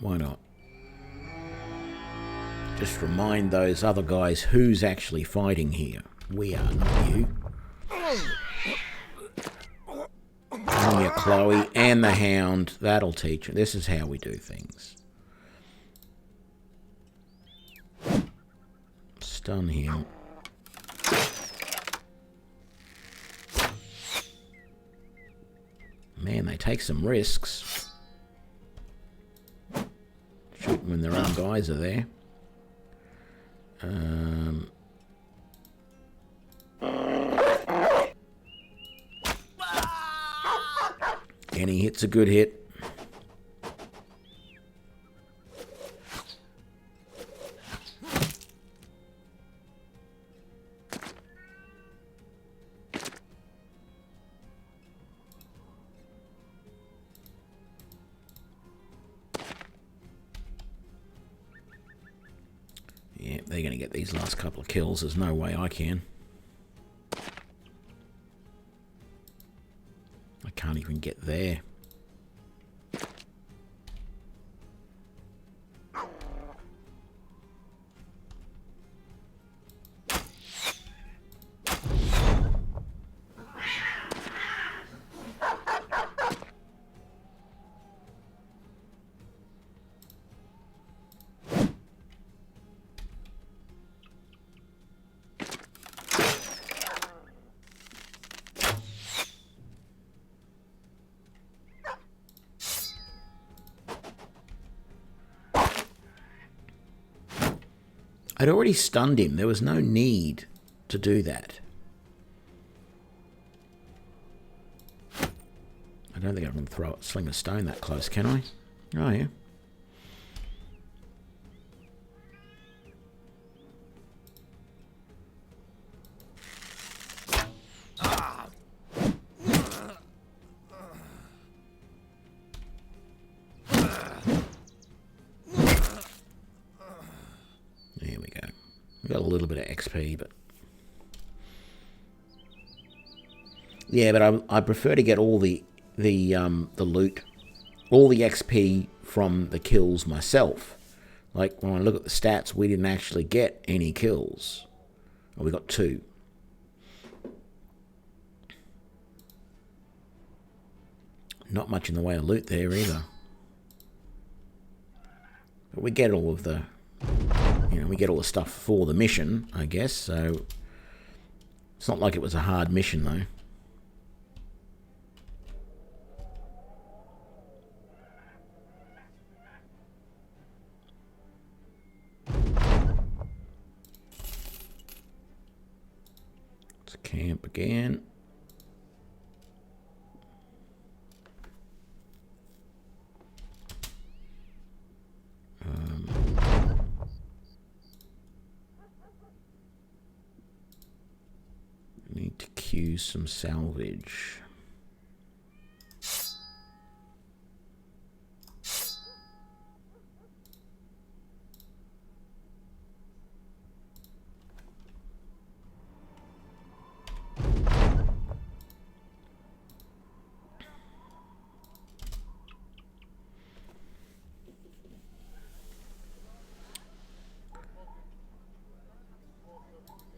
Why not? Just remind those other guys who's actually fighting here. We are, not you. Come here, Chloe, and the Hound. That'll teach you. This is how we do things. Stun him. Man, they take some risks. Shoot when their own guys are there. Any hit's a good hit. Yeah, they're going to get these last couple of kills. There's no way I can. I can't even get there. I'd already stunned him. There was no need to do that. I don't think I can sling a stone that close, can I? Oh, yeah. There we go. We got a little bit of XP, but yeah, but I prefer to get all the loot, all the XP from the kills myself. Like when I look at the stats, we didn't actually get any kills. Well, we got 2. Not much in the way of loot there either. But we get all of the, we get all the stuff for the mission, I guess. So it's not like it was a hard mission though. Let's camp again. Need to queue some salvage.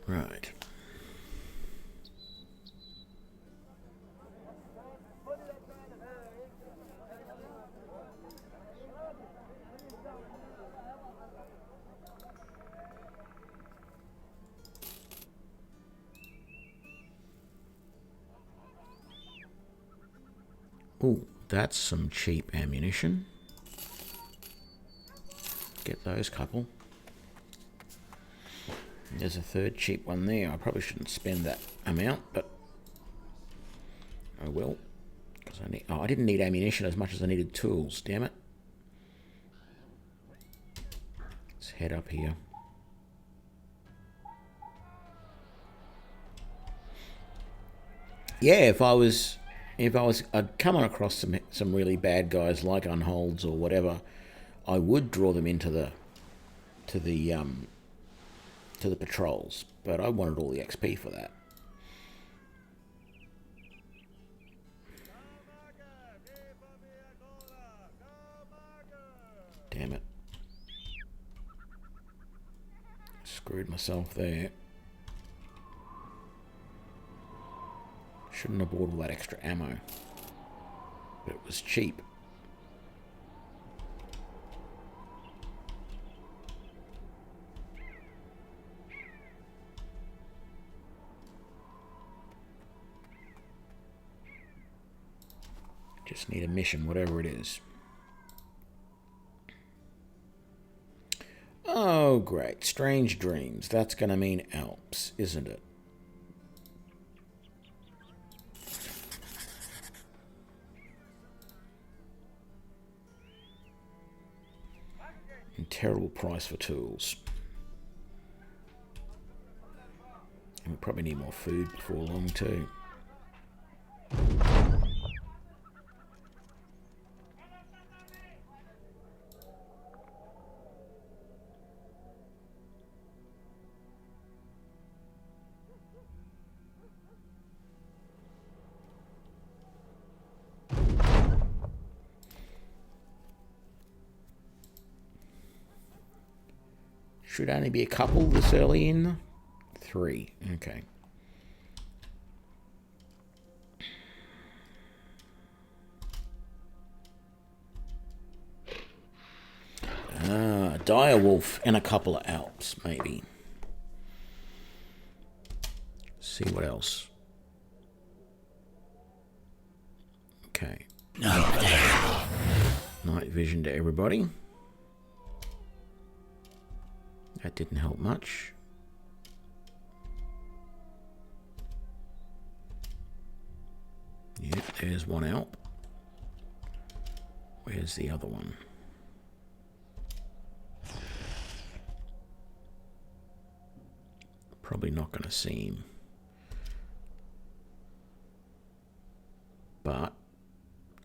Right. Oh, that's some cheap ammunition. Get those couple. There's a third cheap one there. I probably shouldn't spend that amount, but I will. Because I didn't need ammunition as much as I needed tools. Damn it. Let's head up here. Yeah, I'd come across some really bad guys like unholds or whatever, I would draw them into the patrols, but I wanted all the XP for that. Damn it. Screwed myself there. Shouldn't have bought all that extra ammo. But it was cheap. Just need a mission, whatever it is. Oh, great. Strange dreams. That's going to mean Alps, isn't it? And terrible price for tools. And we probably need more food before long, too. Should only be a couple this early in. 3. Okay. Ah, direwolf and a couple of Alps, maybe. See what else. Okay. Night vision to everybody. That didn't help much. Yep, there's one Alp. Where's the other one? Probably not going to see him. But,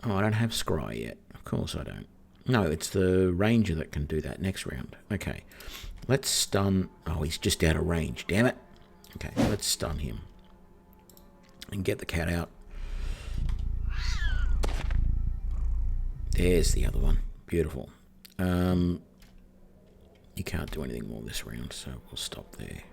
oh, I don't have Scry yet. Of course I don't. No, it's the ranger that can do that next round. Okay, let's stun. Oh, he's just out of range. Damn it. Okay, let's stun him. And get the cat out. There's the other one. Beautiful. You can't do anything more this round, so we'll stop there.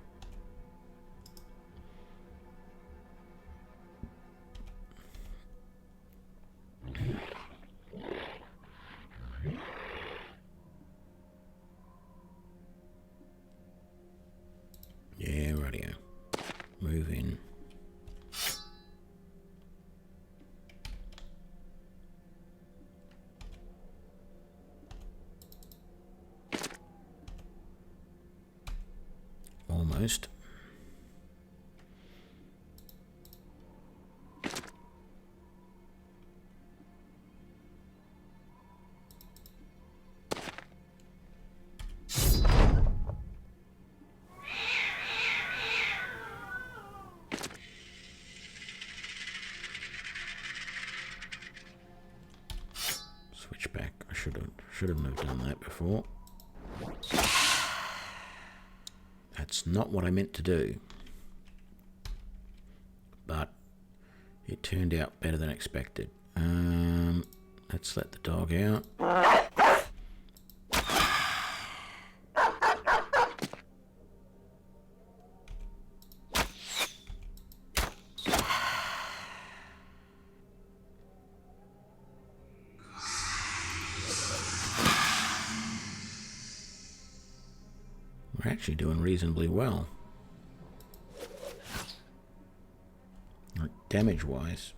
Yeah, rightio. Move in. Almost. Switch back. I shouldn't have done that before. That's not what I meant to do. But it turned out better than expected. Let's let the dog out. We're actually doing reasonably well. Like damage-wise.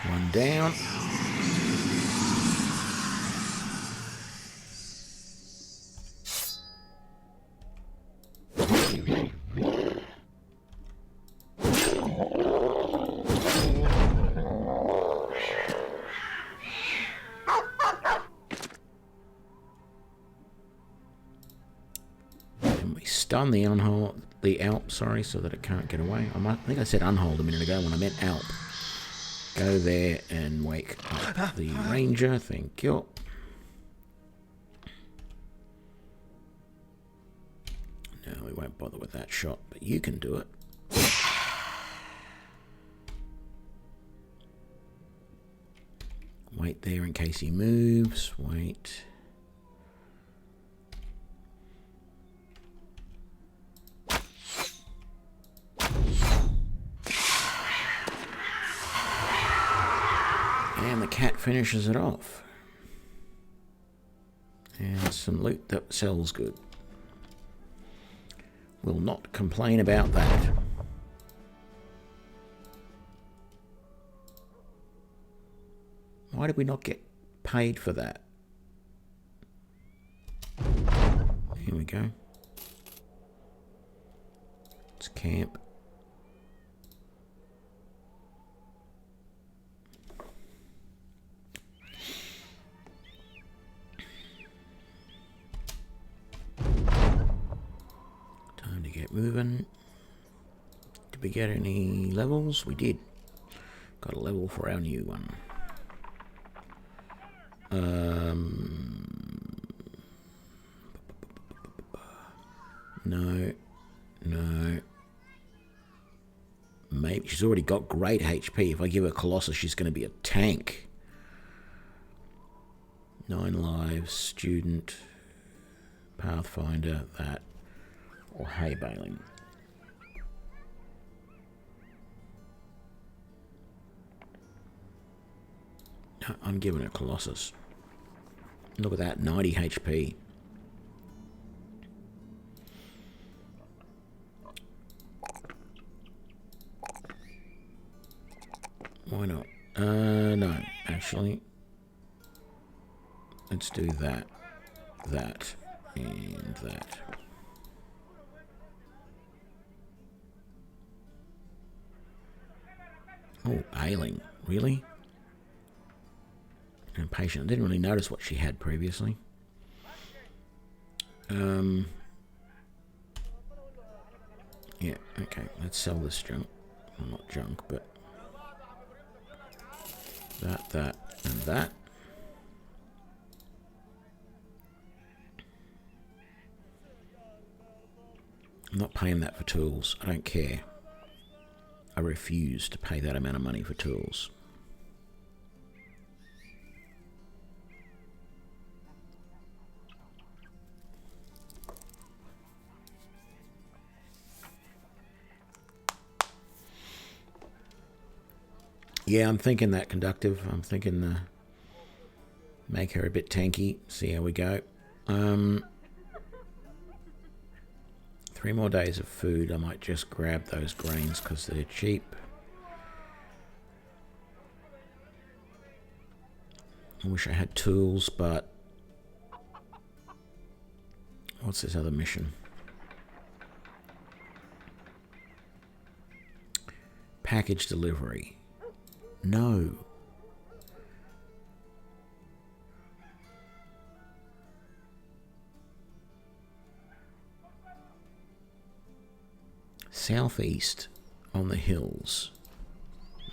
One down. Stun the Alp, sorry, so that it can't get away. I think I said unhold a minute ago when I meant Alp. Go there and wake up the ranger, thank you. No, we won't bother with that shot, but you can do it. Wait there in case he moves, wait. And the cat finishes it off. And some loot that sells good. Will not complain about that. Why did we not get paid for that? Here we go. Let's camp. Time to get moving. Did we get any levels? We did. Got a level for our new one. No. Maybe she's already got great HP. If I give her Colossus, she's going to be a tank. 9 lives, student, Pathfinder, that, or hay baling. No, I'm giving her Colossus. Look at that, 90 HP. Why not? No, actually. Let's do that, and that. Oh, ailing. Really? Impatient. I didn't really notice what she had previously. Yeah, okay. Let's sell this junk. Well, not junk, but that, and that. I'm not paying that for tools. I don't care. I refuse to pay that amount of money for tools. Yeah, I'm thinking that conductive. I'm thinking make her a bit tanky. See how we go. 3 more days of food. I might just grab those grains because they're cheap. I wish I had tools, but what's this other mission? Package delivery. No. Southeast on the hills.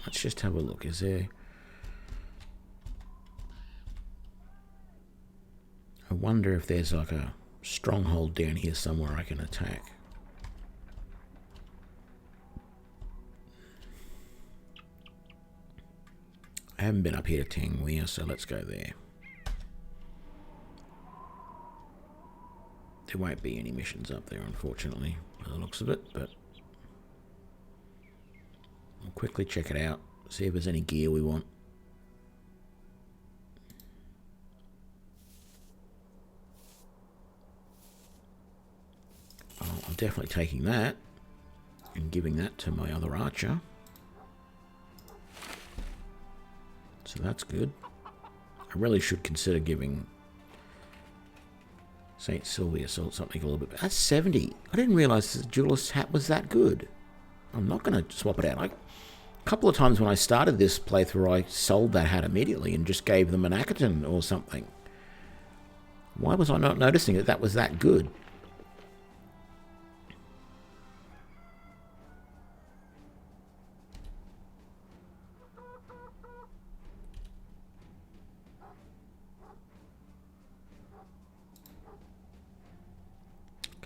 Let's just have a look. Is there... I wonder if there's like a stronghold down here somewhere I can attack. I haven't been up here to Tangwea, so let's go there. There won't be any missions up there, unfortunately, by the looks of it, but we'll quickly check it out, see if there's any gear we want. Oh, I'm definitely taking that and giving that to my other archer. So that's good. I really should consider giving St. Sylvia something a little bit. That's 70. I didn't realise the duelist hat was that good. I'm not going to swap it out. A couple of times when I started this playthrough, I sold that hat immediately and just gave them an Akaton or something. Why was I not noticing that that was that good?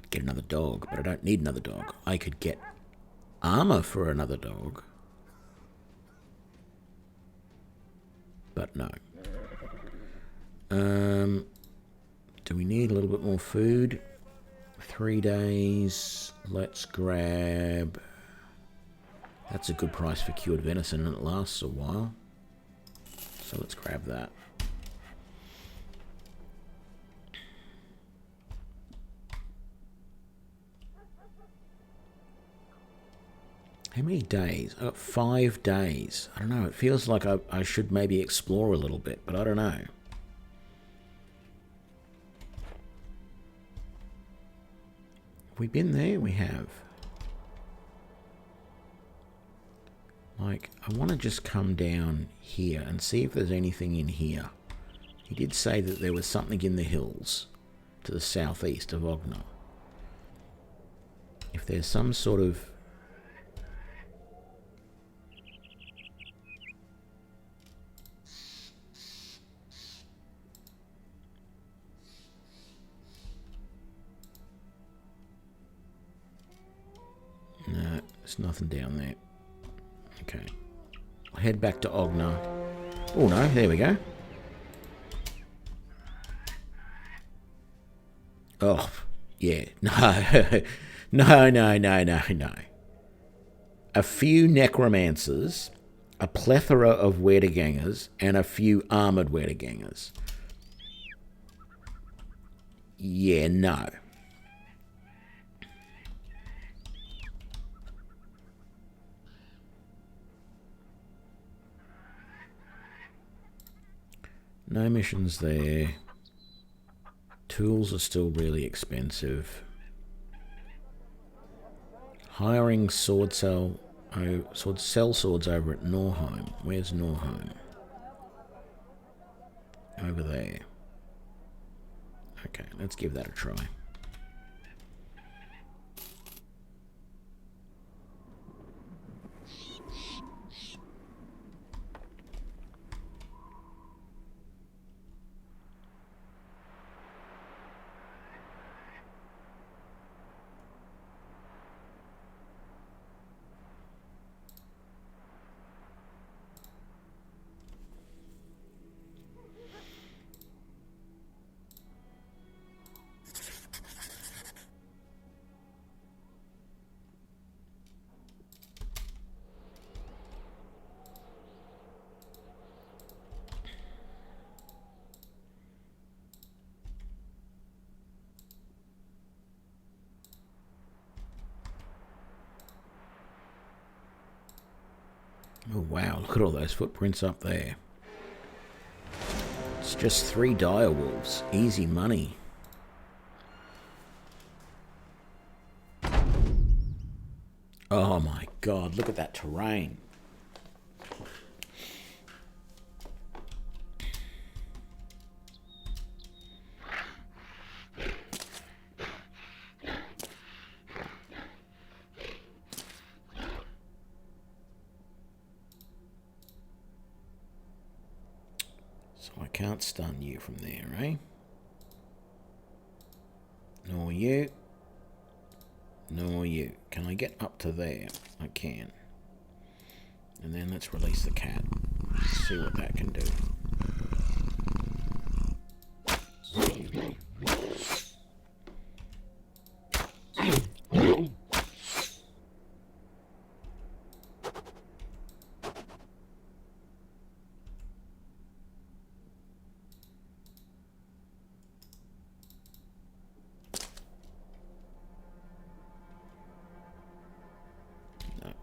Get another dog, but I don't need another dog. I could get armor for another dog, but no. Do we need a little bit more food? 3 days. Let's grab... That's a good price for cured venison, and it lasts a while. So let's grab that. How many days? I got 5 days. I don't know. It feels like I should maybe explore a little bit, but I don't know. Have we been there? We have. Like, I want to just come down here and see if there's anything in here. He did say that there was something in the hills to the southeast of Ogna. If there's some sort of... No, there's nothing down there. Okay. I'll head back to Ogna. Oh no, there we go. Oh, yeah. No. No. A few necromancers, a plethora of Wedegangers, and a few armoured Wedegangers. Yeah, no. No missions there. Tools are still really expensive. Hiring sword cell. Oh, sell swords over at Norheim. Where's Norheim? Over there. Okay, let's give that a try. Oh wow, look at all those footprints up there. It's just 3 dire wolves. Easy money. Oh my god, look at that terrain. So I can't stun you from there, eh? Nor you. Nor you. Can I get up to there? I can. And then let's release the cat. See what that can do.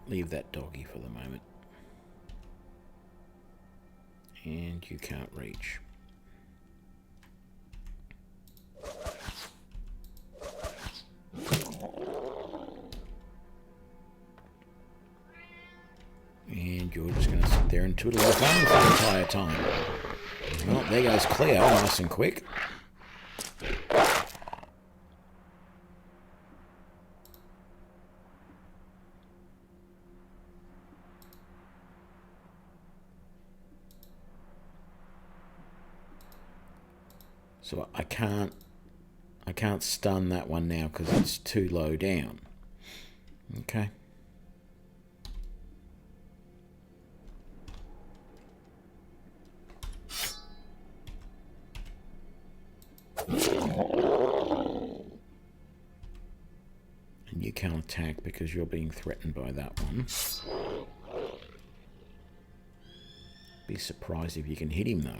Leave that doggy for the moment. And you can't reach. And you're just going to sit there and twiddle your thumb for the entire time. Well, there goes Cleo, nice and quick. So I can't stun that one now because it's too low down. Okay. And you can't attack because you're being threatened by that one. Be surprised if you can hit him though.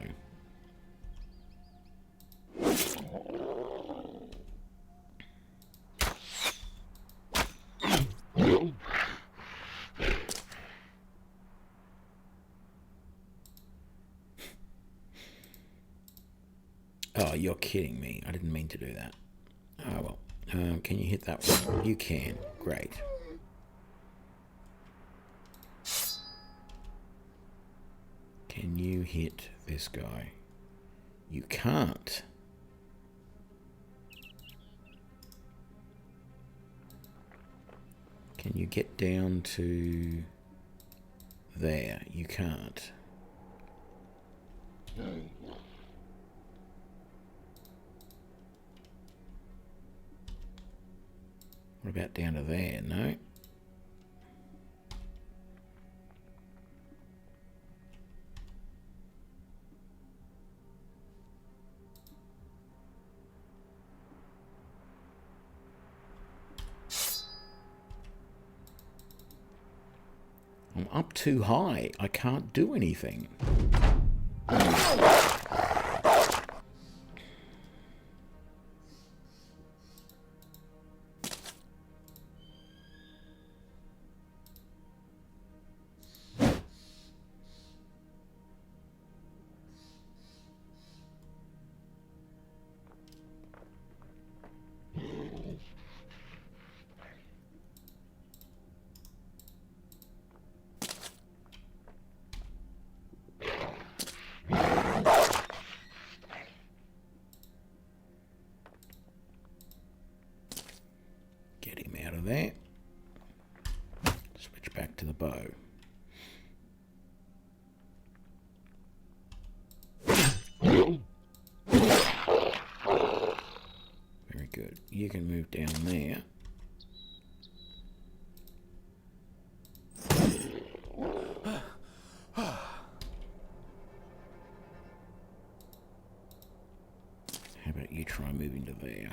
Oh, you're kidding me. I didn't mean to do that. Oh, well. Can you hit that one? You can. Great. Can you hit this guy? You can't. Can you get down to there? You can't. What about down to there? No. I'm up too high. I can't do anything. switch back to the bow. Very good. You can move down there. How about you try moving to there?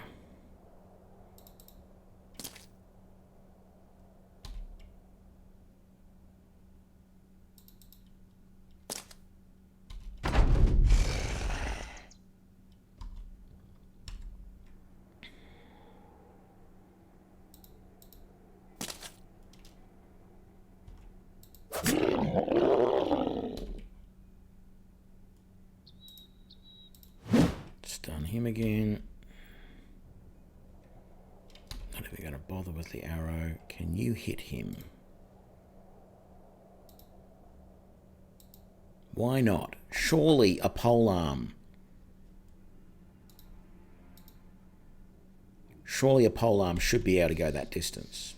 Stun him again. Not even going to bother with the arrow. Can you hit him? Why not? Surely a polearm. Surely a polearm should be able to go that distance.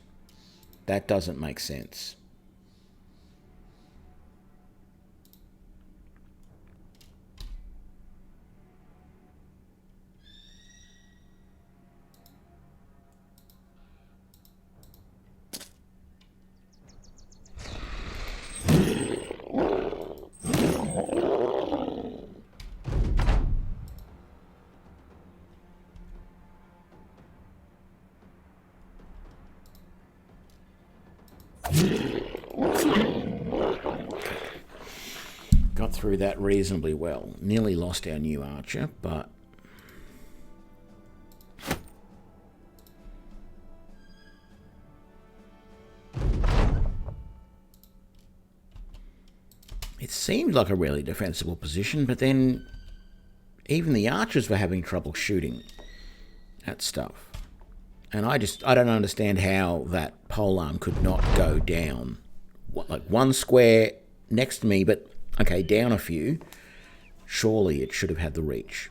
That doesn't make sense. Got through that reasonably well. Nearly lost our new archer, but it seemed like a really defensible position, but then even the archers were having trouble shooting at stuff. And I don't understand how that polearm could not go down. Like one square next to me, but okay, down a few. Surely it should have had the reach.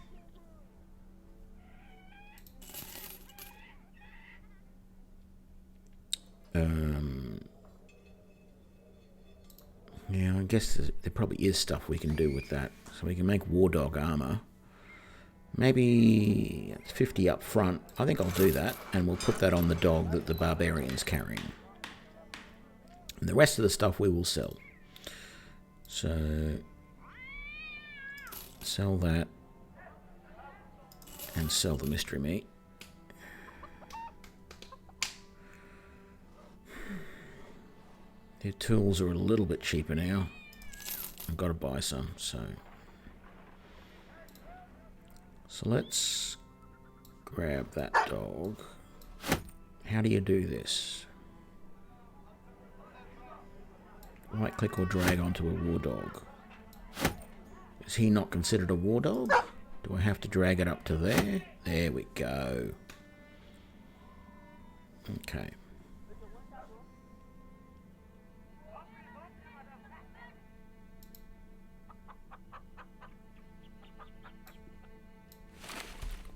Yeah, I guess there probably is stuff we can do with that. So we can make war dog armor. Maybe it's 50 up front. I think I'll do that, and we'll put that on the dog that the barbarian's carrying. And the rest of the stuff we will sell. So sell that and sell the mystery meat. Their tools are a little bit cheaper now. I've got to buy some, so let's grab that dog. How do you do this? Right click or drag onto a war dog. Is he not considered a war dog? Do I have to drag it up to there? There we go. Okay.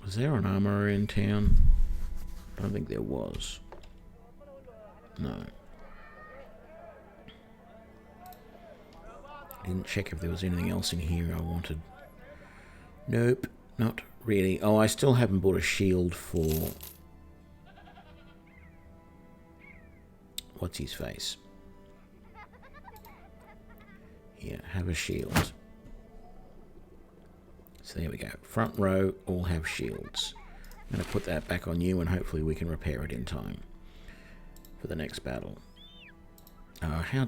Was there an armourer in town? I don't think there was. No. I didn't check if there was anything else in here I wanted. Nope, not really. Oh, I still haven't bought a shield for... What's his face? Yeah, have a shield. So there we go. Front row all have shields. I'm going to put that back on you and hopefully we can repair it in time for the next battle. How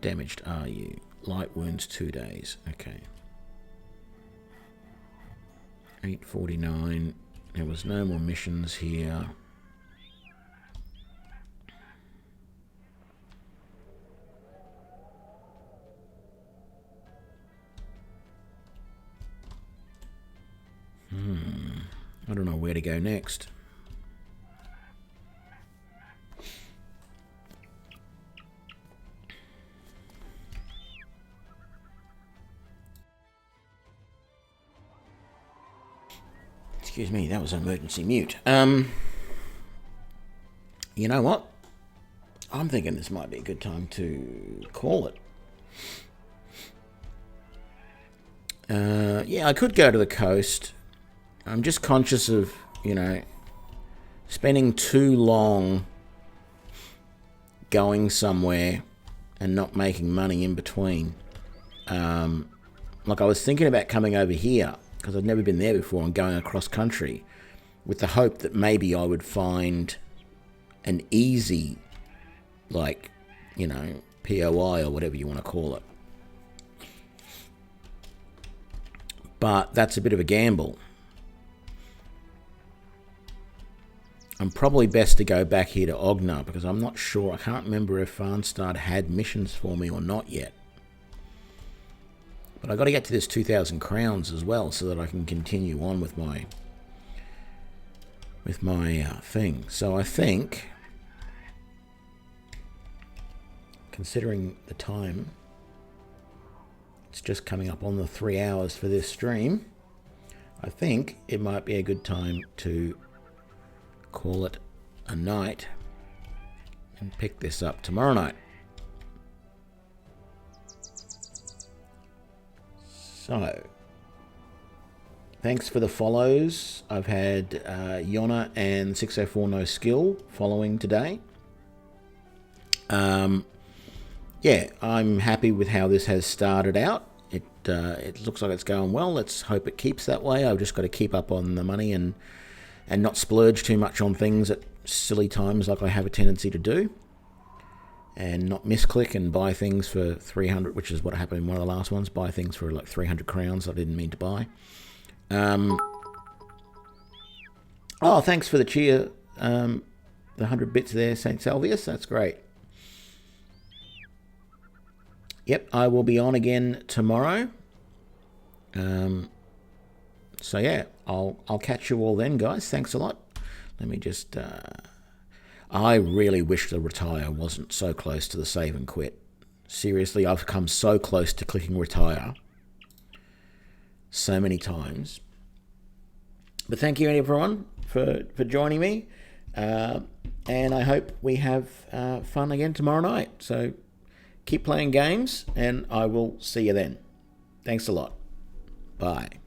damaged are you? Light wounds 2 days. Okay. 849. There was no more missions here. I don't know where to go next. Excuse me, that was an emergency mute. You know what? I'm thinking this might be a good time to call it. Yeah, I could go to the coast. I'm just conscious of, spending too long going somewhere and not making money in between. Like I was thinking about coming over here because I'd never been there before and going across country with the hope that maybe I would find an easy, POI or whatever you want to call it. But that's a bit of a gamble. I'm probably best to go back here to Ogna because I'm not sure. I can't remember if Farnstad had missions for me or not yet. But I got to get to this 2,000 crowns as well so that I can continue on with my thing. So I think, considering the time, it's just coming up on the 3 hours for this stream. I think it might be a good time to call it a night and pick this up tomorrow night. So, thanks for the follows. I've had Yona and 604 No Skill following today. Yeah, I'm happy with how this has started out. It looks like it's going well. Let's hope it keeps that way. I've just got to keep up on the money and not splurge too much on things at silly times like I have a tendency to do. And not misclick and buy things for 300, which is what happened in one of the last ones. Buy things for like 300 crowns I didn't mean to buy. Oh, thanks for the cheer. The 100 bits there, St. Salvius. That's great. Yep, I will be on again tomorrow. So yeah, I'll catch you all then, guys. Thanks a lot. Let me just... I really wish the retire wasn't so close to the save and quit. Seriously, I've come so close to clicking retire so many times. But thank you everyone for joining me. And I hope we have fun again tomorrow night. So keep playing games and I will see you then. Thanks a lot. Bye.